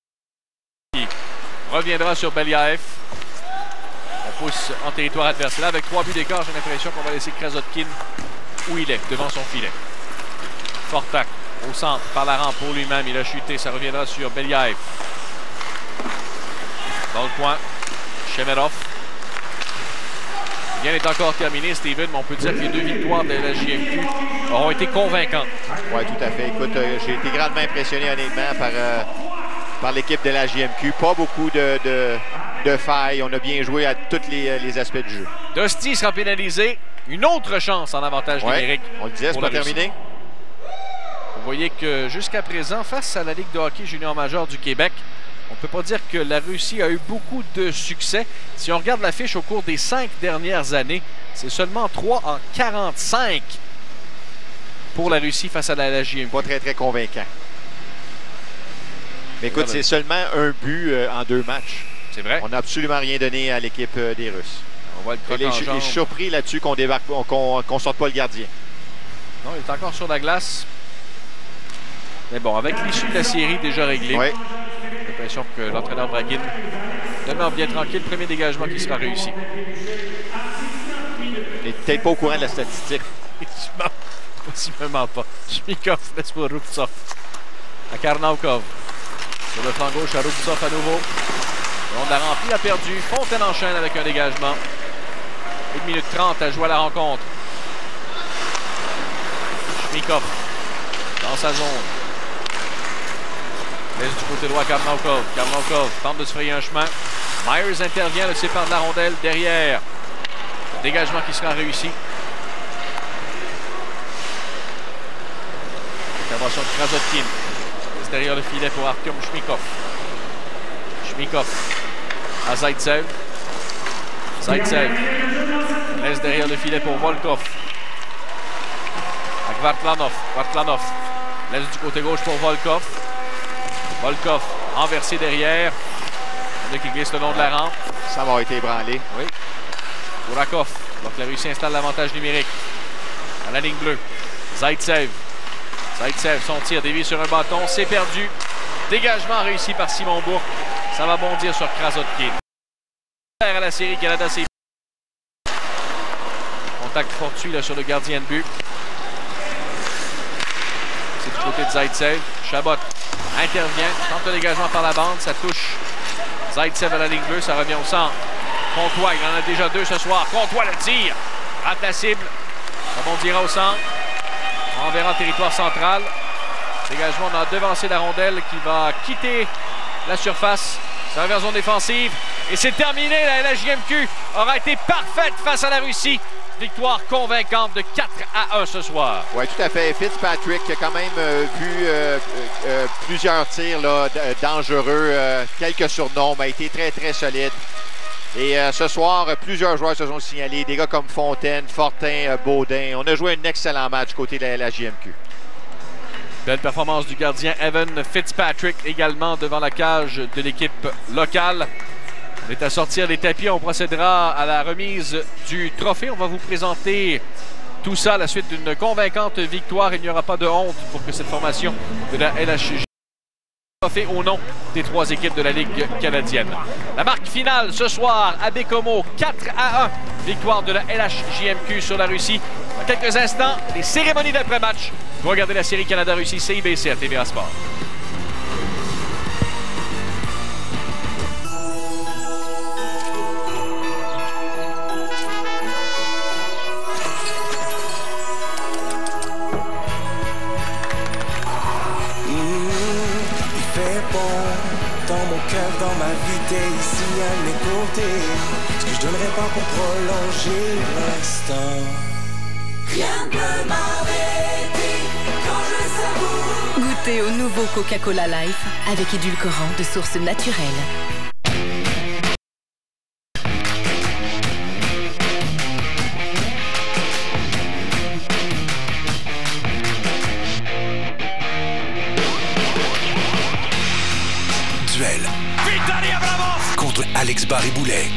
qui reviendra sur Beliaev. On pousse en territoire adverse. Là, avec 3 buts d'écart, j'ai l'impression qu'on va laisser Krasotkin où il est, devant son filet. Fortak au centre, par la rampe pour lui-même. Il a chuté, ça reviendra sur Beliaev. Dans le coin, Shemerov. Rien n'est encore terminé, Steven, mais on peut dire que les 2 victoires de la LHJMQ auront été convaincantes. Oui, tout à fait. Écoute, j'ai été grandement impressionné, honnêtement, par l'équipe de la LHJMQ. Pas beaucoup de failles. On a bien joué à tous les aspects du jeu. Dosti sera pénalisé. Une autre chance en avantage numérique. On le disait, c'est pas terminé. Vous voyez que jusqu'à présent, face à la Ligue de hockey junior majeur du Québec, on ne peut pas dire que la Russie a eu beaucoup de succès. Si on regarde l'affiche au cours des 5 dernières années, c'est seulement 3 en 45 pour la Russie face à la LHJMQ. Pas très, très convaincant. Mais écoute, c'est seulement un but en 2 matchs. C'est vrai. On n'a absolument rien donné à l'équipe des Russes. On voit le croc en jambe. Je suis surpris là-dessus qu'on débarque, qu'on sorte pas le gardien. Non, il est encore sur la glace. Mais bon, avec l'issue de la série déjà réglée, oui. J'ai l'impression que l'entraîneur Braguin demeure bien tranquille. Premier dégagement qui sera réussi. Il n'est peut-être pas au courant de la statistique. Possiblement pas. Shmikov laisse pour Rubtsov. À Karnaukov. Sur le flanc gauche à Rubtsov à nouveau. On l'a rempli, a perdu. Fontaine enchaîne avec un dégagement. 1 minute 30 à jouer à la rencontre. Shmikov dans sa zone. Laisse du côté droit Karnaukov. Karnaukov tente de se frayer un chemin. Myers intervient, le sépare de la rondelle derrière. Le dégagement qui sera réussi. Intervention de Krasotkin. C'est derrière le filet pour Artyom Shmikov. Shmikov à Zaitsev. Zaitsev laisse derrière le filet pour Volkov. À Kvartlanov. Kvartlanov laisse du côté gauche pour Volkov. Volkov renversé derrière. Il qui glisse le long de la rampe. Ça va été ébranlé. Oui. Urakov. Donc la Russie installe l'avantage numérique. À la ligne bleue. Zaitsev. Zaitsev, son tir dévié sur un bâton. C'est perdu. Dégagement réussi par Simon Bourque. Ça va bondir sur Krasotkin. À la série Canada, c'est contact fortuit là, sur le gardien de but. C'est du côté de Zaitsev. Chabot intervient, tente le dégagement par la bande, ça touche Zaitsev à la ligne bleue, ça revient au centre. Comtois, il en a déjà 2 ce soir. Comtois le tire, rate la cible, ça bondira au centre. On verra en territoire central. Dégagement, on a devancé la rondelle qui va quitter la surface. Ça revient en zone défensive et c'est terminé. La LHJMQ aura été parfaite face à la Russie. Victoire convaincante de 4-1 ce soir. Oui, tout à fait. Fitzpatrick a quand même vu plusieurs tirs là, dangereux. Quelques surnoms, mais a été très, très solide. Et ce soir, plusieurs joueurs se sont signalés. Des gars comme Fontaine, Fortin, Baudin. On a joué un excellent match côté de la JMQ. Belle performance du gardien Evan Fitzpatrick également devant la cage de l'équipe locale. On est à sortir des tapis. On procédera à la remise du trophée. On va vous présenter tout ça à la suite d'une convaincante victoire. Il n'y aura pas de honte pour que cette formation de la LHJ trophée au nom des 3 équipes de la Ligue canadienne. La marque finale ce soir à Baie-Comeau, 4-1. Victoire de la LHJMQ sur la Russie. Dans quelques instants, les cérémonies d'après-match. Vous regardez la série Canada-Russie CIBC à TVA Sport. Dans mon cœur, dans ma vie, t'es ici à mes côtés. Ce que je donnerais pas pour prolonger l'instant. Rien ne peut m'arrêter quand je savoure. Goûtez au nouveau Coca-Cola Life avec édulcorant de source naturelle. Contre Alex Barré-Boulet.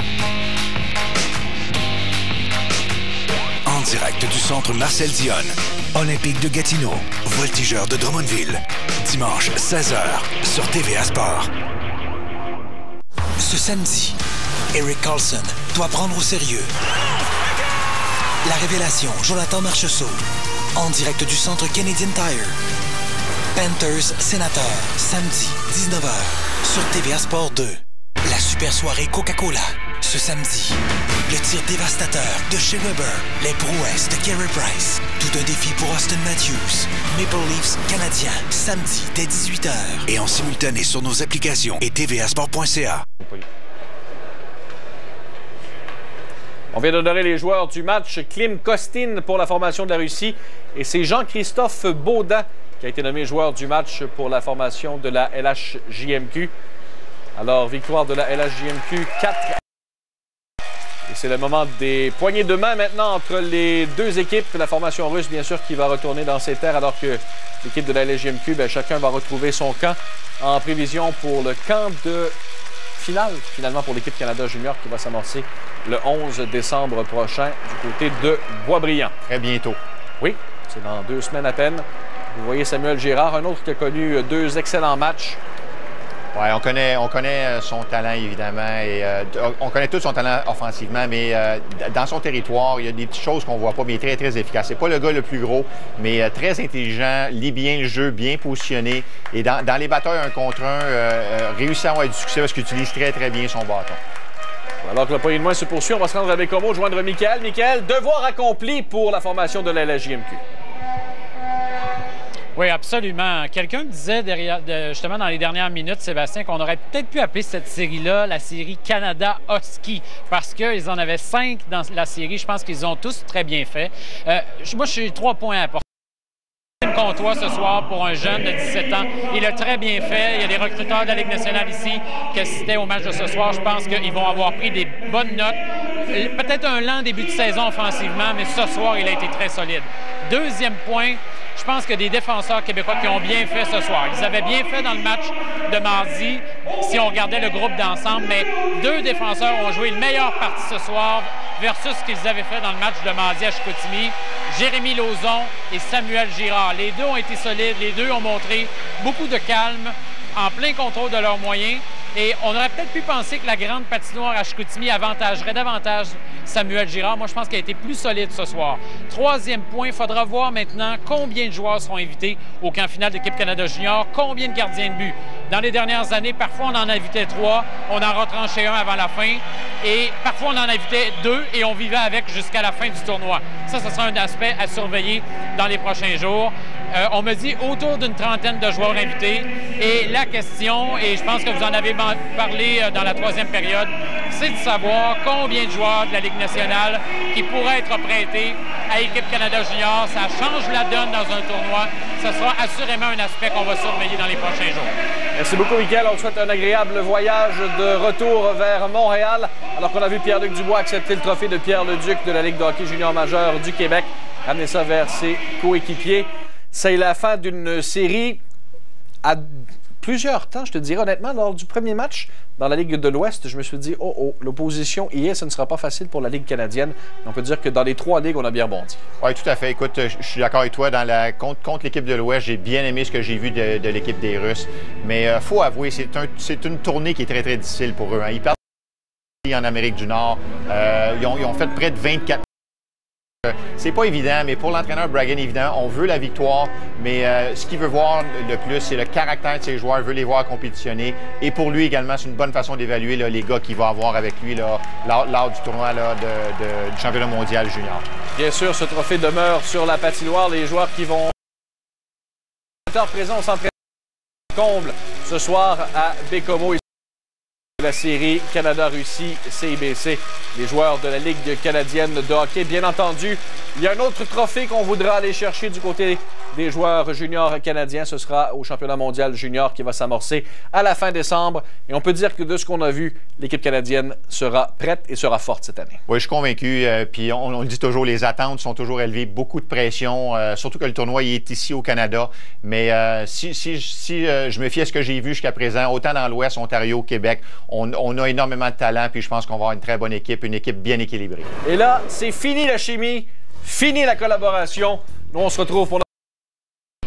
En direct du centre Marcel Dionne, Olympique de Gatineau, Voltigeur de Drummondville. Dimanche 16h sur TVA Sport. Ce samedi, Eric Carlson doit prendre au sérieux la révélation Jonathan Marchessault. En direct du centre Canadian Tire. Panthers Sénateurs, samedi 19h sur TVA Sport 2. La super soirée Coca-Cola. Ce samedi, le tir dévastateur de chez Weber. Les prouesses de Carey Price. Tout un défi pour Austin Matthews. Maple Leafs canadien. Samedi dès 18h. Et en simultané sur nos applications et tvasport.ca. On vient d'honorer les joueurs du match. Klim Kostin pour la formation de la Russie. Et c'est Jean-Christophe Baudin qui a été nommé joueur du match pour la formation de la LHJMQ. Alors, victoire de la LHJMQ 4. Et c'est le moment des poignées de main maintenant entre les deux équipes. La formation russe, bien sûr, qui va retourner dans ses terres, alors que l'équipe de la LHJMQ, chacun va retrouver son camp en prévision pour le camp de finale, finalement, pour l'équipe Canada Junior qui va s'amorcer le 11 décembre prochain du côté de Boisbriand. Très bientôt. Oui, c'est dans 2 semaines à peine. Vous voyez Samuel Girard, un autre qui a connu 2 excellents matchs. Oui, on connaît son talent, évidemment, et on connaît tout son talent offensivement, mais dans son territoire, il y a des petites choses qu'on ne voit pas, mais il est très, très efficace. C'est pas le gars le plus gros, mais très intelligent, lit bien le jeu, bien positionné, et dans les batailles 1 contre 1, réussit à avoir du succès parce qu'il utilise très, très bien son bâton. Alors que le poignet de main se poursuit, on va se rendre à Baie-Comeau, joindre Michael. Michael, devoir accompli pour la formation de la LHJMQ. Oui, absolument. Quelqu'un disait justement dans les dernières minutes, Sébastien, qu'on aurait peut-être pu appeler cette série-là la série Canada Husky parce qu'ils en avaient 5 dans la série. Je pense qu'ils ont tous très bien fait. Moi, je suis 3 points à apporter. Comtois ce soir pour un jeune de 17 ans. Il a très bien fait. Il y a des recruteurs de la Ligue nationale ici qui assistaient au match de ce soir. Je pense qu'ils vont avoir pris des bonnes notes. Peut-être un lent début de saison offensivement, mais ce soir, il a été très solide. Deuxième point, je pense que des défenseurs québécois qui ont bien fait ce soir. Ils avaient bien fait dans le match de mardi, si on regardait le groupe d'ensemble, mais 2 défenseurs ont joué une meilleure partie ce soir versus ce qu'ils avaient fait dans le match de mardi à Chicoutimi. Jérémy Lauzon et Samuel Girard. Les 2 ont été solides, les 2 ont montré beaucoup de calme, en plein contrôle de leurs moyens. Et on aurait peut-être pu penser que la grande patinoire à Chicoutimi avantagerait davantage Samuel Girard. Moi, je pense qu'il a été plus solide ce soir. 3e point, il faudra voir maintenant combien de joueurs seront invités au camp final de l'équipe Canada Junior, combien de gardiens de but. Dans les dernières années, parfois on en invitait 3, on en retranchait 1 avant la fin, et parfois on en invitait 2 et on vivait avec jusqu'à la fin du tournoi. Ça, ce sera un aspect à surveiller dans les prochains jours. On me dit autour d'une 30aine de joueurs invités. Et la question, et je pense que vous en avez parlé dans la troisième période, c'est de savoir combien de joueurs de la Ligue nationale qui pourraient être prêtés à l'équipe Canada Junior. Ça change la donne dans un tournoi. Ce sera assurément un aspect qu'on va surveiller dans les prochains jours. Merci beaucoup, Mickaël. On te souhaite un agréable voyage de retour vers Montréal, alors qu'on a vu Pierre-Luc Dubois accepter le trophée de Pierre-Leduc de la Ligue de hockey junior majeur du Québec, ramener ça vers ses coéquipiers. C'est la fin d'une série à plusieurs temps, je te dirais honnêtement. Lors du premier match dans la Ligue de l'Ouest, je me suis dit, l'opposition hier, ce ne sera pas facile pour la Ligue canadienne. Mais on peut dire que dans les trois ligues, on a bien rebondi. Oui, tout à fait. Écoute, je suis d'accord avec toi. Contre l'équipe de l'Ouest, j'ai bien aimé ce que j'ai vu de l'équipe des Russes. Mais il faut avouer, c'est une tournée qui est très, très difficile pour eux. Hein. Ils partent en Amérique du Nord. Ils ont fait près de 24. C'est pas évident, mais pour l'entraîneur Bragan, évidemment, on veut la victoire, mais ce qu'il veut voir le plus, c'est le caractère de ses joueurs, il veut les voir compétitionner. Et pour lui également, c'est une bonne façon d'évaluer les gars qu'il va avoir avec lui lors du tournoi du championnat mondial junior. Bien sûr, ce trophée demeure sur la patinoire. Les joueurs qui vont être présents au centre comble ce soir à Bécomo. La série Canada-Russie CIBC, les joueurs de la Ligue canadienne de hockey. Bien entendu, il y a un autre trophée qu'on voudra aller chercher du côté des joueurs juniors canadiens. Ce sera au championnat mondial junior qui va s'amorcer à la fin décembre. Et on peut dire que de ce qu'on a vu, l'équipe canadienne sera prête et sera forte cette année. Oui, je suis convaincu. Puis on le dit toujours, les attentes sont toujours élevées. Beaucoup de pression, surtout que le tournoi il est ici au Canada. Mais si je me fie à ce que j'ai vu jusqu'à présent, autant dans l'Ouest, Ontario, Québec, on a énormément de talent. Puis je pense qu'on va avoir une très bonne équipe, une équipe bien équilibrée. Et là, c'est fini la chimie, fini la collaboration. Nous, on se retrouve pour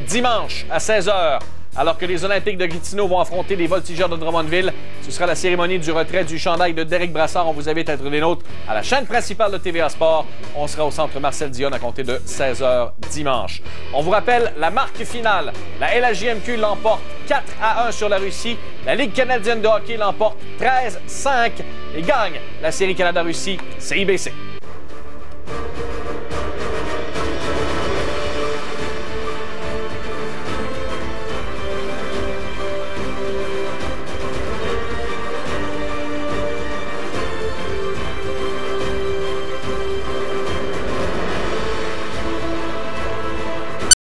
dimanche à 16h, alors que les Olympiques de Gatineau vont affronter les Voltigeurs de Drummondville. Ce sera la cérémonie du retrait du chandail de Derek Brassard. On vous invite à être des nôtres à la chaîne principale de TVA Sport. On sera au centre Marcel Dionne à compter de 16h dimanche. On vous rappelle la marque finale. La LHJMQ l'emporte 4-1 sur la Russie. La Ligue canadienne de hockey l'emporte 13-5 et gagne la série Canada-Russie CIBC.